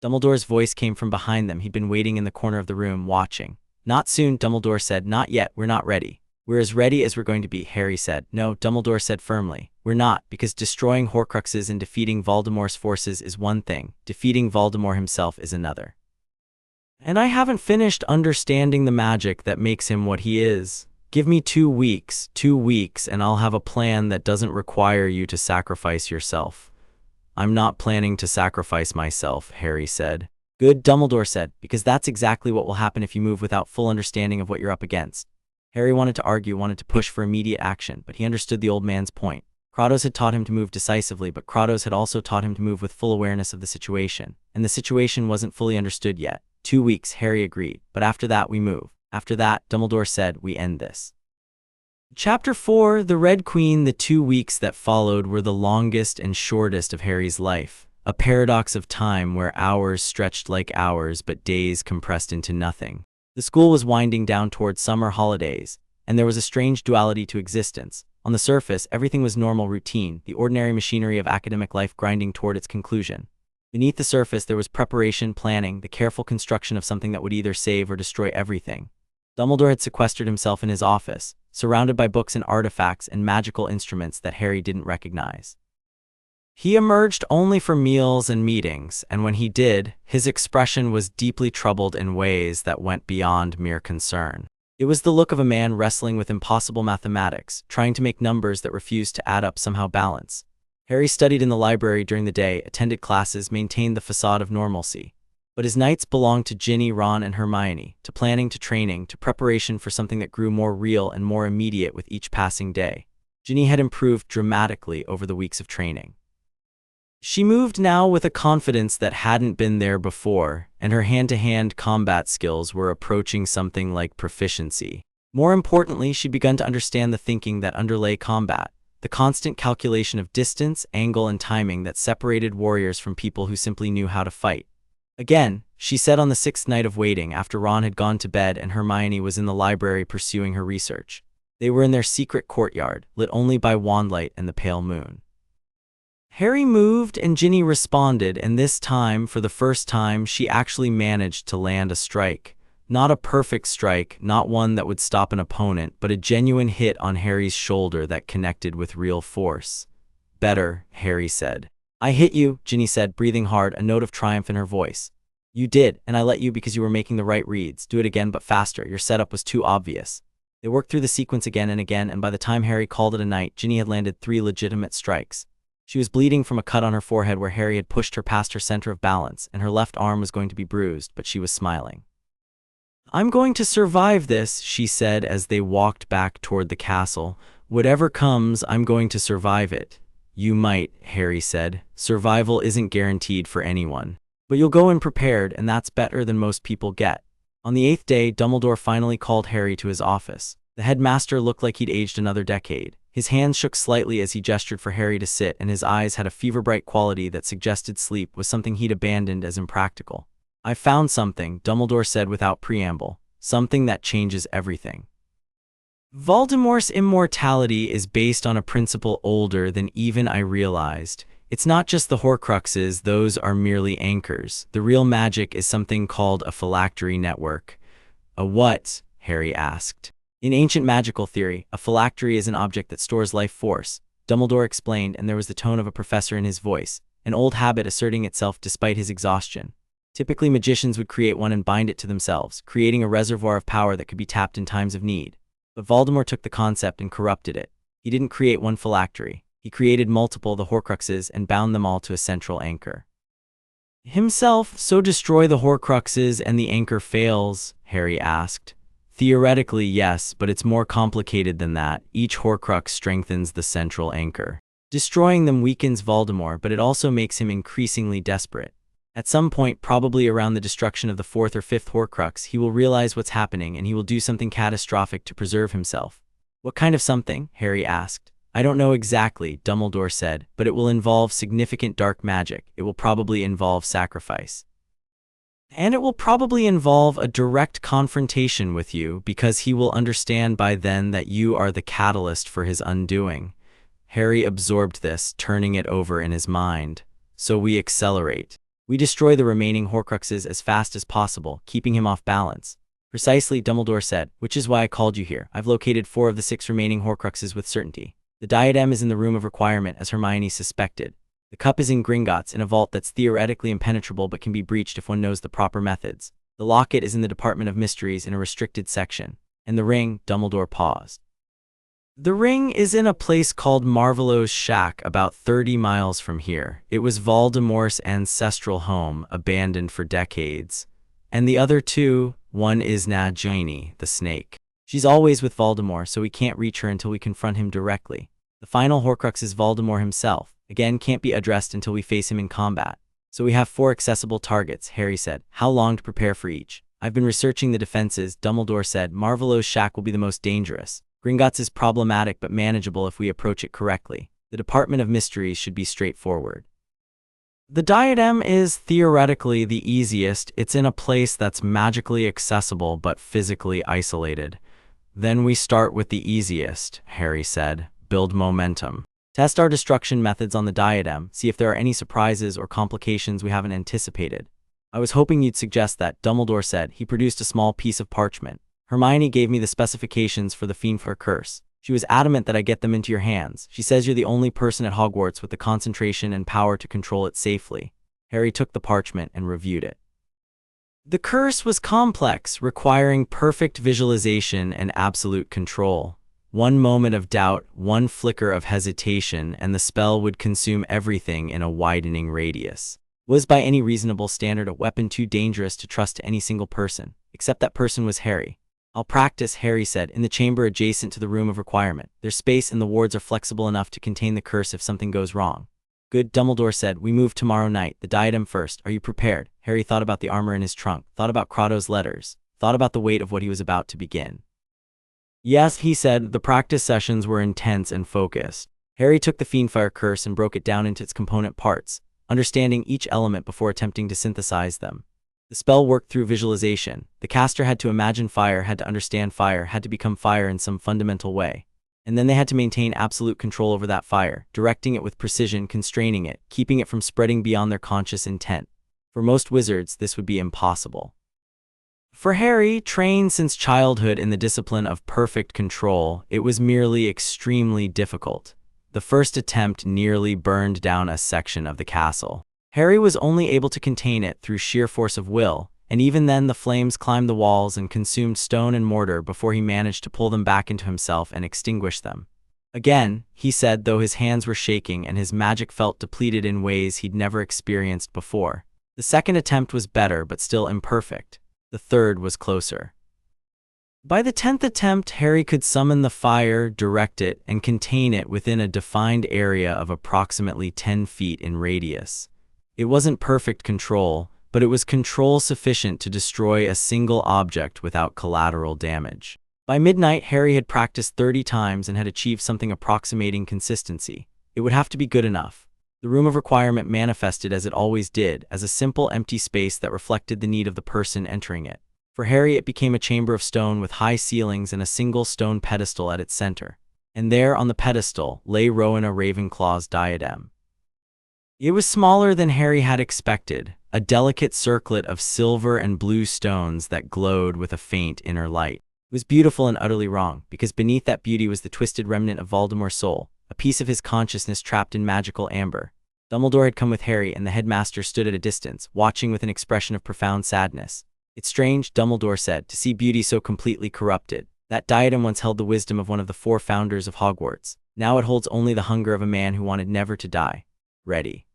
Dumbledore's voice came from behind them. He'd been waiting in the corner of the room, watching. "Not soon," Dumbledore said. "Not yet, we're not ready." "We're as ready as we're going to be," Harry said. "No," Dumbledore said firmly. "We're not, because destroying Horcruxes and defeating Voldemort's forces is one thing, defeating Voldemort himself is another. And I haven't finished understanding the magic that makes him what he is. Give me 2 weeks, and I'll have a plan that doesn't require you to sacrifice yourself." "I'm not planning to sacrifice myself," Harry said. "Good," Dumbledore said, "because that's exactly what will happen if you move without full understanding of what you're up against." Harry wanted to argue, wanted to push for immediate action, but he understood the old man's point. Kratos had taught him to move decisively, but Kratos had also taught him to move with full awareness of the situation. And the situation wasn't fully understood yet. 2 weeks, Harry agreed, but after that we move. After that, Dumbledore said, we end this. Chapter 4, The Red Queen. The 2 weeks that followed were the longest and shortest of Harry's life. A paradox of time where hours stretched like hours but days compressed into nothing. The school was winding down toward summer holidays, and there was a strange duality to existence. On the surface, everything was normal routine, the ordinary machinery of academic life grinding toward its conclusion. Beneath the surface, there was preparation, planning, the careful construction of something that would either save or destroy everything. Dumbledore had sequestered himself in his office, surrounded by books and artifacts and magical instruments that Harry didn't recognize. He emerged only for meals and meetings, and when he did, his expression was deeply troubled in ways that went beyond mere concern. It was the look of a man wrestling with impossible mathematics, trying to make numbers that refused to add up somehow balance. Harry studied in the library during the day, attended classes, maintained the facade of normalcy. But his nights belonged to Ginny, Ron, and Hermione, to planning, to training, to preparation for something that grew more real and more immediate with each passing day. Ginny had improved dramatically over the weeks of training. She moved now with a confidence that hadn't been there before, and her hand-to-hand combat skills were approaching something like proficiency. More importantly, she'd begun to understand the thinking that underlay combat, the constant calculation of distance, angle, and timing that separated warriors from people who simply knew how to fight. Again, she said on the 6th night of waiting, after Ron had gone to bed and Hermione was in the library pursuing her research. They were in their secret courtyard, lit only by wandlight and the pale moon. Harry moved and Ginny responded, and this time, for the first time, she actually managed to land a strike. Not a perfect strike, not one that would stop an opponent, but a genuine hit on Harry's shoulder that connected with real force. Better, Harry said. I hit you, Ginny said, breathing hard, a note of triumph in her voice. You did, and I let you because you were making the right reads. Do it again, but faster. Your setup was too obvious. They worked through the sequence again and again, and by the time Harry called it a night, Ginny had landed 3 legitimate strikes. She was bleeding from a cut on her forehead where Harry had pushed her past her center of balance, and her left arm was going to be bruised, but she was smiling. I'm going to survive this, she said as they walked back toward the castle. Whatever comes, I'm going to survive it. You might, Harry said. Survival isn't guaranteed for anyone. But you'll go in prepared, and that's better than most people get. On the 8th day, Dumbledore finally called Harry to his office. The headmaster looked like he'd aged another decade. His hands shook slightly as he gestured for Harry to sit, and his eyes had a fever-bright quality that suggested sleep was something he'd abandoned as impractical. I found something, Dumbledore said without preamble. Something that changes everything. Voldemort's immortality is based on a principle older than even I realized. It's not just the Horcruxes, those are merely anchors. The real magic is something called a phylactery network. A what? Harry asked. In ancient magical theory, a phylactery is an object that stores life force, Dumbledore explained, and there was the tone of a professor in his voice, an old habit asserting itself despite his exhaustion. Typically, magicians would create one and bind it to themselves, creating a reservoir of power that could be tapped in times of need. But Voldemort took the concept and corrupted it. He didn't create one phylactery. He created multiple the Horcruxes and bound them all to a central anchor. Himself, so destroy the Horcruxes and the anchor fails? Harry asked. Theoretically, yes, but it's more complicated than that. Each Horcrux strengthens the central anchor. Destroying them weakens Voldemort, but it also makes him increasingly desperate. At some point, probably around the destruction of the 4th or 5th Horcrux, he will realize what's happening and he will do something catastrophic to preserve himself. What kind of something? Harry asked. I don't know exactly, Dumbledore said, but it will involve significant dark magic. It will probably involve sacrifice. And it will probably involve a direct confrontation with you, because he will understand by then that you are the catalyst for his undoing. Harry absorbed this, turning it over in his mind. So we accelerate. We destroy the remaining Horcruxes as fast as possible, keeping him off balance. Precisely, Dumbledore said, which is why I called you here. I've located 4 of the 6 remaining Horcruxes with certainty. The diadem is in the room of requirement, as Hermione suspected. The cup is in Gringotts, in a vault that's theoretically impenetrable but can be breached if one knows the proper methods. The locket is in the Department of Mysteries in a restricted section. And the ring, Dumbledore paused. The ring is in a place called Marvellow's Shack, about 30 miles from here. It was Voldemort's ancestral home, abandoned for decades. And the other 2, one is Nagini, the snake. She's always with Voldemort, so we can't reach her until we confront him directly. The final Horcrux is Voldemort himself. Again, can't be addressed until we face him in combat. So we have 4 accessible targets, Harry said. How long to prepare for each? I've been researching the defenses, Dumbledore said. Marvellow's Shack will be the most dangerous. Gringotts is problematic but manageable if we approach it correctly. The Department of Mysteries should be straightforward. The diadem is theoretically the easiest. It's in a place that's magically accessible but physically isolated. Then we start with the easiest, Harry said. Build momentum. Test our destruction methods on the diadem, see if there are any surprises or complications we haven't anticipated. I was hoping you'd suggest that, Dumbledore said. He produced a small piece of parchment. Hermione gave me the specifications for the Fiendful Curse. She was adamant that I get them into your hands. She says you're the only person at Hogwarts with the concentration and power to control it safely. Harry took the parchment and reviewed it. The curse was complex, requiring perfect visualization and absolute control. One moment of doubt, one flicker of hesitation, and the spell would consume everything in a widening radius. Was by any reasonable standard a weapon too dangerous to trust to any single person? Except that person was Harry. I'll practice, Harry said, in the chamber adjacent to the room of requirement. There's space and the wards are flexible enough to contain the curse if something goes wrong. Good, Dumbledore said. We move tomorrow night. The diadem first. Are you prepared? Harry thought about the armor in his trunk, thought about Kratos' letters, thought about the weight of what he was about to begin. Yes, he said. The practice sessions were intense and focused. Harry took the Fiendful Curse and broke it down into its component parts, understanding each element before attempting to synthesize them. The spell worked through visualization. The caster had to imagine fire, had to understand fire, had to become fire in some fundamental way. And then they had to maintain absolute control over that fire, directing it with precision, constraining it, keeping it from spreading beyond their conscious intent. For most wizards, this would be impossible. For Harry, trained since childhood in the discipline of perfect control, it was merely extremely difficult. The first attempt nearly burned down a section of the castle. Harry was only able to contain it through sheer force of will, and even then the flames climbed the walls and consumed stone and mortar before he managed to pull them back into himself and extinguish them. Again, he said, though his hands were shaking and his magic felt depleted in ways he'd never experienced before. The second attempt was better, but still imperfect. The third was closer. By the 10th attempt, Harry could summon the fire, direct it, and contain it within a defined area of approximately 10 feet in radius. It wasn't perfect control, but it was control sufficient to destroy a single object without collateral damage. By midnight, Harry had practiced 30 times and had achieved something approximating consistency. It would have to be good enough. The room of requirement manifested as it always did, as a simple empty space that reflected the need of the person entering it. For Harry, it became a chamber of stone with high ceilings and a single stone pedestal at its center. And there, on the pedestal, lay Rowena Ravenclaw's diadem. It was smaller than Harry had expected, a delicate circlet of silver and blue stones that glowed with a faint inner light. It was beautiful and utterly wrong, because beneath that beauty was the twisted remnant of Voldemort's soul, a piece of his consciousness trapped in magical amber. Dumbledore had come with Harry, and the headmaster stood at a distance, watching with an expression of profound sadness. "It's strange," Dumbledore said, "to see beauty so completely corrupted. That diadem once held the wisdom of one of the 4 founders of Hogwarts. Now it holds only the hunger of a man who wanted never to die." "Ready?"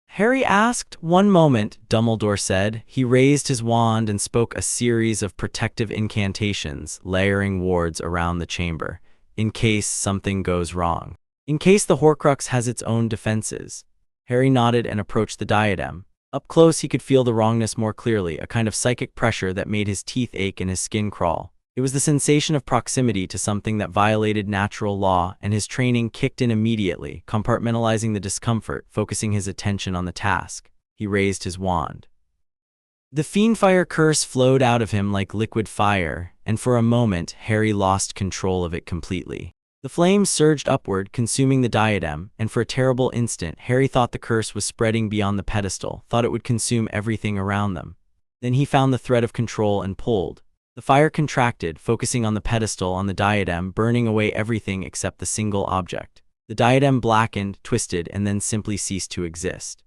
Harry asked. "One moment," Dumbledore said. He raised his wand and spoke a series of protective incantations, layering wards around the chamber. In case something goes wrong. In case the Horcrux has its own defenses. Harry nodded and approached the diadem. Up close he could feel the wrongness more clearly, a kind of psychic pressure that made his teeth ache and his skin crawl. It was the sensation of proximity to something that violated natural law, and his training kicked in immediately, compartmentalizing the discomfort, focusing his attention on the task. He raised his wand. The fiendfire curse flowed out of him like liquid fire, and for a moment Harry lost control of it completely. The flames surged upward, consuming the diadem, and for a terrible instant Harry thought the curse was spreading beyond the pedestal, thought it would consume everything around them. Then he found the thread of control and pulled. The fire contracted, focusing on the pedestal, on the diadem, burning away everything except the single object. The diadem blackened, twisted, and then simply ceased to exist.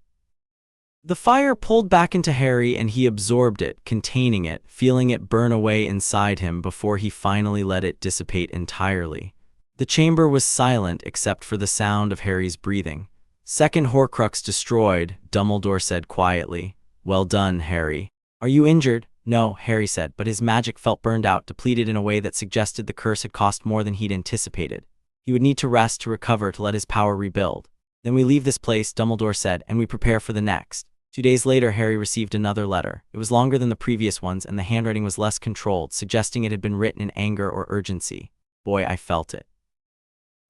The fire pulled back into Harry and he absorbed it, containing it, feeling it burn away inside him before he finally let it dissipate entirely. The chamber was silent except for the sound of Harry's breathing. "Second Horcrux destroyed," Dumbledore said quietly. "Well done, Harry." "Are you injured?" "No," Harry said, but his magic felt burned out, depleted in a way that suggested the curse had cost more than he'd anticipated. He would need to rest, to recover, to let his power rebuild. "Then we leave this place," Dumbledore said, "and we prepare for the next." 2 days later, Harry received another letter. It was longer than the previous ones, and the handwriting was less controlled, suggesting it had been written in anger or urgency. Boy, I felt it.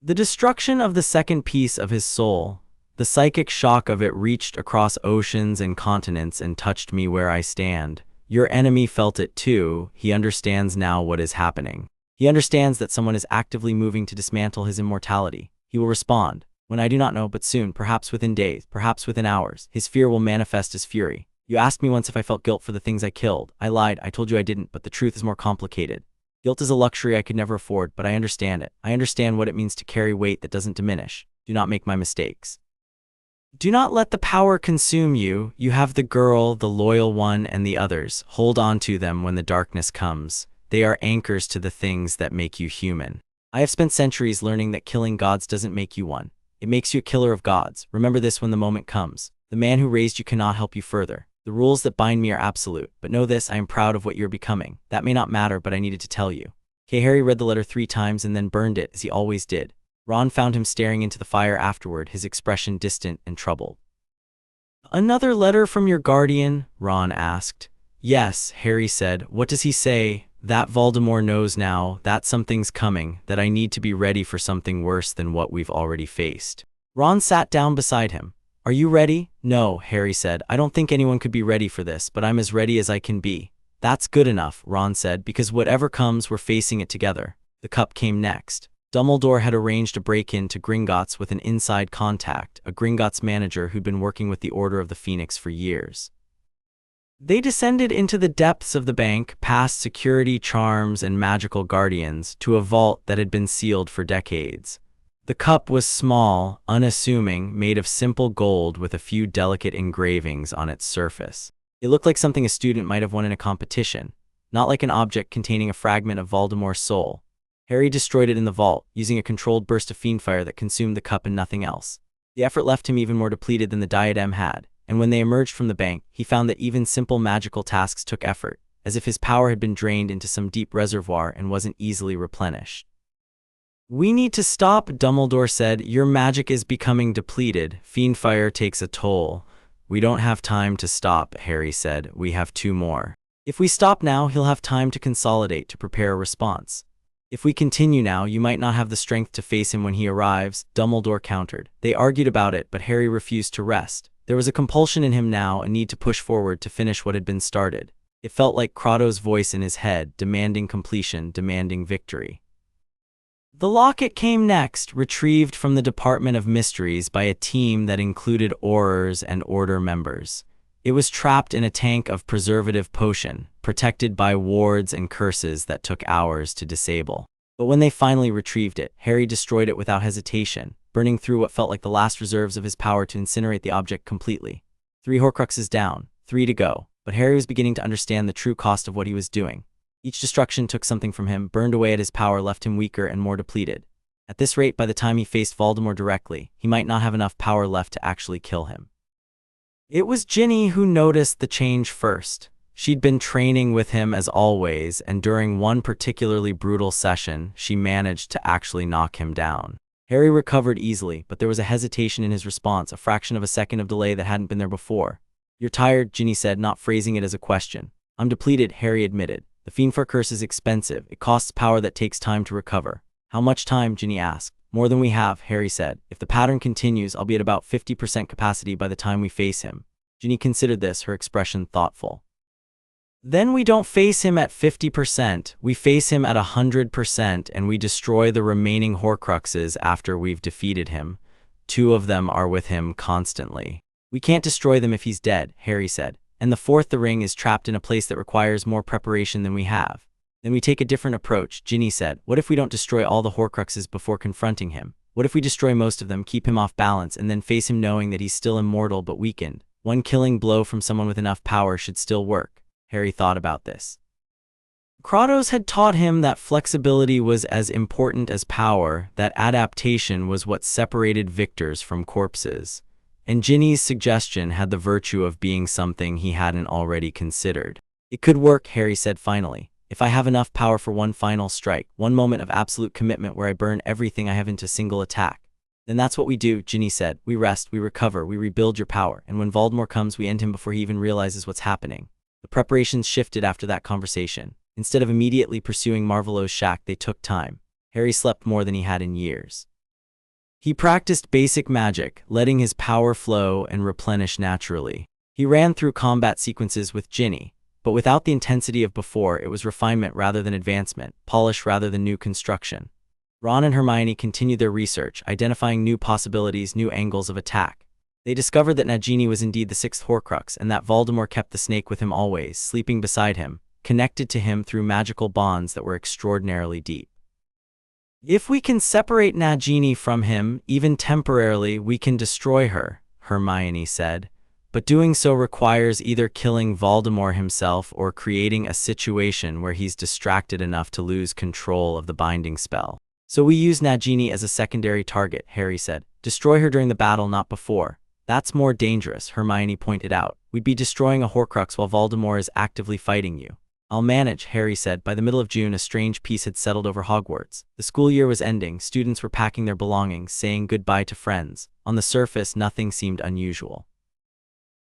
The destruction of the second piece of his soul. The psychic shock of it reached across oceans and continents and touched me where I stand. Your enemy felt it too. He understands now what is happening. He understands that someone is actively moving to dismantle his immortality. He will respond. When I do not know, but soon, perhaps within days, perhaps within hours, his fear will manifest as fury. You asked me once if I felt guilt for the things I killed. I lied. I told you I didn't, but the truth is more complicated. Guilt is a luxury I could never afford, but I understand it. I understand what it means to carry weight that doesn't diminish. Do not make my mistakes. Do not let the power consume you. You have the girl, the loyal one, and the others. Hold on to them when the darkness comes. They are anchors to the things that make you human. I have spent centuries learning that killing gods doesn't make you one. It makes you a killer of gods. Remember this when the moment comes. The man who raised you cannot help you further. The rules that bind me are absolute, but know this, I am proud of what you're becoming. That may not matter, but I needed to tell you. Harry read the letter 3 times and then burned it, as he always did. Ron found him staring into the fire afterward, his expression distant and troubled. "Another letter from your guardian?" Ron asked. "Yes," Harry said. "What does he say?" "That Voldemort knows now, that something's coming, that I need to be ready for something worse than what we've already faced." Ron sat down beside him. "Are you ready?" "No," Harry said. "I don't think anyone could be ready for this, but I'm as ready as I can be." "That's good enough," Ron said, "because whatever comes, we're facing it together." The cup came next. Dumbledore had arranged a break-in to Gringotts with an inside contact, a Gringotts manager who'd been working with the Order of the Phoenix for years. They descended into the depths of the bank, past security charms and magical guardians, to a vault that had been sealed for decades. The cup was small, unassuming, made of simple gold with a few delicate engravings on its surface. It looked like something a student might have won in a competition, not like an object containing a fragment of Voldemort's soul. Harry destroyed it in the vault, using a controlled burst of fiendfire that consumed the cup and nothing else. The effort left him even more depleted than the diadem had, and when they emerged from the bank, he found that even simple magical tasks took effort, as if his power had been drained into some deep reservoir and wasn't easily replenished. "We need to stop," Dumbledore said. "Your magic is becoming depleted. Fiendfire takes a toll." "We don't have time to stop," Harry said. "We have 2 more. If we stop now, he'll have time to consolidate, to prepare a response. If we continue now, you might not have the strength to face him when he arrives," Dumbledore countered. They argued about it, but Harry refused to rest. There was a compulsion in him now, a need to push forward to finish what had been started. It felt like Kratos' voice in his head, demanding completion, demanding victory. The locket came next, retrieved from the Department of Mysteries by a team that included Aurors and Order members. It was trapped in a tank of preservative potion, protected by wards and curses that took hours to disable. But when they finally retrieved it, Harry destroyed it without hesitation, burning through what felt like the last reserves of his power to incinerate the object completely. 3 Horcruxes down, 3 to go, but Harry was beginning to understand the true cost of what he was doing. Each destruction took something from him, burned away at his power, left him weaker and more depleted. At this rate, by the time he faced Voldemort directly, he might not have enough power left to actually kill him. It was Ginny who noticed the change first. She'd been training with him as always, and during one particularly brutal session, she managed to actually knock him down. Harry recovered easily, but there was a hesitation in his response, a fraction of a second of delay that hadn't been there before. "You're tired," Ginny said, not phrasing it as a question. "I'm depleted," Harry admitted. "The Fiendfire curse is expensive. It costs power that takes time to recover." "How much time?" Ginny asked. "More than we have," Harry said. "If the pattern continues, I'll be at about 50% capacity by the time we face him." Ginny considered this, her expression thoughtful. "Then we don't face him at 50%, we face him at 100%, and we destroy the remaining Horcruxes after we've defeated him. 2 of them are with him constantly." "We can't destroy them if he's dead," Harry said. "And the 4th, the ring, is trapped in a place that requires more preparation than we have." "Then we take a different approach," Ginny said. "What if we don't destroy all the Horcruxes before confronting him? What if we destroy most of them, keep him off balance, and then face him knowing that he's still immortal but weakened? One killing blow from someone with enough power should still work." Harry thought about this. Kratos had taught him that flexibility was as important as power, that adaptation was what separated victors from corpses. And Ginny's suggestion had the virtue of being something he hadn't already considered. "It could work," Harry said finally. "If I have enough power for one final strike, one moment of absolute commitment where I burn everything I have into a single attack." "Then that's what we do," Ginny said. "We rest, we recover, we rebuild your power, and when Voldemort comes, we end him before he even realizes what's happening." The preparations shifted after that conversation. Instead of immediately pursuing Marvolo's shack, they took time. Harry slept more than he had in years. He practiced basic magic, letting his power flow and replenish naturally. He ran through combat sequences with Ginny, but without the intensity of before. It was refinement rather than advancement, polish rather than new construction. Ron and Hermione continued their research, identifying new possibilities, new angles of attack. They discovered that Nagini was indeed the 6th Horcrux, and that Voldemort kept the snake with him always, sleeping beside him, connected to him through magical bonds that were extraordinarily deep. "If we can separate Nagini from him, even temporarily, we can destroy her," Hermione said. "But doing so requires either killing Voldemort himself or creating a situation where he's distracted enough to lose control of the binding spell." "So we use Nagini as a secondary target," Harry said. "Destroy her during the battle, not before." "That's more dangerous," Hermione pointed out. "We'd be destroying a Horcrux while Voldemort is actively fighting you." "I'll manage," Harry said. By the middle of June, a strange peace had settled over Hogwarts. The school year was ending, students were packing their belongings, saying goodbye to friends. On the surface, nothing seemed unusual.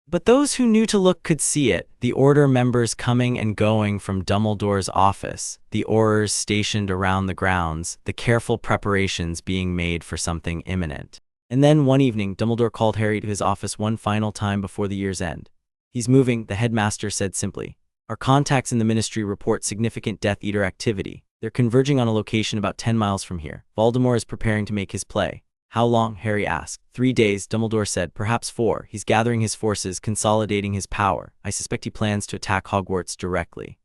But those who knew to look could see it, the Order members coming and going from Dumbledore's office, the Aurors stationed around the grounds, the careful preparations being made for something imminent. And then, one evening, Dumbledore called Harry to his office one final time before the year's end. "He's moving," the headmaster said simply. "Our contacts in the Ministry report significant Death Eater activity. They're converging on a location about 10 miles from here. Voldemort is preparing to make his play." How long? Harry asked. 3 days, Dumbledore said. Perhaps 4. He's gathering his forces, consolidating his power. I suspect he plans to attack Hogwarts directly.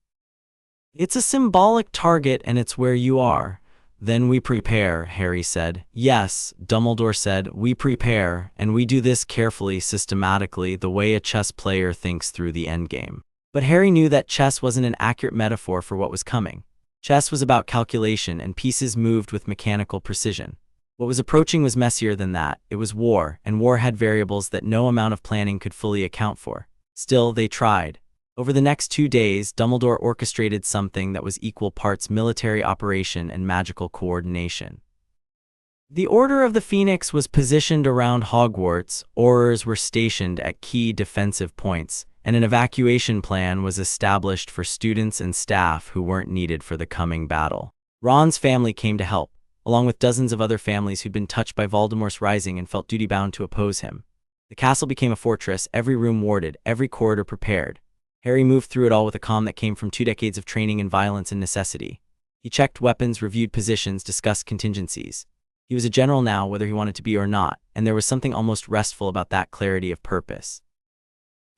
It's a symbolic target and it's where you are. Then we prepare, Harry said. Yes, Dumbledore said, we prepare, and we do this carefully, systematically, the way a chess player thinks through the endgame. But Harry knew that chess wasn't an accurate metaphor for what was coming. Chess was about calculation, and pieces moved with mechanical precision. What was approaching was messier than that. It was war, and war had variables that no amount of planning could fully account for. Still, they tried. Over the next 2 days, Dumbledore orchestrated something that was equal parts military operation and magical coordination. The Order of the Phoenix was positioned around Hogwarts, Aurors were stationed at key defensive points, and an evacuation plan was established for students and staff who weren't needed for the coming battle. Ron's family came to help, along with dozens of other families who'd been touched by Voldemort's rising and felt duty-bound to oppose him. The castle became a fortress, every room warded, every corridor prepared. Harry moved through it all with a calm that came from 2 decades of training in violence and necessity. He checked weapons, reviewed positions, discussed contingencies. He was a general now, whether he wanted to be or not, and there was something almost restful about that clarity of purpose.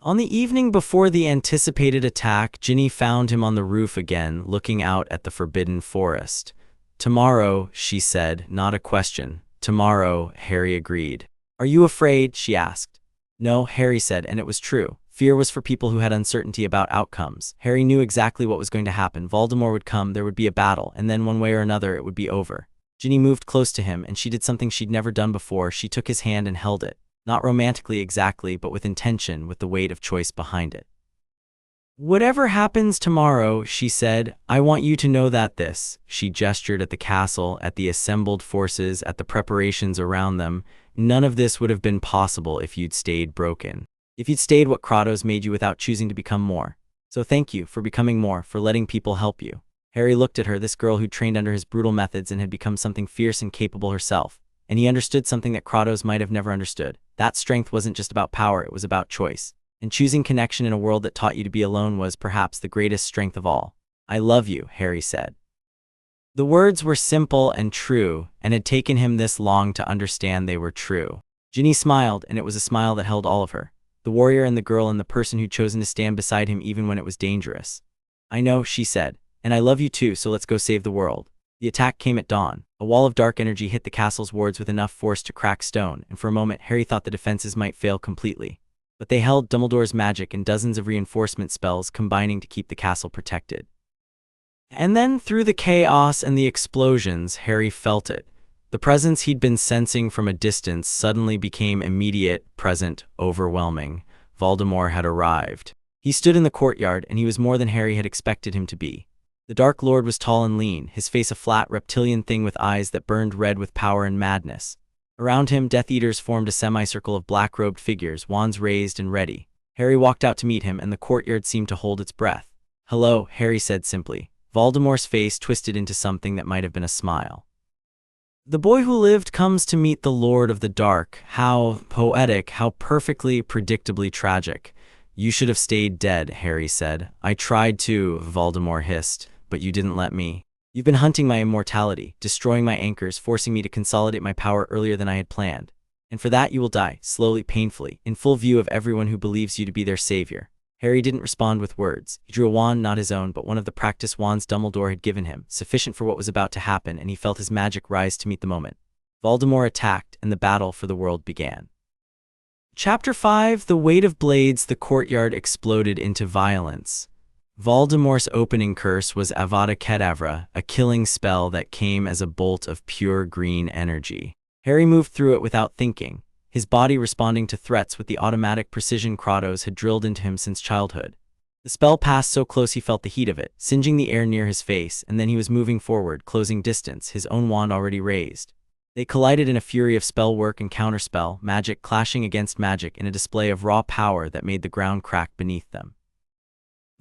On the evening before the anticipated attack, Ginny found him on the roof again, looking out at the forbidden forest. Tomorrow, she said, not a question. Tomorrow, Harry agreed. Are you afraid? She asked. No, Harry said, and it was true. Fear was for people who had uncertainty about outcomes. Harry knew exactly what was going to happen. Voldemort would come, there would be a battle, and then one way or another it would be over. Ginny moved close to him, and she did something she'd never done before. She took his hand and held it. Not romantically exactly, but with intention, with the weight of choice behind it. Whatever happens tomorrow, she said, I want you to know that this. She gestured at the castle, at the assembled forces, at the preparations around them. None of this would have been possible if you'd stayed broken. If you'd stayed what Kratos made you without choosing to become more. So thank you for becoming more, for letting people help you. Harry looked at her, this girl who'd trained under his brutal methods and had become something fierce and capable herself. And he understood something that Kratos might have never understood. That strength wasn't just about power, it was about choice. And choosing connection in a world that taught you to be alone was perhaps the greatest strength of all. I love you, Harry said. The words were simple and true, and had taken him this long to understand they were true. Ginny smiled, and it was a smile that held all of her. The warrior and the girl and the person who'd chosen to stand beside him even when it was dangerous. I know, she said, and I love you too, so let's go save the world. The attack came at dawn. A wall of dark energy hit the castle's wards with enough force to crack stone, and for a moment Harry thought the defenses might fail completely. But they held Dumbledore's magic and dozens of reinforcement spells combining to keep the castle protected. And then through the chaos and the explosions, Harry felt it. The presence he'd been sensing from a distance suddenly became immediate, present, overwhelming. Voldemort had arrived. He stood in the courtyard, and he was more than Harry had expected him to be. The Dark Lord was tall and lean, his face a flat, reptilian thing with eyes that burned red with power and madness. Around him, Death Eaters formed a semicircle of black-robed figures, wands raised and ready. Harry walked out to meet him, and the courtyard seemed to hold its breath. Hello, Harry said simply. Voldemort's face twisted into something that might have been a smile. The boy who lived comes to meet the Lord of the Dark. How poetic, how perfectly, predictably tragic. You should have stayed dead, Harry said. I tried to, Voldemort hissed, but you didn't let me. You've been hunting my immortality, destroying my anchors, forcing me to consolidate my power earlier than I had planned. And for that you will die, slowly, painfully, in full view of everyone who believes you to be their savior. Harry didn't respond with words. He drew a wand, not his own, but one of the practice wands Dumbledore had given him, sufficient for what was about to happen, and he felt his magic rise to meet the moment. Voldemort attacked, and the battle for the world began. Chapter 5: The Weight of Blades. The courtyard exploded into violence. Voldemort's opening curse was Avada Kedavra, a killing spell that came as a bolt of pure green energy. Harry moved through it without thinking, his body responding to threats with the automatic precision Kratos had drilled into him since childhood. The spell passed so close he felt the heat of it, singeing the air near his face, and then he was moving forward, closing distance, his own wand already raised. They collided in a fury of spell work and counterspell, magic clashing against magic in a display of raw power that made the ground crack beneath them.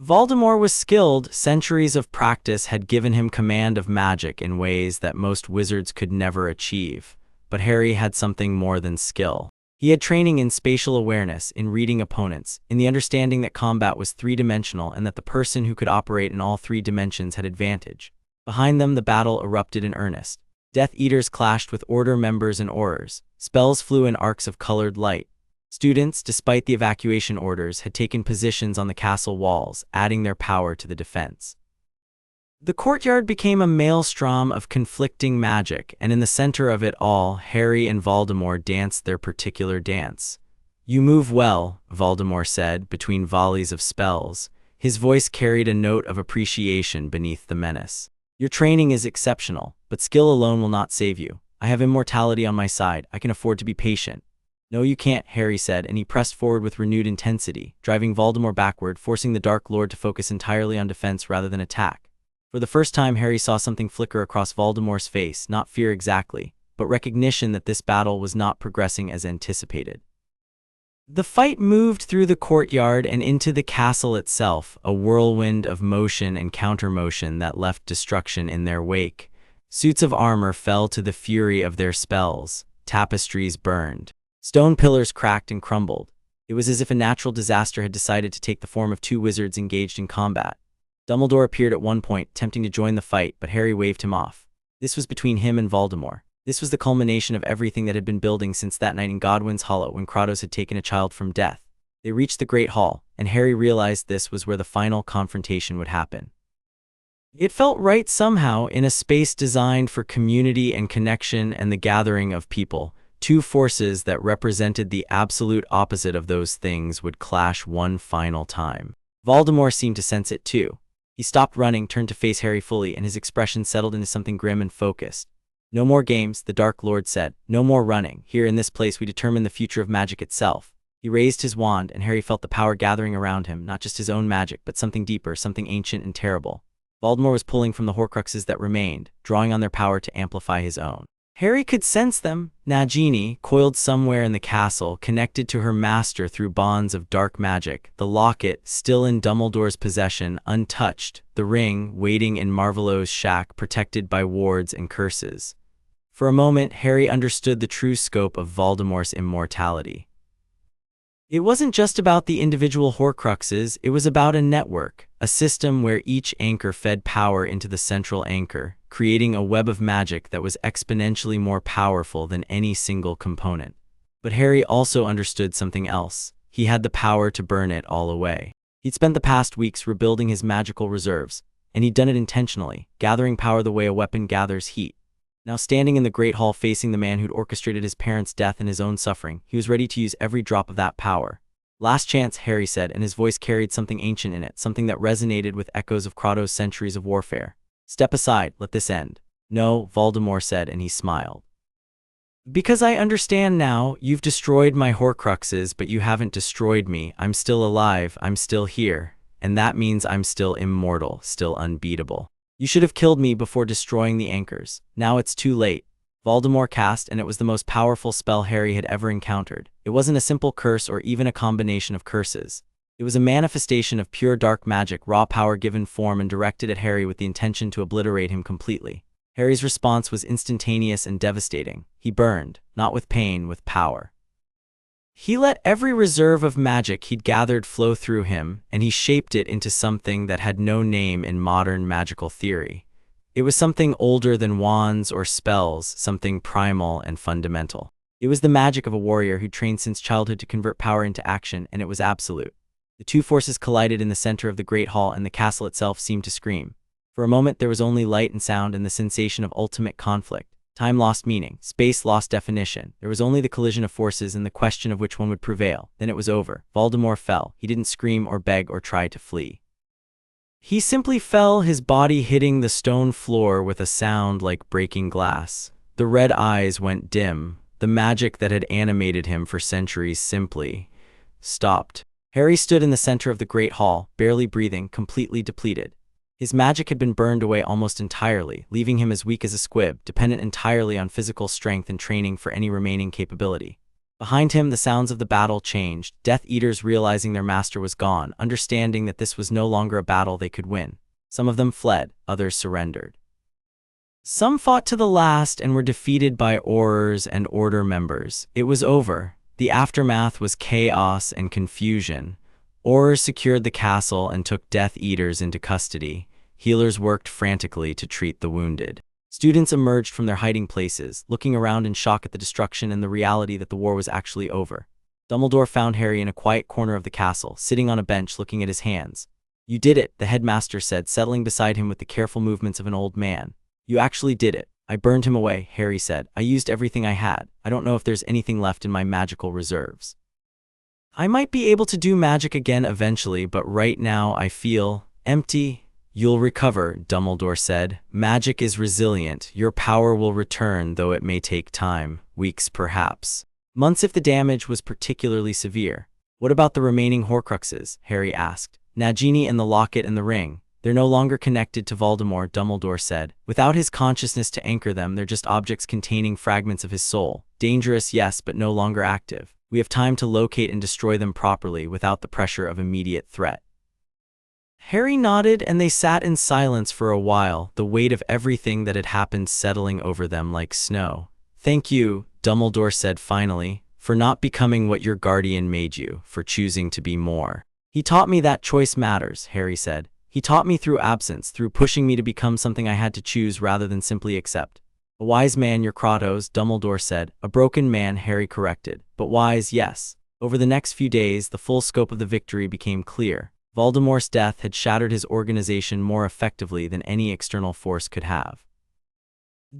Voldemort was skilled. Centuries of practice had given him command of magic in ways that most wizards could never achieve. But Harry had something more than skill. He had training in spatial awareness, in reading opponents, in the understanding that combat was three-dimensional and that the person who could operate in all 3 dimensions had advantage. Behind them, the battle erupted in earnest. Death Eaters clashed with Order members and Aurors. Spells flew in arcs of colored light. Students, despite the evacuation orders, had taken positions on the castle walls, adding their power to the defense. The courtyard became a maelstrom of conflicting magic, and in the center of it all, Harry and Voldemort danced their particular dance. "You move well," Voldemort said, between volleys of spells. His voice carried a note of appreciation beneath the menace. "Your training is exceptional, but skill alone will not save you. I have immortality on my side. I can afford to be patient." "No, you can't," Harry said, and he pressed forward with renewed intensity, driving Voldemort backward, forcing the Dark Lord to focus entirely on defense rather than attack. For the first time, Harry saw something flicker across Voldemort's face, not fear exactly, but recognition that this battle was not progressing as anticipated. The fight moved through the courtyard and into the castle itself, a whirlwind of motion and counter-motion that left destruction in their wake. Suits of armor fell to the fury of their spells. Tapestries burned. Stone pillars cracked and crumbled. It was as if a natural disaster had decided to take the form of two wizards engaged in combat. Dumbledore appeared at one point, attempting to join the fight, but Harry waved him off. This was between him and Voldemort. This was the culmination of everything that had been building since that night in Godwin's Hollow when Kratos had taken a child from death. They reached the Great Hall, and Harry realized this was where the final confrontation would happen. It felt right somehow, in a space designed for community and connection and the gathering of people. Two forces that represented the absolute opposite of those things would clash one final time. Voldemort seemed to sense it too. He stopped running, turned to face Harry fully, and his expression settled into something grim and focused. "No more games," the Dark Lord said. "No more running. Here in this place we determine the future of magic itself." He raised his wand, and Harry felt the power gathering around him, not just his own magic, but something deeper, something ancient and terrible. Voldemort was pulling from the Horcruxes that remained, drawing on their power to amplify his own. Harry could sense them. Nagini, coiled somewhere in the castle, connected to her master through bonds of dark magic. The locket, still in Dumbledore's possession, untouched. The ring, waiting in Marvolo's shack, protected by wards and curses. For a moment, Harry understood the true scope of Voldemort's immortality. It wasn't just about the individual Horcruxes, it was about a network, a system where each anchor fed power into the central anchor, creating a web of magic that was exponentially more powerful than any single component. But Harry also understood something else. He had the power to burn it all away. He'd spent the past weeks rebuilding his magical reserves, and he'd done it intentionally, gathering power the way a weapon gathers heat. Now standing in the Great Hall facing the man who'd orchestrated his parents' death and his own suffering, he was ready to use every drop of that power. "Last chance," Harry said, and his voice carried something ancient in it, something that resonated with echoes of Kratos' centuries of warfare. "Step aside, let this end." "No," Voldemort said, and he smiled. "Because I understand now, you've destroyed my Horcruxes, but you haven't destroyed me. I'm still alive, I'm still here, and that means I'm still immortal, still unbeatable. You should have killed me before destroying the anchors. Now it's too late." Voldemort cast, and it was the most powerful spell Harry had ever encountered. It wasn't a simple curse or even a combination of curses. It was a manifestation of pure dark magic, raw power given form and directed at Harry with the intention to obliterate him completely. Harry's response was instantaneous and devastating. He burned, not with pain, with power. He let every reserve of magic he'd gathered flow through him, and he shaped it into something that had no name in modern magical theory. It was something older than wands or spells, something primal and fundamental. It was the magic of a warrior who'd trained since childhood to convert power into action, and it was absolute. The two forces collided in the center of the Great Hall, and the castle itself seemed to scream. For a moment there was only light and sound and the sensation of ultimate conflict. Time lost meaning, space lost definition. There was only the collision of forces and the question of which one would prevail. Then it was over. Voldemort fell. He didn't scream or beg or try to flee. He simply fell, his body hitting the stone floor with a sound like breaking glass. The red eyes went dim. The magic that had animated him for centuries simply stopped. Harry stood in the center of the Great Hall, barely breathing, completely depleted. His magic had been burned away almost entirely, leaving him as weak as a squib, dependent entirely on physical strength and training for any remaining capability. Behind him, the sounds of the battle changed, Death Eaters realizing their master was gone, understanding that this was no longer a battle they could win. Some of them fled, others surrendered. Some fought to the last and were defeated by Aurors and Order members. It was over. The aftermath was chaos and confusion. Aurors secured the castle and took Death Eaters into custody. Healers worked frantically to treat the wounded. Students emerged from their hiding places, looking around in shock at the destruction and the reality that the war was actually over. Dumbledore found Harry in a quiet corner of the castle, sitting on a bench looking at his hands. "You did it," the headmaster said, settling beside him with the careful movements of an old man. "You actually did it." "I burned him away," Harry said. "I used everything I had. I don't know if there's anything left in my magical reserves. I might be able to do magic again eventually, but right now I feel empty." "You'll recover," Dumbledore said. "Magic is resilient. Your power will return, though it may take time. Weeks perhaps. Months if the damage was particularly severe." "What about the remaining Horcruxes?" Harry asked. "Nagini and the locket and the ring. They're no longer connected to Voldemort," Dumbledore said. "Without his consciousness to anchor them, they're just objects containing fragments of his soul. Dangerous, yes, but no longer active. We have time to locate and destroy them properly without the pressure of immediate threat." Harry nodded, and they sat in silence for a while, the weight of everything that had happened settling over them like snow. "Thank you," Dumbledore said finally, "for not becoming what your guardian made you, for choosing to be more." "He taught me that choice matters," Harry said. "He taught me through absence, through pushing me to become something I had to choose rather than simply accept." "A wise man, your Kratos," Dumbledore said. "A broken man," Harry corrected. "But wise, yes." Over the next few days, the full scope of the victory became clear. Voldemort's death had shattered his organization more effectively than any external force could have.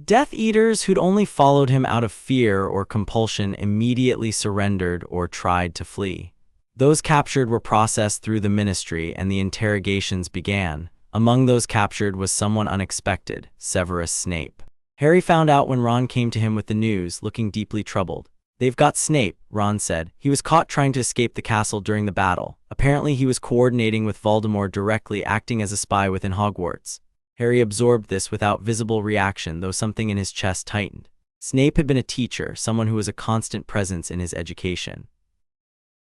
Death Eaters who'd only followed him out of fear or compulsion immediately surrendered or tried to flee. Those captured were processed through the Ministry, and the interrogations began. Among those captured was someone unexpected, Severus Snape. Harry found out when Ron came to him with the news, looking deeply troubled. "They've got Snape," Ron said. "He was caught trying to escape the castle during the battle. Apparently he was coordinating with Voldemort directly, acting as a spy within Hogwarts." Harry absorbed this without visible reaction, though something in his chest tightened. Snape had been a teacher, someone who was a constant presence in his education.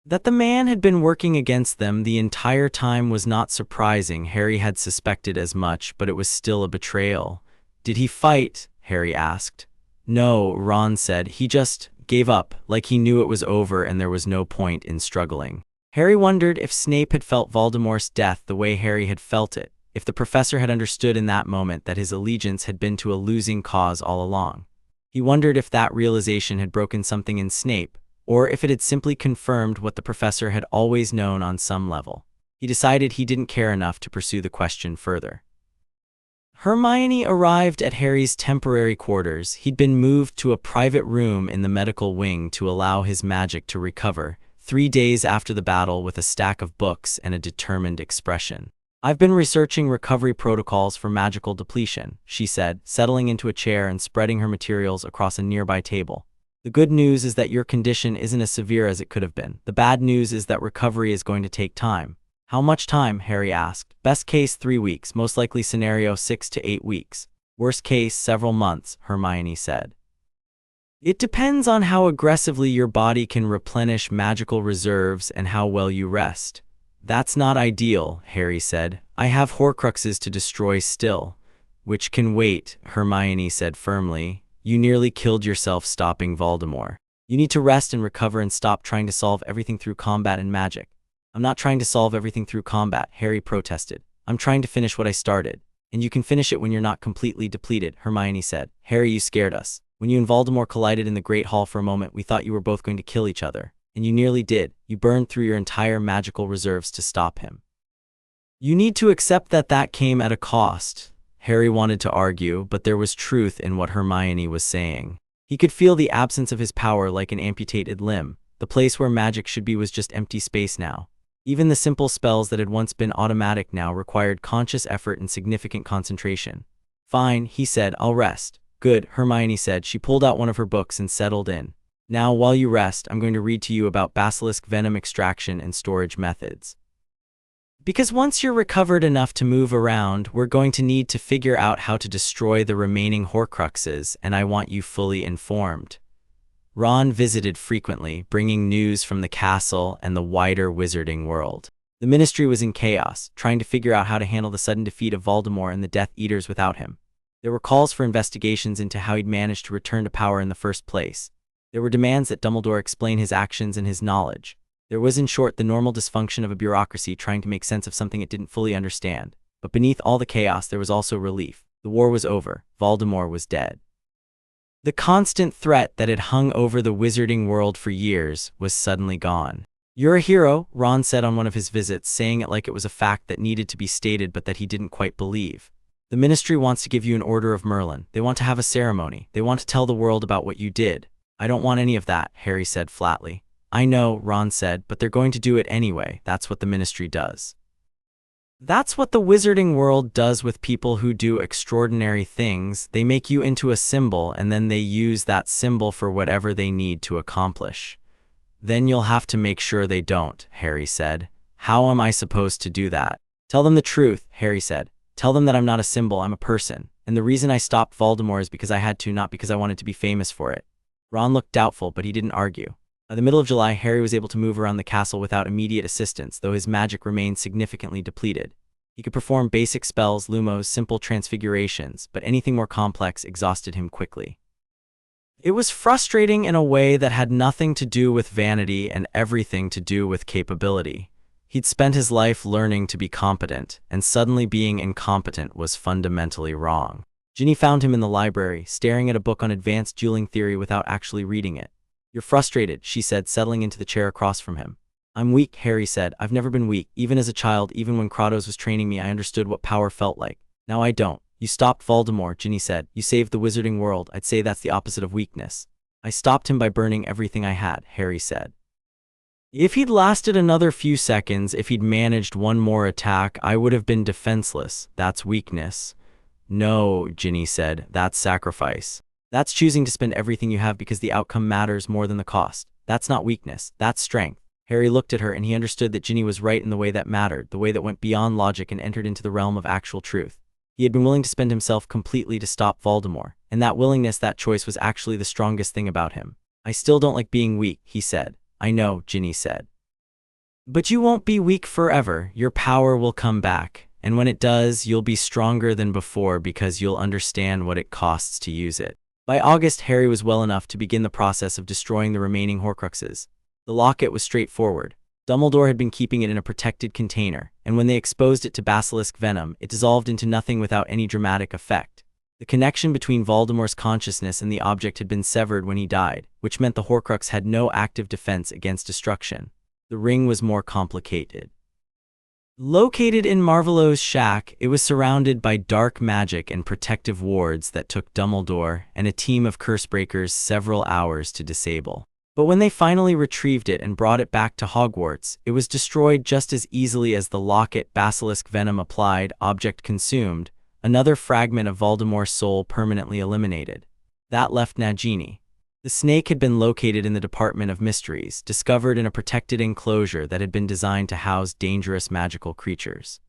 That the man had been working against them the entire time was not surprising. Harry had suspected as much, but it was still a betrayal. "Did he fight?" Harry asked. "No," Ron said. "He just gave up, like he knew it was over and there was no point in struggling." Harry wondered if Snape had felt Voldemort's death the way Harry had felt it, if the professor had understood in that moment that his allegiance had been to a losing cause all along. He wondered if that realization had broken something in Snape, or if it had simply confirmed what the professor had always known on some level. He decided he didn't care enough to pursue the question further. Hermione arrived at Harry's temporary quarters. He'd been moved to a private room in the medical wing to allow his magic to recover, 3 days after the battle, with a stack of books and a determined expression. "I've been researching recovery protocols for magical depletion," she said, settling into a chair and spreading her materials across a nearby table. "The good news is that your condition isn't as severe as it could have been. The bad news is that recovery is going to take time." "How much time?" Harry asked. "Best case 3 weeks, most likely scenario 6 to 8 weeks. Worst case several months," Hermione said. "It depends on how aggressively your body can replenish magical reserves and how well you rest." "That's not ideal," Harry said. "I have Horcruxes to destroy still." "Which can wait," Hermione said firmly. "You nearly killed yourself stopping Voldemort. You need to rest and recover and stop trying to solve everything through combat and magic." "I'm not trying to solve everything through combat," Harry protested. "I'm trying to finish what I started." "And you can finish it when you're not completely depleted," Hermione said. "Harry, you scared us. When you and Voldemort collided in the Great Hall for a moment, we thought you were both going to kill each other. And you nearly did. You burned through your entire magical reserves to stop him. You need to accept that that came at a cost." Harry wanted to argue, but there was truth in what Hermione was saying. He could feel the absence of his power like an amputated limb. The place where magic should be was just empty space now. Even the simple spells that had once been automatic now required conscious effort and significant concentration. "Fine," he said, "I'll rest." "Good," Hermione said. She pulled out one of her books and settled in. "Now, while you rest, I'm going to read to you about basilisk venom extraction and storage methods. Because once you're recovered enough to move around, we're going to need to figure out how to destroy the remaining Horcruxes, and I want you fully informed." Ron visited frequently, bringing news from the castle and the wider wizarding world. The Ministry was in chaos, trying to figure out how to handle the sudden defeat of Voldemort and the Death Eaters without him. There were calls for investigations into how he'd managed to return to power in the first place. There were demands that Dumbledore explain his actions and his knowledge. There was, in short, the normal dysfunction of a bureaucracy trying to make sense of something it didn't fully understand. But beneath all the chaos, there was also relief. The war was over. Voldemort was dead. The constant threat that had hung over the wizarding world for years was suddenly gone. "You're a hero," Ron said on one of his visits, saying it like it was a fact that needed to be stated but that he didn't quite believe. "The Ministry wants to give you an Order of Merlin. They want to have a ceremony. They want to tell the world about what you did." "I don't want any of that," Harry said flatly. "I know," Ron said, "but they're going to do it anyway. That's what the Ministry does." "That's what the wizarding world does with people who do extraordinary things. They make you into a symbol, and then they use that symbol for whatever they need to accomplish." "Then you'll have to make sure they don't," Harry said. "How am I supposed to do that?" "Tell them the truth," Harry said. "Tell them that I'm not a symbol, I'm a person. And the reason I stopped Voldemort is because I had to, not because I wanted to be famous for it." Ron looked doubtful, but he didn't argue. By the middle of July, Harry was able to move around the castle without immediate assistance, though his magic remained significantly depleted. He could perform basic spells, lumos, simple transfigurations, but anything more complex exhausted him quickly. It was frustrating in a way that had nothing to do with vanity and everything to do with capability. He'd spent his life learning to be competent, and suddenly being incompetent was fundamentally wrong. Ginny found him in the library, staring at a book on advanced dueling theory without actually reading it. "You're frustrated," she said, settling into the chair across from him. "I'm weak," Harry said. "I've never been weak. Even as a child, even when Kratos was training me, I understood what power felt like. Now I don't." "You stopped Voldemort," Ginny said. "You saved the wizarding world. I'd say that's the opposite of weakness." "I stopped him by burning everything I had," Harry said. "If he'd lasted another few seconds, if he'd managed one more attack, I would have been defenseless. That's weakness." "No," Ginny said. "That's sacrifice. That's choosing to spend everything you have because the outcome matters more than the cost. That's not weakness. That's strength." Harry looked at her, and he understood that Ginny was right in the way that mattered, the way that went beyond logic and entered into the realm of actual truth. He had been willing to spend himself completely to stop Voldemort, and that willingness, that choice, was actually the strongest thing about him. "I still don't like being weak," he said. "I know," Ginny said. "But you won't be weak forever. Your power will come back, and when it does, you'll be stronger than before because you'll understand what it costs to use it." By August, Harry was well enough to begin the process of destroying the remaining Horcruxes. The locket was straightforward. Dumbledore had been keeping it in a protected container, and when they exposed it to basilisk venom, it dissolved into nothing without any dramatic effect. The connection between Voldemort's consciousness and the object had been severed when he died, which meant the Horcrux had no active defense against destruction. The ring was more complicated. Located in Marvolo's shack, it was surrounded by dark magic and protective wards that took Dumbledore and a team of cursebreakers several hours to disable. But when they finally retrieved it and brought it back to Hogwarts, it was destroyed just as easily as the locket. Basilisk venom applied, object consumed, another fragment of Voldemort's soul permanently eliminated. That left Nagini. The snake had been located in the Department of Mysteries, discovered in a protected enclosure that had been designed to house dangerous magical creatures.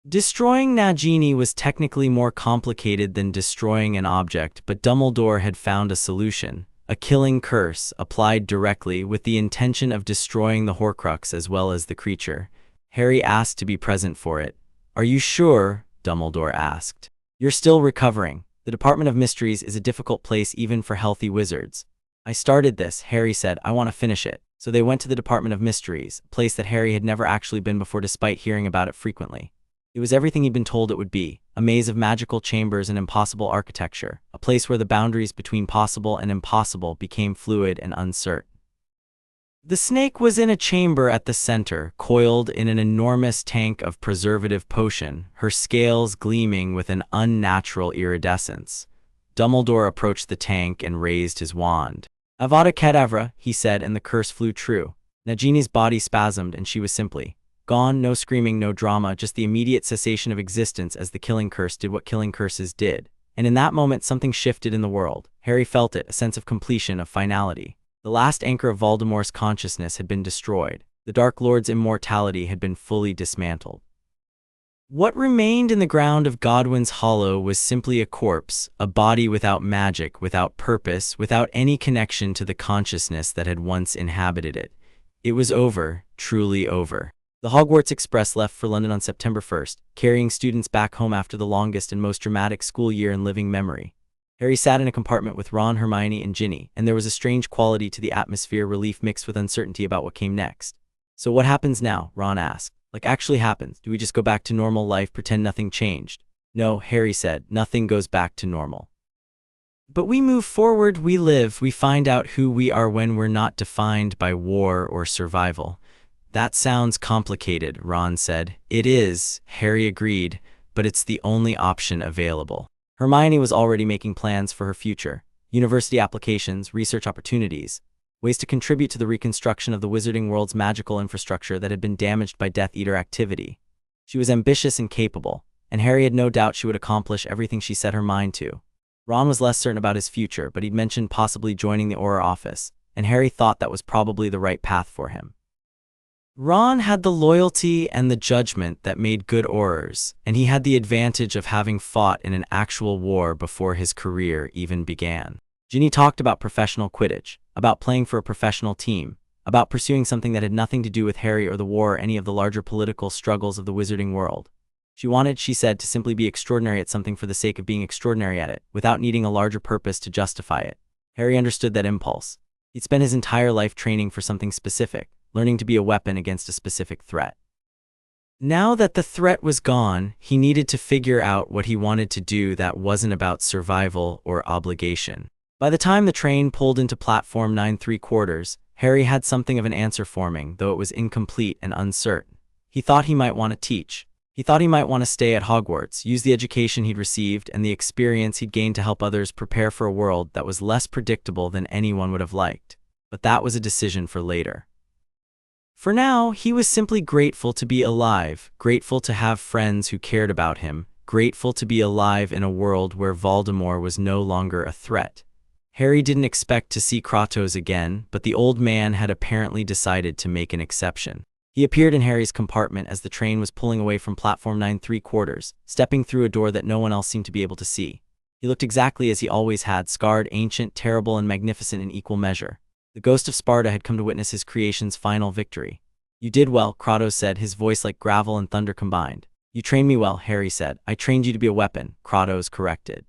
Destroying Nagini was technically more complicated than destroying an object, but Dumbledore had found a solution. A killing curse, applied directly with the intention of destroying the Horcrux as well as the creature. Harry asked to be present for it. "Are you sure?" Dumbledore asked. "You're still recovering. The Department of Mysteries is a difficult place even for healthy wizards." "I started this," Harry said. "I want to finish it." So they went to the Department of Mysteries, a place that Harry had never actually been before despite hearing about it frequently. It was everything he'd been told it would be, a maze of magical chambers and impossible architecture, a place where the boundaries between possible and impossible became fluid and uncertain. The snake was in a chamber at the center, coiled in an enormous tank of preservative potion, her scales gleaming with an unnatural iridescence. Dumbledore approached the tank and raised his wand. "Avada Kedavra," he said, and the curse flew true. Nagini's body spasmed, and she was simply gone. No screaming, no drama, just the immediate cessation of existence as the killing curse did what killing curses did. And in that moment, something shifted in the world. Harry felt it, a sense of completion, of finality. The last anchor of Voldemort's consciousness had been destroyed. The Dark Lord's immortality had been fully dismantled. What remained in the ground of Godwin's Hollow was simply a corpse, a body without magic, without purpose, without any connection to the consciousness that had once inhabited it. It was over, truly over. The Hogwarts Express left for London on September 1st, carrying students back home after the longest and most dramatic school year in living memory. Harry sat in a compartment with Ron, Hermione, and Ginny, and there was a strange quality to the atmosphere, relief mixed with uncertainty about what came next. "So what happens now?" Ron asked. "Like actually happens? Do we just go back to normal life, pretend nothing changed?" No, Harry said, nothing goes back to normal. But we move forward, we live, we find out who we are when we're not defined by war or survival. That sounds complicated, Ron said. It is, Harry agreed, but it's the only option available. Hermione was already making plans for her future. University applications, research opportunities, ways to contribute to the reconstruction of the wizarding world's magical infrastructure that had been damaged by Death Eater activity. She was ambitious and capable, and Harry had no doubt she would accomplish everything she set her mind to. Ron was less certain about his future, but he'd mentioned possibly joining the Auror office, and Harry thought that was probably the right path for him. Ron had the loyalty and the judgment that made good Aurors, and he had the advantage of having fought in an actual war before his career even began. Ginny talked about professional Quidditch, about playing for a professional team, about pursuing something that had nothing to do with Harry or the war or any of the larger political struggles of the wizarding world. She wanted, she said, to simply be extraordinary at something for the sake of being extraordinary at it, without needing a larger purpose to justify it. Harry understood that impulse. He'd spent his entire life training for something specific, learning to be a weapon against a specific threat. Now that the threat was gone, he needed to figure out what he wanted to do that wasn't about survival or obligation. By the time the train pulled into platform 9¾ Harry had something of an answer forming, though it was incomplete and uncertain. He thought he might want to teach. He thought he might want to stay at Hogwarts, use the education he'd received and the experience he'd gained to help others prepare for a world that was less predictable than anyone would have liked. But that was a decision for later. For now, he was simply grateful to be alive, grateful to have friends who cared about him, grateful to be alive in a world where Voldemort was no longer a threat. Harry didn't expect to see Kratos again, but the old man had apparently decided to make an exception. He appeared in Harry's compartment as the train was pulling away from platform 9¾ stepping through a door that no one else seemed to be able to see. He looked exactly as he always had, scarred, ancient, terrible, and magnificent in equal measure. The Ghost of Sparta had come to witness his creation's final victory. You did well, Kratos said, his voice like gravel and thunder combined. You trained me well, Harry said. I trained you to be a weapon, Kratos corrected.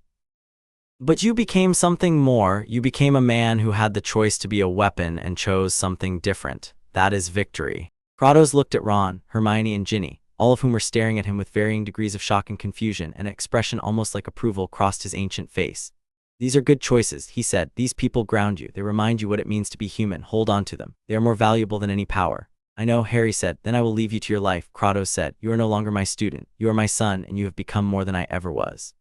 But you became something more. You became a man who had the choice to be a weapon and chose something different. That is victory. Kratos looked at Ron, Hermione, and Ginny, all of whom were staring at him with varying degrees of shock and confusion, and an expression almost like approval crossed his ancient face. These are good choices, he said. These people ground you. They remind you what it means to be human. Hold on to them. They are more valuable than any power. I know, Harry said. Then I will leave you to your life, Kratos said. You are no longer my student. You are my son, and you have become more than I ever was.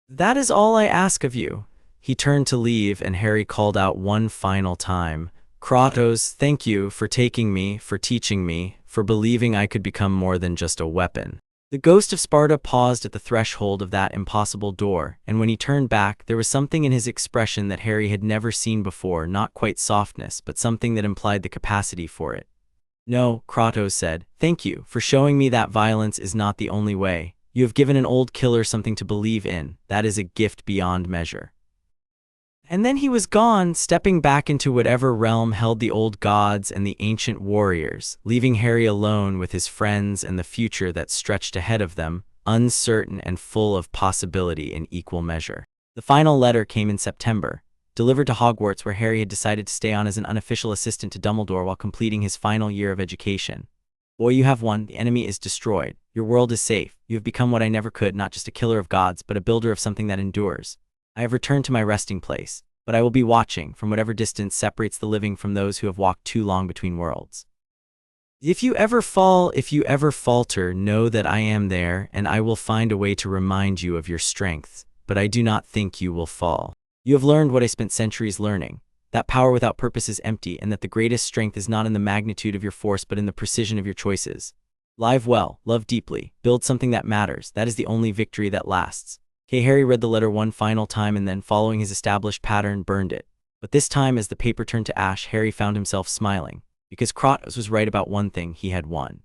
That is all I ask of you. He turned to leave, and Harry called out one final time. Kratos, thank you for taking me, for teaching me, for believing I could become more than just a weapon. The Ghost of Sparta paused at the threshold of that impossible door, and when he turned back, there was something in his expression that Harry had never seen before, not quite softness, but something that implied the capacity for it. No, Kratos said, thank you for showing me that violence is not the only way. You have given an old killer something to believe in. That is a gift beyond measure. And then he was gone, stepping back into whatever realm held the old gods and the ancient warriors, leaving Harry alone with his friends and the future that stretched ahead of them, uncertain and full of possibility in equal measure. The final letter came in September, delivered to Hogwarts, where Harry had decided to stay on as an unofficial assistant to Dumbledore while completing his final year of education. Boy, you have won. The enemy is destroyed. Your world is safe. You have become what I never could, not just a killer of gods, but a builder of something that endures. I have returned to my resting place, but I will be watching from whatever distance separates the living from those who have walked too long between worlds. If you ever fall, if you ever falter, know that I am there, and I will find a way to remind you of your strength, but I do not think you will fall. You have learned what I spent centuries learning, that power without purpose is empty, and that the greatest strength is not in the magnitude of your force but in the precision of your choices. Live well, love deeply, build something that matters. That is the only victory that lasts. Harry read the letter one final time and then, following his established pattern, burned it. But this time, as the paper turned to ash, Harry found himself smiling, because Kratos was right about one thing: he had won.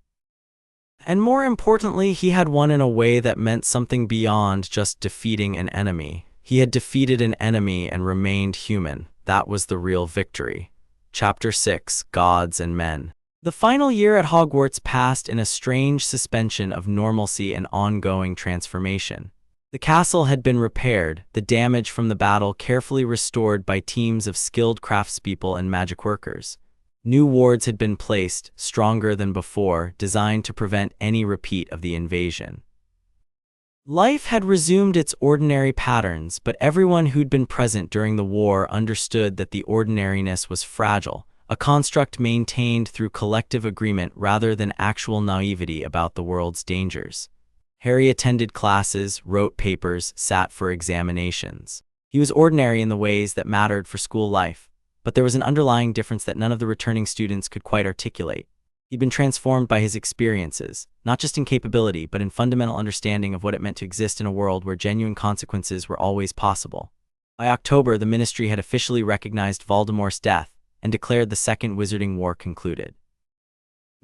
And more importantly, he had won in a way that meant something beyond just defeating an enemy. He had defeated an enemy and remained human. That was the real victory. Chapter 6: Gods and Men. The final year at Hogwarts passed in a strange suspension of normalcy and ongoing transformation. The castle had been repaired, the damage from the battle carefully restored by teams of skilled craftspeople and magic workers. New wards had been placed, stronger than before, designed to prevent any repeat of the invasion. Life had resumed its ordinary patterns, but everyone who'd been present during the war understood that the ordinariness was fragile, a construct maintained through collective agreement rather than actual naivety about the world's dangers. Harry attended classes, wrote papers, sat for examinations. He was ordinary in the ways that mattered for school life, but there was an underlying difference that none of the returning students could quite articulate. He'd been transformed by his experiences, not just in capability, but in fundamental understanding of what it meant to exist in a world where genuine consequences were always possible. By October, the Ministry had officially recognized Voldemort's death and declared the Second Wizarding War concluded.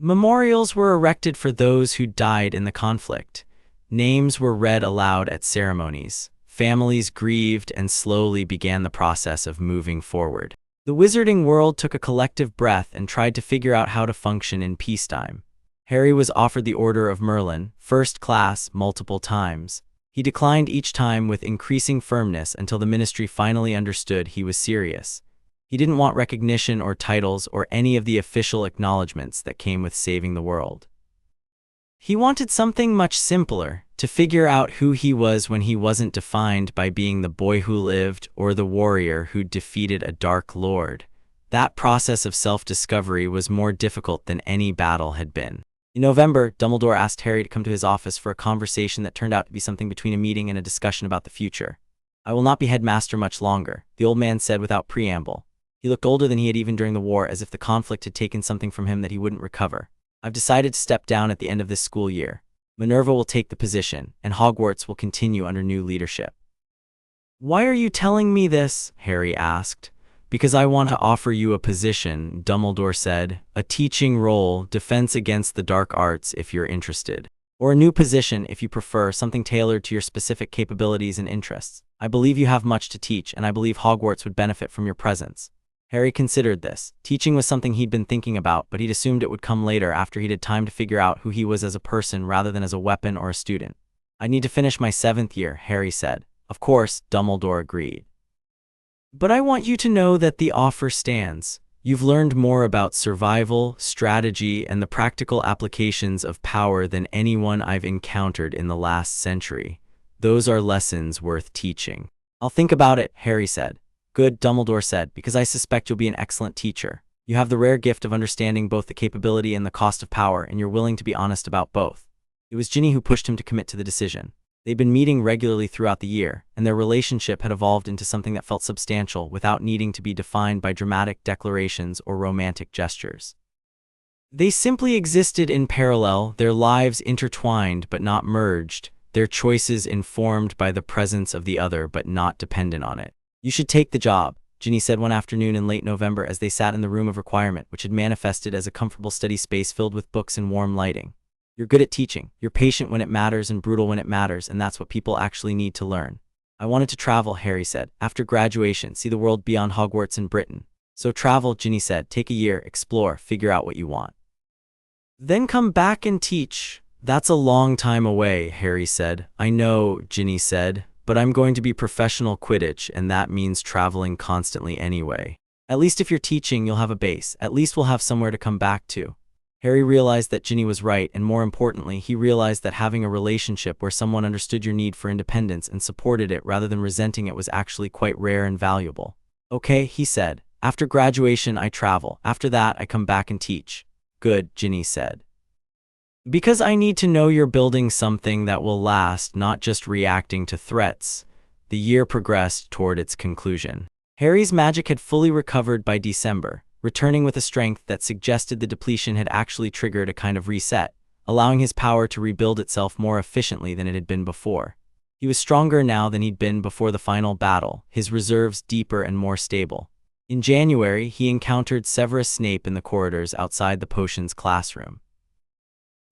Memorials were erected for those who died in the conflict. Names were read aloud at ceremonies. Families grieved and slowly began the process of moving forward. The wizarding world took a collective breath and tried to figure out how to function in peacetime. Harry was offered the Order of Merlin, first class, multiple times. He declined each time with increasing firmness until the Ministry finally understood he was serious. He didn't want recognition or titles or any of the official acknowledgments that came with saving the world. He wanted something much simpler, to figure out who he was when he wasn't defined by being the boy who lived or the warrior who defeated a dark lord. That process of self-discovery was more difficult than any battle had been. In November, Dumbledore asked Harry to come to his office for a conversation that turned out to be something between a meeting and a discussion about the future. "I will not be headmaster much longer," the old man said without preamble. He looked older than he had even during the war, as if the conflict had taken something from him that he wouldn't recover. "I've decided to step down at the end of this school year. Minerva will take the position, and Hogwarts will continue under new leadership." "Why are you telling me this?" Harry asked. "Because I want to offer you a position," Dumbledore said. "A teaching role, defense against the dark arts if you're interested. Or a new position if you prefer, something tailored to your specific capabilities and interests. I believe you have much to teach, and I believe Hogwarts would benefit from your presence." Harry considered this. Teaching was something he'd been thinking about, but he'd assumed it would come later after he'd had time to figure out who he was as a person rather than as a weapon or a student. "I need to finish my 7th year," Harry said. "Of course," Dumbledore agreed. "But I want you to know that the offer stands. You've learned more about survival, strategy, and the practical applications of power than anyone I've encountered in the last century. Those are lessons worth teaching." "I'll think about it," Harry said. "Good," Dumbledore said, "because I suspect you'll be an excellent teacher. You have the rare gift of understanding both the capability and the cost of power, and you're willing to be honest about both." It was Ginny who pushed him to commit to the decision. They'd been meeting regularly throughout the year, and their relationship had evolved into something that felt substantial without needing to be defined by dramatic declarations or romantic gestures. They simply existed in parallel, their lives intertwined but not merged, their choices informed by the presence of the other but not dependent on it. "You should take the job," Ginny said one afternoon in late November as they sat in the room of requirement, which had manifested as a comfortable study space filled with books and warm lighting. "You're good at teaching. You're patient when it matters and brutal when it matters, and that's what people actually need to learn." "I wanted to travel," Harry said. "After graduation, see the world beyond Hogwarts and Britain." "So travel," Ginny said. "Take a year, explore, figure out what you want. Then come back and teach." "That's a long time away," Harry said. "I know," Ginny said. "But I'm going to be professional Quidditch, and that means traveling constantly anyway." "At least if you're teaching, you'll have a base. At least we'll have somewhere to come back to." Harry realized that Ginny was right, and more importantly, he realized that having a relationship where someone understood your need for independence and supported it rather than resenting it was actually quite rare and valuable. "Okay," he said. "After graduation, I travel. After that, I come back and teach." "Good," Ginny said. "Because I need to know you're building something that will last, not just reacting to threats." The year progressed toward its conclusion. Harry's magic had fully recovered by December, returning with a strength that suggested the depletion had actually triggered a kind of reset, allowing his power to rebuild itself more efficiently than it had been before. He was stronger now than he'd been before the final battle, his reserves deeper and more stable. In January, he encountered Severus Snape in the corridors outside the potions classroom.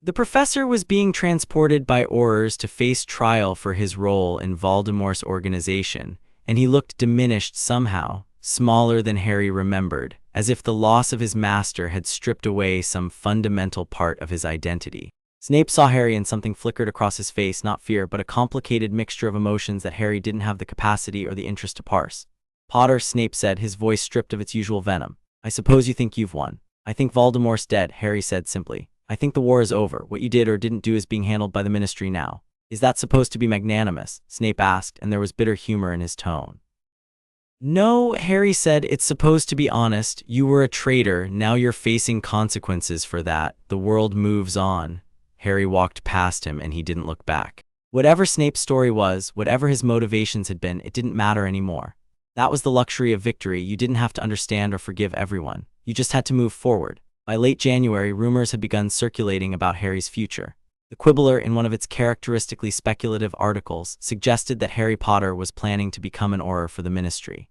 The professor was being transported by Aurors to face trial for his role in Voldemort's organization, and he looked diminished somehow, smaller than Harry remembered, as if the loss of his master had stripped away some fundamental part of his identity. Snape saw Harry and something flickered across his face, not fear, but a complicated mixture of emotions that Harry didn't have the capacity or the interest to parse. "Potter," Snape said, his voice stripped of its usual venom. "I suppose you think you've won." "I think Voldemort's dead," Harry said simply. "I think the war is over. What you did or didn't do is being handled by the Ministry now." Is that supposed to be magnanimous? Snape asked, and there was bitter humor in his tone. No, Harry said, it's supposed to be honest. You were a traitor, now you're facing consequences for that. The world moves on. Harry walked past him and he didn't look back. Whatever Snape's story was, whatever his motivations had been, it didn't matter anymore. That was the luxury of victory. You didn't have to understand or forgive everyone. You just had to move forward. By late January, rumors had begun circulating about Harry's future. The Quibbler, in one of its characteristically speculative articles, suggested that Harry Potter was planning to become an Auror for the Ministry.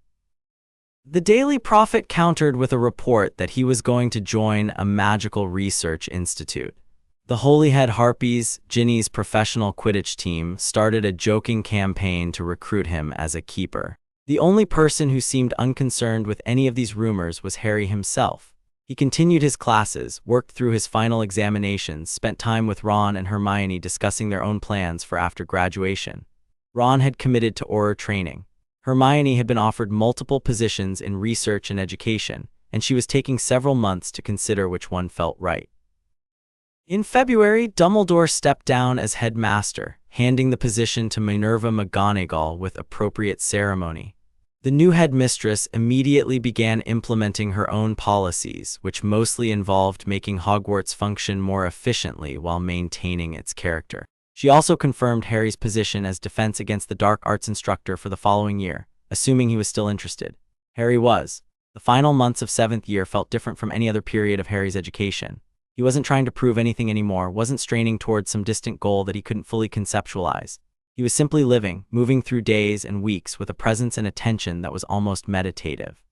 The Daily Prophet countered with a report that he was going to join a magical research institute. The Holyhead Harpies, Ginny's professional Quidditch team, started a joking campaign to recruit him as a keeper. The only person who seemed unconcerned with any of these rumors was Harry himself. He continued his classes, worked through his final examinations, spent time with Ron and Hermione discussing their own plans for after graduation. Ron had committed to Auror training. Hermione had been offered multiple positions in research and education, and she was taking several months to consider which one felt right. In February, Dumbledore stepped down as headmaster, handing the position to Minerva McGonagall with appropriate ceremony. The new headmistress immediately began implementing her own policies, which mostly involved making Hogwarts function more efficiently while maintaining its character. She also confirmed Harry's position as defense against the dark arts instructor for the following year, assuming he was still interested. Harry was. The final months of 7th year felt different from any other period of Harry's education. He wasn't trying to prove anything anymore, wasn't straining towards some distant goal that he couldn't fully conceptualize. He was simply living, moving through days and weeks with a presence and attention that was almost meditative.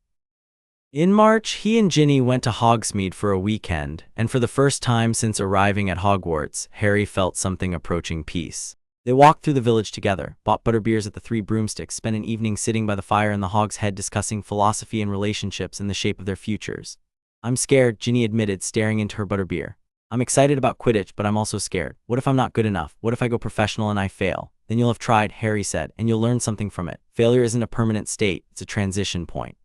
In March, he and Ginny went to Hogsmeade for a weekend, and for the first time since arriving at Hogwarts, Harry felt something approaching peace. They walked through the village together, bought butterbeers at the Three Broomsticks, spent an evening sitting by the fire in the Hog's Head discussing philosophy and relationships and the shape of their futures. I'm scared, Ginny admitted, staring into her butterbeer. I'm excited about Quidditch, but I'm also scared. What if I'm not good enough? What if I go professional and I fail? Then you'll have tried, Harry said, and you'll learn something from it. Failure isn't a permanent state, it's a transition point.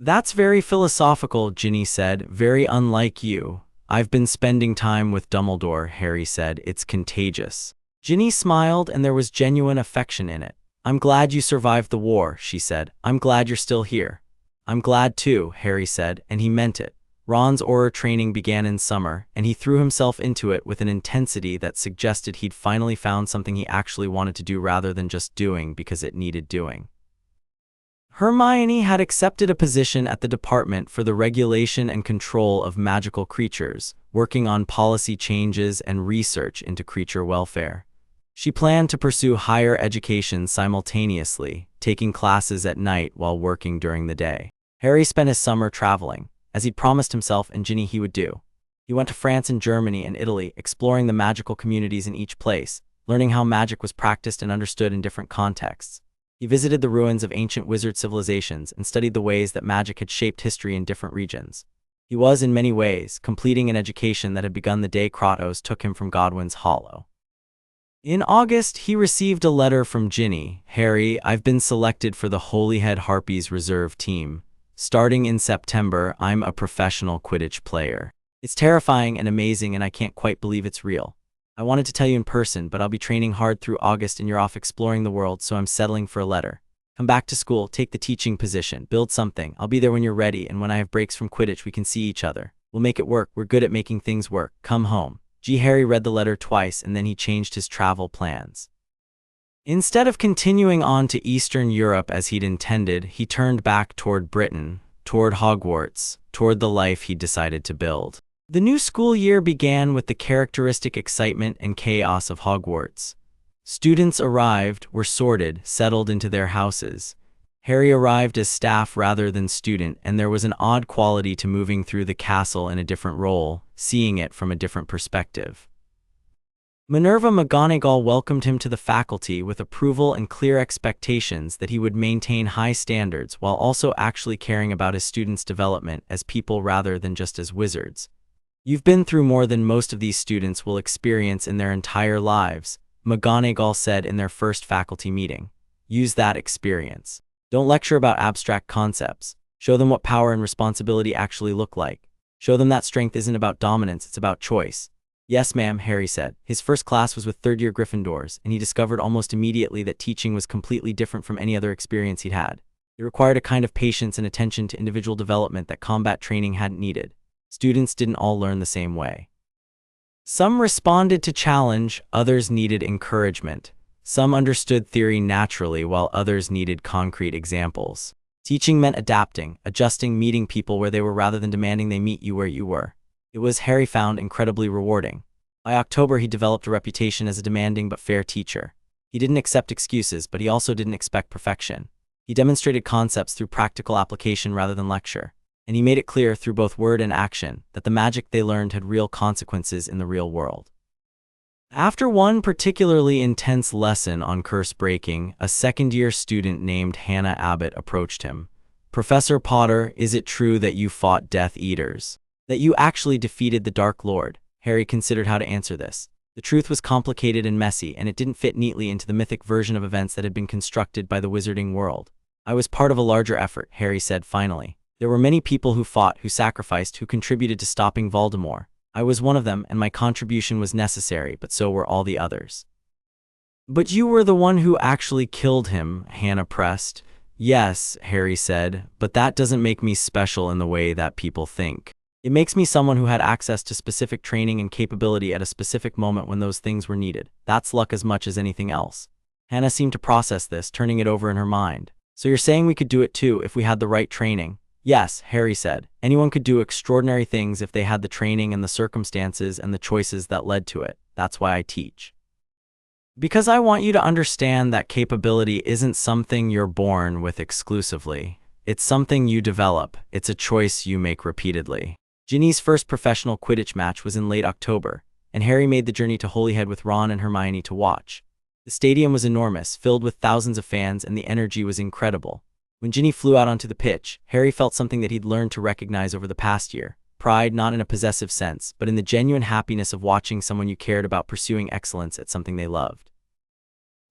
That's very philosophical, Ginny said, very unlike you. I've been spending time with Dumbledore, Harry said. It's contagious. Ginny smiled, and there was genuine affection in it. I'm glad you survived the war, she said. I'm glad you're still here. I'm glad too, Harry said, and he meant it. Ron's Auror training began in summer, and he threw himself into it with an intensity that suggested he'd finally found something he actually wanted to do rather than just doing because it needed doing. Hermione had accepted a position at the Department for the Regulation and Control of Magical Creatures, working on policy changes and research into creature welfare. She planned to pursue higher education simultaneously, taking classes at night while working during the day. Harry spent his summer traveling, as he'd promised himself and Ginny he would do. He went to France and Germany and Italy, exploring the magical communities in each place, learning how magic was practiced and understood in different contexts. He visited the ruins of ancient wizard civilizations and studied the ways that magic had shaped history in different regions. He was, in many ways, completing an education that had begun the day Kratos took him from Godwin's Hollow. In August, he received a letter from Ginny. Harry, I've been selected for the Holyhead Harpies reserve team. Starting in September, I'm a professional Quidditch player. It's terrifying and amazing, and I can't quite believe it's real. I wanted to tell you in person, but I'll be training hard through August and you're off exploring the world, so I'm settling for a letter. Come back to school, take the teaching position, build something. I'll be there when you're ready, and when I have breaks from Quidditch, we can see each other. We'll make it work. We're good at making things work. Come home. Harry read the letter twice, and then he changed his travel plans. Instead of continuing on to Eastern Europe as he'd intended, he turned back toward Britain, toward Hogwarts, toward the life he'd decided to build. The new school year began with the characteristic excitement and chaos of Hogwarts. Students arrived, were sorted, settled into their houses. Harry arrived as staff rather than student, and there was an odd quality to moving through the castle in a different role, seeing it from a different perspective. Minerva McGonagall welcomed him to the faculty with approval and clear expectations that he would maintain high standards while also actually caring about his students' development as people rather than just as wizards. You've been through more than most of these students will experience in their entire lives, McGonagall said in their first faculty meeting. Use that experience. Don't lecture about abstract concepts. Show them what power and responsibility actually look like. Show them that strength isn't about dominance, it's about choice. Yes, ma'am, Harry said. His first class was with third-year Gryffindors, and he discovered almost immediately that teaching was completely different from any other experience he'd had. It required a kind of patience and attention to individual development that combat training hadn't needed. Students didn't all learn the same way. Some responded to challenge, others needed encouragement. Some understood theory naturally, while others needed concrete examples. Teaching meant adapting, adjusting, meeting people where they were rather than demanding they meet you where you were. It was, Harry found, incredibly rewarding. By October, he developed a reputation as a demanding but fair teacher. He didn't accept excuses, but he also didn't expect perfection. He demonstrated concepts through practical application rather than lecture. And he made it clear through both word and action that the magic they learned had real consequences in the real world. After one particularly intense lesson on curse breaking, a second-year student named Hannah Abbott approached him. "Professor Potter, is it true that you fought Death Eaters? That you actually defeated the Dark Lord?" Harry considered how to answer this. The truth was complicated and messy, and it didn't fit neatly into the mythic version of events that had been constructed by the wizarding world. "I was part of a larger effort," Harry said finally. "There were many people who fought, who sacrificed, who contributed to stopping Voldemort. I was one of them, and my contribution was necessary, but so were all the others." "But you were the one who actually killed him," Hannah pressed. "Yes," Harry said, "but that doesn't make me special in the way that people think. It makes me someone who had access to specific training and capability at a specific moment when those things were needed. That's luck as much as anything else." Hannah seemed to process this, turning it over in her mind. "So you're saying we could do it too if we had the right training?" "Yes," Harry said. "Anyone could do extraordinary things if they had the training and the circumstances and the choices that led to it. That's why I teach. Because I want you to understand that capability isn't something you're born with exclusively. It's something you develop. It's a choice you make repeatedly." Ginny's first professional Quidditch match was in late October, and Harry made the journey to Holyhead with Ron and Hermione to watch. The stadium was enormous, filled with thousands of fans, and the energy was incredible. When Ginny flew out onto the pitch, Harry felt something that he'd learned to recognize over the past year. Pride, not in a possessive sense, but in the genuine happiness of watching someone you cared about pursuing excellence at something they loved.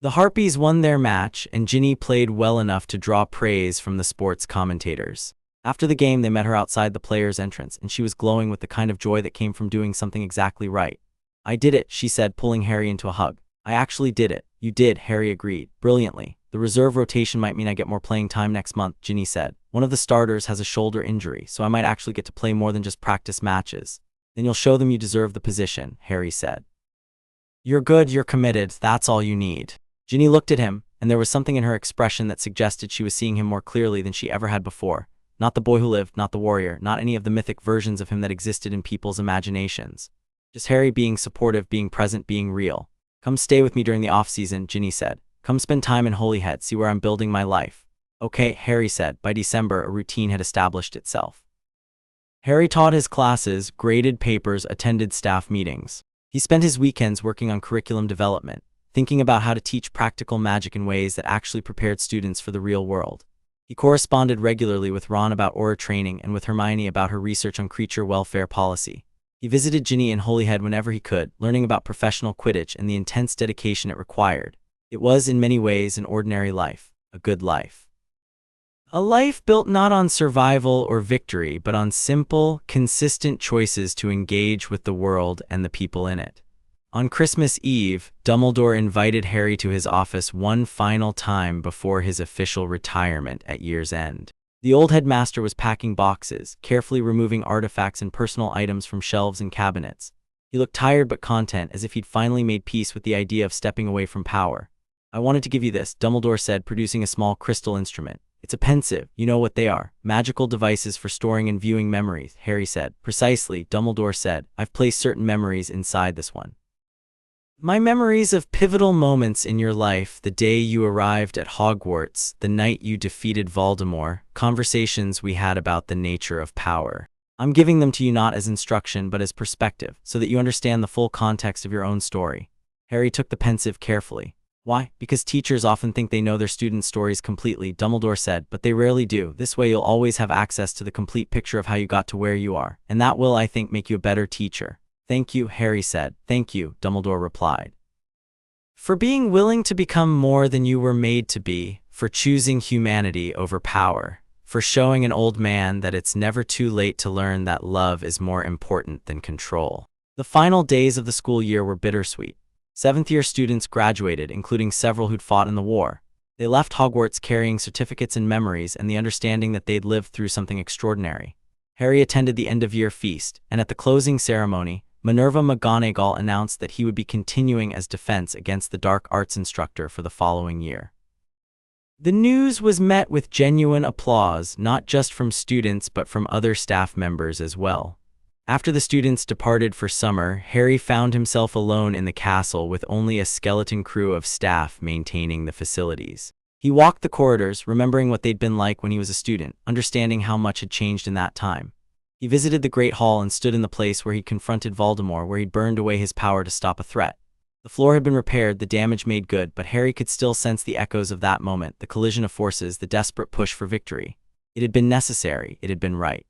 The Harpies won their match, and Ginny played well enough to draw praise from the sports commentators. After the game, they met her outside the players' entrance, and she was glowing with the kind of joy that came from doing something exactly right. "I did it," she said, pulling Harry into a hug. "I actually did it." "You did," Harry agreed. "Brilliantly. The reserve rotation might mean I get more playing time next month," Ginny said. "One of the starters has a shoulder injury, so I might actually get to play more than just practice matches." "Then you'll show them you deserve the position," Harry said. "You're good, you're committed, that's all you need." Ginny looked at him, and there was something in her expression that suggested she was seeing him more clearly than she ever had before. Not the boy who lived, not the warrior, not any of the mythic versions of him that existed in people's imaginations. Just Harry being supportive, being present, being real. "Come stay with me during the off-season," Ginny said. "Come spend time in Holyhead, see where I'm building my life." "Okay," Harry said. By December, a routine had established itself. Harry taught his classes, graded papers, attended staff meetings. He spent his weekends working on curriculum development, thinking about how to teach practical magic in ways that actually prepared students for the real world. He corresponded regularly with Ron about aura training and with Hermione about her research on creature welfare policy. He visited Ginny in Holyhead whenever he could, learning about professional Quidditch and the intense dedication it required. It was, in many ways, an ordinary life, a good life. A life built not on survival or victory, but on simple, consistent choices to engage with the world and the people in it. On Christmas Eve, Dumbledore invited Harry to his office one final time before his official retirement at year's end. The old headmaster was packing boxes, carefully removing artifacts and personal items from shelves and cabinets. He looked tired but content, as if he'd finally made peace with the idea of stepping away from power. "I wanted to give you this," Dumbledore said, producing a small crystal instrument. "It's a pensieve, you know what they are. Magical devices for storing and viewing memories," Harry said. "Precisely," Dumbledore said. "I've placed certain memories inside this one. My memories of pivotal moments in your life, the day you arrived at Hogwarts, the night you defeated Voldemort, conversations we had about the nature of power. I'm giving them to you not as instruction but as perspective, so that you understand the full context of your own story." Harry took the pensieve carefully. "Why?" "Because teachers often think they know their students' stories completely," Dumbledore said, "but they rarely do. This way you'll always have access to the complete picture of how you got to where you are, and that will, I think, make you a better teacher." "Thank you," Harry said. "Thank you," Dumbledore replied. "For being willing to become more than you were made to be, for choosing humanity over power, for showing an old man that it's never too late to learn that love is more important than control." The final days of the school year were bittersweet. Seventh-year students graduated, including several who'd fought in the war. They left Hogwarts carrying certificates and memories and the understanding that they'd lived through something extraordinary. Harry attended the end-of-year feast, and at the closing ceremony, Minerva McGonagall announced that he would be continuing as defense against the dark arts instructor for the following year. The news was met with genuine applause, not just from students but from other staff members as well. After the students departed for summer, Harry found himself alone in the castle with only a skeleton crew of staff maintaining the facilities. He walked the corridors, remembering what they'd been like when he was a student, understanding how much had changed in that time. He visited the Great Hall and stood in the place where he'd confronted Voldemort, where he'd burned away his power to stop a threat. The floor had been repaired, the damage made good, but Harry could still sense the echoes of that moment, the collision of forces, the desperate push for victory. It had been necessary, it had been right.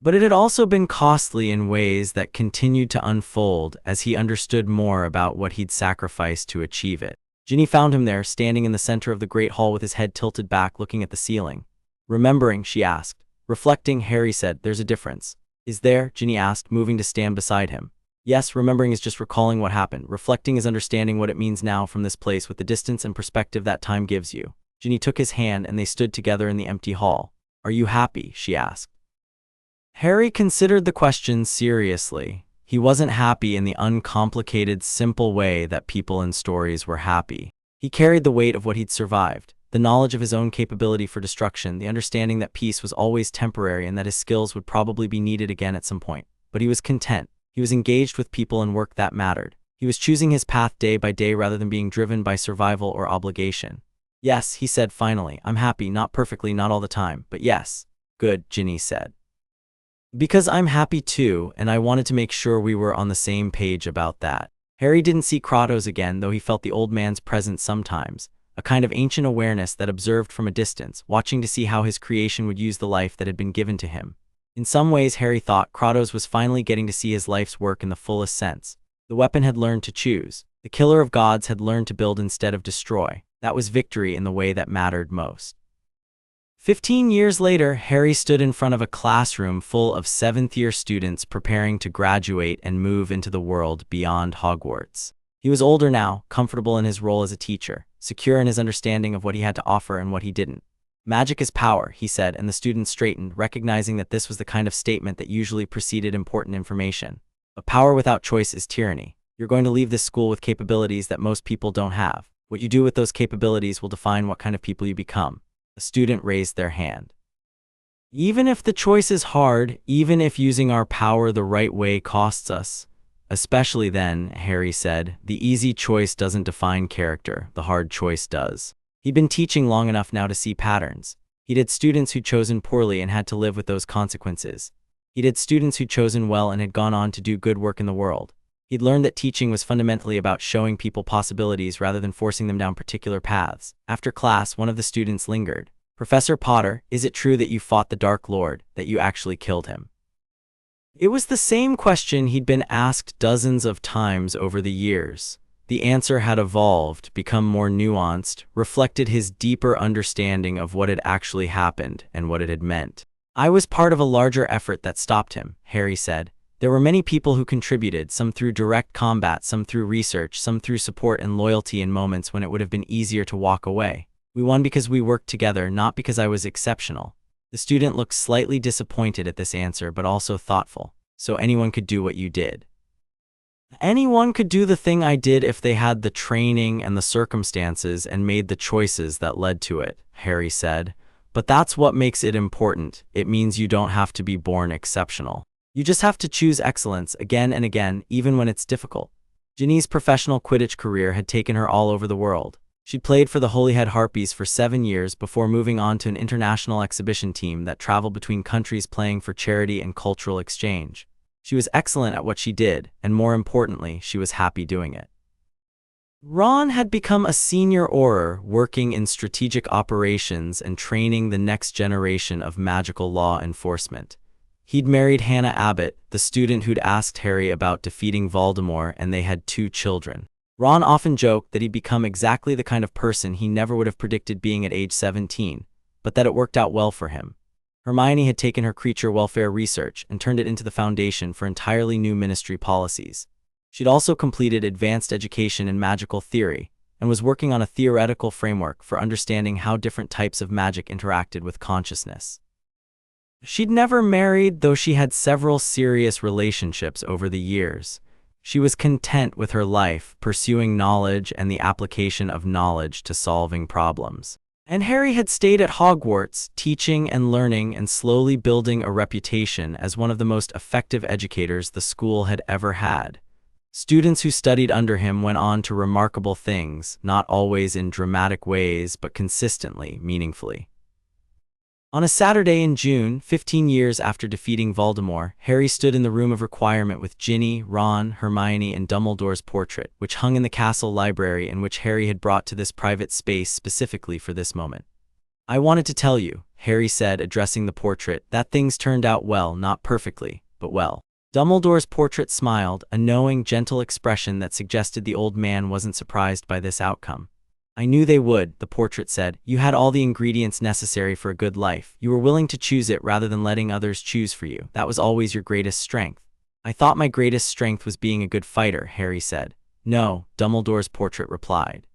But it had also been costly in ways that continued to unfold as he understood more about what he'd sacrificed to achieve it. Ginny found him there, standing in the center of the Great Hall with his head tilted back, looking at the ceiling. "Remembering?" she asked. Reflecting, Harry said, "There's a difference." "Is there?" Ginny asked, moving to stand beside him. "Yes, remembering is just recalling what happened. Reflecting is understanding what it means now from this place with the distance and perspective that time gives you." Ginny took his hand and they stood together in the empty hall. "Are you happy?" she asked. Harry considered the question seriously. He wasn't happy in the uncomplicated, simple way that people in stories were happy. He carried the weight of what he'd survived, the knowledge of his own capability for destruction, the understanding that peace was always temporary and that his skills would probably be needed again at some point. But he was content. He was engaged with people and work that mattered. He was choosing his path day by day rather than being driven by survival or obligation. "Yes," he said finally. "I'm happy, not perfectly, not all the time, but yes." "Good," Ginny said. "Because I'm happy too, and I wanted to make sure we were on the same page about that." Harry didn't see Kratos again, though he felt the old man's presence sometimes, a kind of ancient awareness that observed from a distance, watching to see how his creation would use the life that had been given to him. In some ways, Harry thought Kratos was finally getting to see his life's work in the fullest sense. The weapon had learned to choose. The killer of gods had learned to build instead of destroy. That was victory in the way that mattered most. 15 years later, Harry stood in front of a classroom full of seventh-year students preparing to graduate and move into the world beyond Hogwarts. He was older now, comfortable in his role as a teacher, secure in his understanding of what he had to offer and what he didn't. "Magic is power," he said, and the students straightened, recognizing that this was the kind of statement that usually preceded important information. "But power without choice is tyranny. You're going to leave this school with capabilities that most people don't have. What you do with those capabilities will define what kind of people you become." A student raised their hand. "Even if the choice is hard, even if using our power the right way costs us, especially then," Harry said, "the easy choice doesn't define character, the hard choice does." He'd been teaching long enough now to see patterns. He'd had students who'd chosen poorly and had to live with those consequences. He'd had students who'd chosen well and had gone on to do good work in the world. He'd learned that teaching was fundamentally about showing people possibilities rather than forcing them down particular paths. After class, one of the students lingered. "Professor Potter, is it true that you fought the Dark Lord, that you actually killed him?" It was the same question he'd been asked dozens of times over the years. The answer had evolved, become more nuanced, reflected his deeper understanding of what had actually happened and what it had meant. "I was part of a larger effort that stopped him," Harry said. "There were many people who contributed, some through direct combat, some through research, some through support and loyalty in moments when it would have been easier to walk away. We won because we worked together, not because I was exceptional." The student looked slightly disappointed at this answer, but also thoughtful. "So anyone could do what you did?" "Anyone could do the thing I did if they had the training and the circumstances and made the choices that led to it," Harry said. "But that's what makes it important. It means you don't have to be born exceptional. You just have to choose excellence again and again, even when it's difficult." Ginny's professional Quidditch career had taken her all over the world. She'd played for the Holyhead Harpies for 7 years before moving on to an international exhibition team that traveled between countries playing for charity and cultural exchange. She was excellent at what she did, and more importantly, she was happy doing it. Ron had become a senior Auror, working in strategic operations and training the next generation of magical law enforcement. He'd married Hannah Abbott, the student who'd asked Harry about defeating Voldemort, and they had 2 children. Ron often joked that he'd become exactly the kind of person he never would have predicted being at age 17, but that it worked out well for him. Hermione had taken her creature welfare research and turned it into the foundation for entirely new ministry policies. She'd also completed advanced education in magical theory and was working on a theoretical framework for understanding how different types of magic interacted with consciousness. She'd never married, though she had several serious relationships over the years. She was content with her life, pursuing knowledge and the application of knowledge to solving problems. And Harry had stayed at Hogwarts, teaching and learning and slowly building a reputation as one of the most effective educators the school had ever had. Students who studied under him went on to remarkable things, not always in dramatic ways, but consistently, meaningfully. On a Saturday in June, 15 years after defeating Voldemort, Harry stood in the room of requirement with Ginny, Ron, Hermione, and Dumbledore's portrait, which hung in the castle library and which Harry had brought to this private space specifically for this moment. "I wanted to tell you," Harry said, addressing the portrait, "that things turned out well, not perfectly, but well." Dumbledore's portrait smiled, a knowing, gentle expression that suggested the old man wasn't surprised by this outcome. "I knew they would," the portrait said. "You had all the ingredients necessary for a good life. You were willing to choose it rather than letting others choose for you. That was always your greatest strength." "I thought my greatest strength was being a good fighter," Harry said. "No," Dumbledore's portrait replied.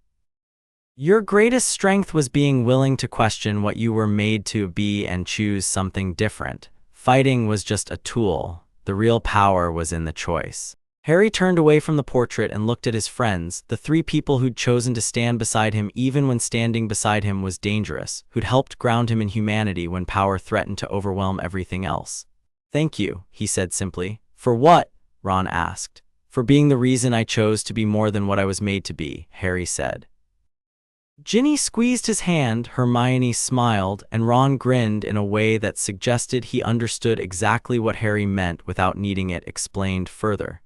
"Your greatest strength was being willing to question what you were made to be and choose something different. Fighting was just a tool. The real power was in the choice." Harry turned away from the portrait and looked at his friends, the three people who'd chosen to stand beside him even when standing beside him was dangerous, who'd helped ground him in humanity when power threatened to overwhelm everything else. "Thank you," he said simply. "For what?" Ron asked. "For being the reason I chose to be more than what I was made to be," Harry said. Ginny squeezed his hand, Hermione smiled, and Ron grinned in a way that suggested he understood exactly what Harry meant without needing it explained further.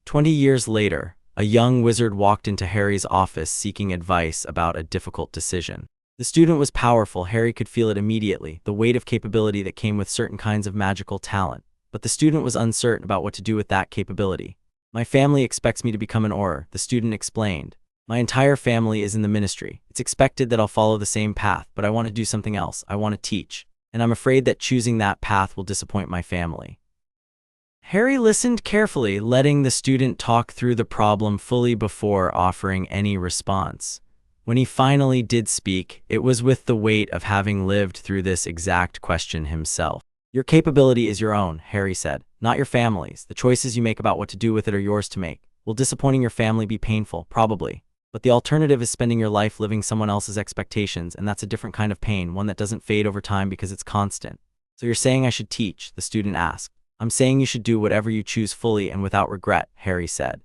20 years later, a young wizard walked into Harry's office seeking advice about a difficult decision. The student was powerful. Harry could feel it immediately, the weight of capability that came with certain kinds of magical talent. But the student was uncertain about what to do with that capability. "My family expects me to become an Auror," the student explained. "My entire family is in the ministry. It's expected that I'll follow the same path, but I want to do something else. I want to teach. And I'm afraid that choosing that path will disappoint my family." Harry listened carefully, letting the student talk through the problem fully before offering any response. When he finally did speak, it was with the weight of having lived through this exact question himself. "Your capability is your own," Harry said, "not your family's. The choices you make about what to do with it are yours to make. Will disappointing your family be painful? Probably. But the alternative is spending your life living someone else's expectations, and that's a different kind of pain, one that doesn't fade over time because it's constant." "So you're saying I should teach?" the student asked. "I'm saying you should do whatever you choose fully and without regret," Harry said.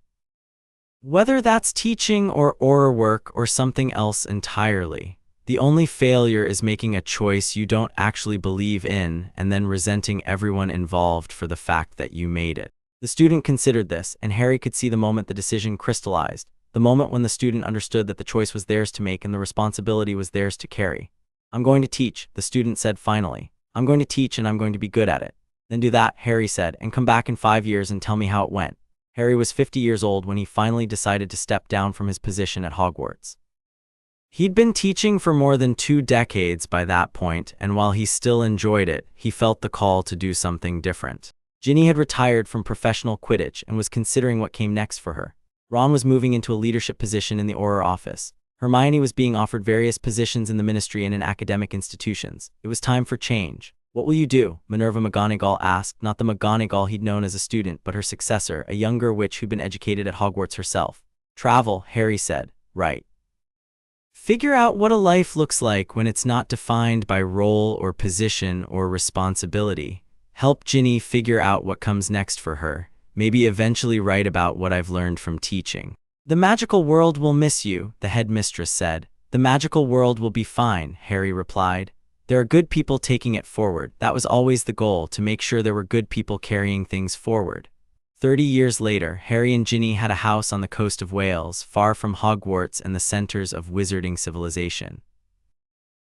"Whether that's teaching or Auror work or something else entirely. The only failure is making a choice you don't actually believe in and then resenting everyone involved for the fact that you made it." The student considered this, and Harry could see the moment the decision crystallized, the moment when the student understood that the choice was theirs to make and the responsibility was theirs to carry. "I'm going to teach," the student said finally. "I'm going to teach and I'm going to be good at it." "Then do that," Harry said, "and come back in 5 years and tell me how it went." Harry was 50 years old when he finally decided to step down from his position at Hogwarts. He'd been teaching for more than 2 decades by that point, and while he still enjoyed it, he felt the call to do something different. Ginny had retired from professional Quidditch and was considering what came next for her. Ron was moving into a leadership position in the Auror office. Hermione was being offered various positions in the ministry and in academic institutions. It was time for change. "What will you do?" Minerva McGonagall asked, not the McGonagall he'd known as a student, but her successor, a younger witch who'd been educated at Hogwarts herself. "Travel," Harry said. "Right. Figure out what a life looks like when it's not defined by role or position or responsibility. Help Ginny figure out what comes next for her. Maybe eventually write about what I've learned from teaching." "The magical world will miss you," the headmistress said. "The magical world will be fine," Harry replied. "There are good people taking it forward. That was always the goal, to make sure there were good people carrying things forward." 30 years later, Harry and Ginny had a house on the coast of Wales, far from Hogwarts and the centers of wizarding civilization.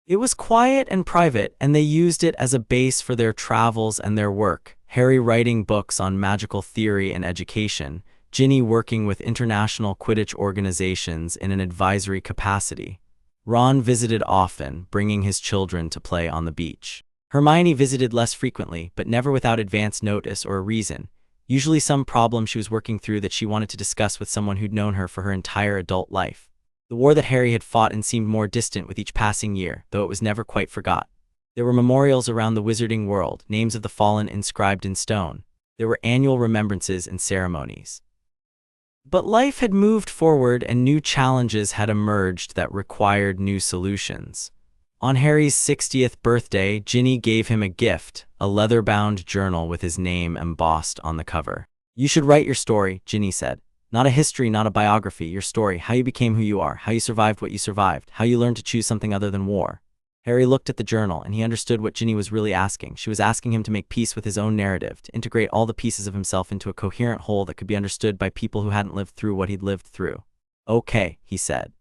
It was quiet and private, and they used it as a base for their travels and their work. Harry writing books on magical theory and education, Ginny working with international Quidditch organizations in an advisory capacity. Ron visited often, bringing his children to play on the beach. Hermione visited less frequently, but never without advance notice or a reason, usually some problem she was working through that she wanted to discuss with someone who'd known her for her entire adult life. The war that Harry had fought and seemed more distant with each passing year, though it was never quite forgot. There were memorials around the wizarding world, names of the fallen inscribed in stone. There were annual remembrances and ceremonies. But life had moved forward and new challenges had emerged that required new solutions. On Harry's 60th birthday, Ginny gave him a gift, a leather-bound journal with his name embossed on the cover. "You should write your story," Ginny said. "Not a history, not a biography, your story, how you became who you are, how you survived what you survived, how you learned to choose something other than war." Harry looked at the journal, and he understood what Ginny was really asking. She was asking him to make peace with his own narrative, to integrate all the pieces of himself into a coherent whole that could be understood by people who hadn't lived through what he'd lived through. "Okay," he said.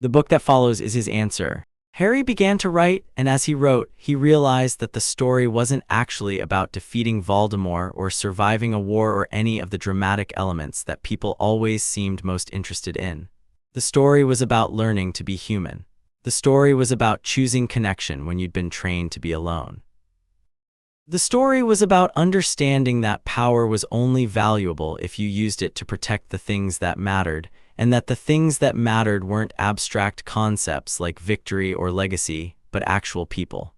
The book that follows is his answer. Harry began to write, and as he wrote, he realized that the story wasn't actually about defeating Voldemort or surviving a war or any of the dramatic elements that people always seemed most interested in. The story was about learning to be human. The story was about choosing connection when you'd been trained to be alone. The story was about understanding that power was only valuable if you used it to protect the things that mattered, and that the things that mattered weren't abstract concepts like victory or legacy, but actual people.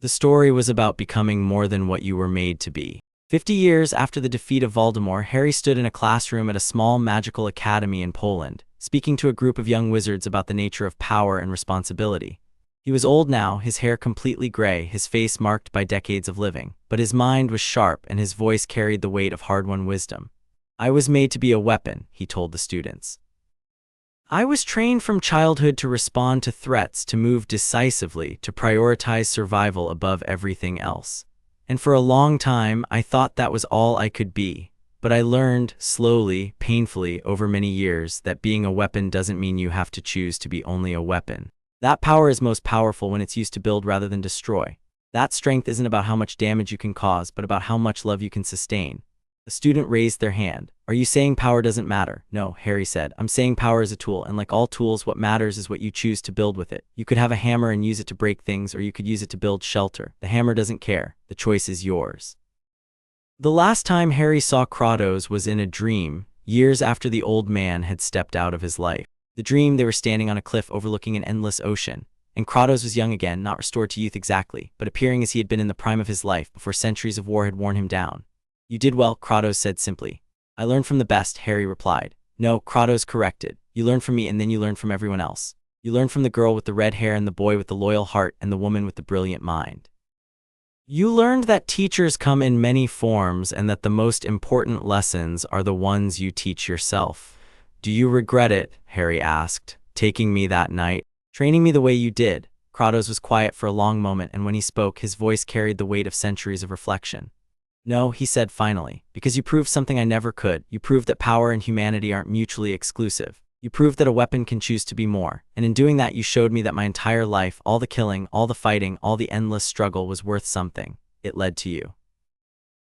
The story was about becoming more than what you were made to be. 50 years after the defeat of Voldemort, Harry stood in a classroom at a small magical academy in Poland, speaking to a group of young wizards about the nature of power and responsibility. He was old now, his hair completely gray, his face marked by decades of living, but his mind was sharp and his voice carried the weight of hard-won wisdom. "I was made to be a weapon," he told the students. "I was trained from childhood to respond to threats, to move decisively, to prioritize survival above everything else. And for a long time, I thought that was all I could be. But I learned, slowly, painfully, over many years, that being a weapon doesn't mean you have to choose to be only a weapon. That power is most powerful when it's used to build rather than destroy. That strength isn't about how much damage you can cause, but about how much love you can sustain." A student raised their hand. "Are you saying power doesn't matter?" "No," Harry said. "I'm saying power is a tool, and like all tools, what matters is what you choose to build with it. You could have a hammer and use it to break things, or you could use it to build shelter. The hammer doesn't care. The choice is yours." The last time Harry saw Kratos was in a dream, years after the old man had stepped out of his life. The dream, they were standing on a cliff overlooking an endless ocean, and Kratos was young again, not restored to youth exactly, but appearing as he had been in the prime of his life before centuries of war had worn him down. "You did well," Kratos said simply. "I learned from the best," Harry replied. "No," Kratos corrected. "You learned from me and then you learned from everyone else. You learned from the girl with the red hair and the boy with the loyal heart and the woman with the brilliant mind. You learned that teachers come in many forms and that the most important lessons are the ones you teach yourself. Do you regret it?" Harry asked. "Taking me that night? Training me the way you did?" Kratos was quiet for a long moment, and when he spoke, his voice carried the weight of centuries of reflection. "No," he said finally, "because you proved something I never could. You proved that power and humanity aren't mutually exclusive. You proved that a weapon can choose to be more. And in doing that, you showed me that my entire life, all the killing, all the fighting, all the endless struggle was worth something. It led to you.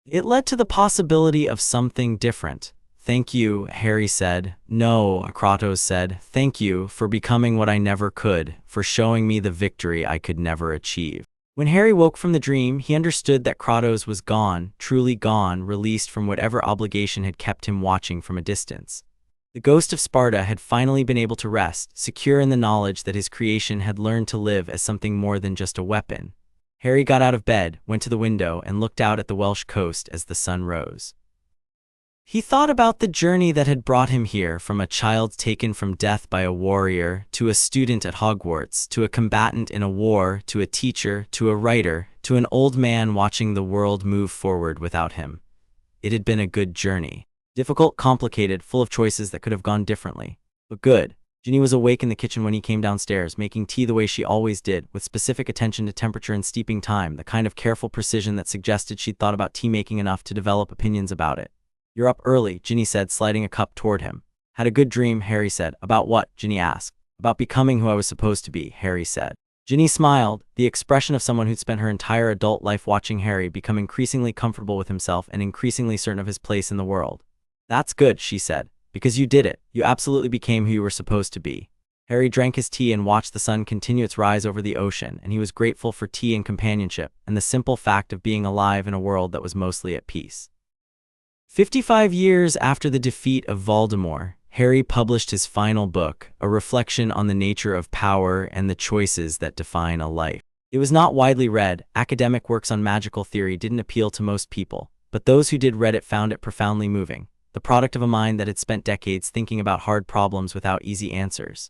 It led to the possibility of something different." "Thank you," Harry said. "No," Kratos said. "Thank you for becoming what I never could, for showing me the victory I could never achieve." When Harry woke from the dream, he understood that Kratos was gone, truly gone, released from whatever obligation had kept him watching from a distance. The Ghost of Sparta had finally been able to rest, secure in the knowledge that his creation had learned to live as something more than just a weapon. Harry got out of bed, went to the window, and looked out at the Welsh coast as the sun rose. He thought about the journey that had brought him here, from a child taken from death by a warrior, to a student at Hogwarts, to a combatant in a war, to a teacher, to a writer, to an old man watching the world move forward without him. It had been a good journey. Difficult, complicated, full of choices that could have gone differently. But good. Ginny was awake in the kitchen when he came downstairs, making tea the way she always did, with specific attention to temperature and steeping time, the kind of careful precision that suggested she'd thought about tea making enough to develop opinions about it. "You're up early," Ginny said, sliding a cup toward him. "Had a good dream," Harry said. "About what?" Ginny asked. "About becoming who I was supposed to be," Harry said. Ginny smiled, the expression of someone who'd spent her entire adult life watching Harry become increasingly comfortable with himself and increasingly certain of his place in the world. "That's good," she said. "Because you did it. You absolutely became who you were supposed to be." Harry drank his tea and watched the sun continue its rise over the ocean, and he was grateful for tea and companionship, and the simple fact of being alive in a world that was mostly at peace. 55 years after the defeat of Voldemort, Harry published his final book, a reflection on the nature of power and the choices that define a life. It was not widely read. Academic works on magical theory didn't appeal to most people, but those who did read it found it profoundly moving, the product of a mind that had spent decades thinking about hard problems without easy answers.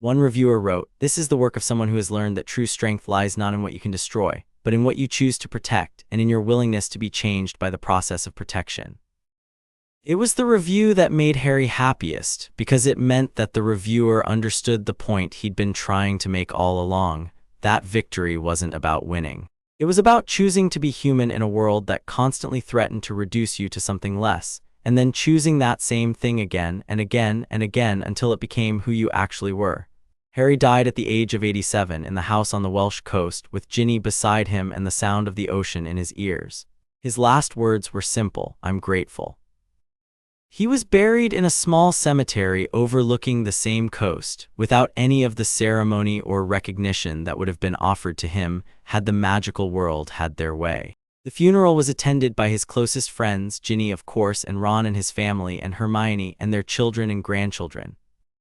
One reviewer wrote, "This is the work of someone who has learned that true strength lies not in what you can destroy, but in what you choose to protect, and in your willingness to be changed by the process of protection." It was the review that made Harry happiest, because it meant that the reviewer understood the point he'd been trying to make all along. That victory wasn't about winning. It was about choosing to be human in a world that constantly threatened to reduce you to something less, and then choosing that same thing again and again and again until it became who you actually were. Harry died at the age of 87 in the house on the Welsh coast, with Ginny beside him and the sound of the ocean in his ears. His last words were simple: "I'm grateful." He was buried in a small cemetery overlooking the same coast, without any of the ceremony or recognition that would have been offered to him had the magical world had their way. The funeral was attended by his closest friends, Ginny of course, and Ron and his family, and Hermione and their children and grandchildren.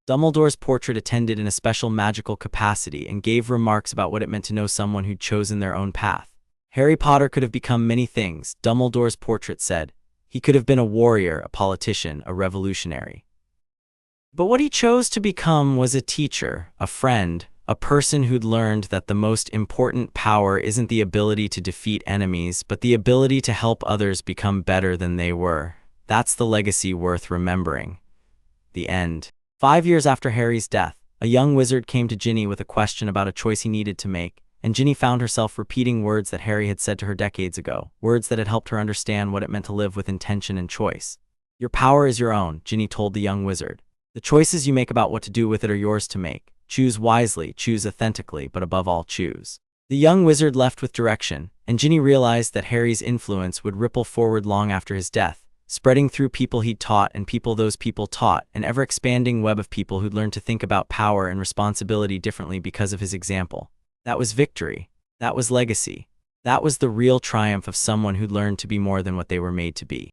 Dumbledore's portrait attended in a special magical capacity and gave remarks about what it meant to know someone who'd chosen their own path. Harry Potter could have become many things, Dumbledore's portrait said. He could have been a warrior, a politician, a revolutionary. But what he chose to become was a teacher, a friend, a person who'd learned that the most important power isn't the ability to defeat enemies, but the ability to help others become better than they were. That's the legacy worth remembering. The end. 5 years after Harry's death, a young wizard came to Ginny with a question about a choice he needed to make, and Ginny found herself repeating words that Harry had said to her decades ago, words that had helped her understand what it meant to live with intention and choice. "Your power is your own," Ginny told the young wizard. "The choices you make about what to do with it are yours to make. Choose wisely, choose authentically, but above all, choose." The young wizard left with direction, and Ginny realized that Harry's influence would ripple forward long after his death, spreading through people he'd taught and people those people taught, an ever-expanding web of people who'd learned to think about power and responsibility differently because of his example. That was victory. That was legacy. That was the real triumph of someone who'd learned to be more than what they were made to be.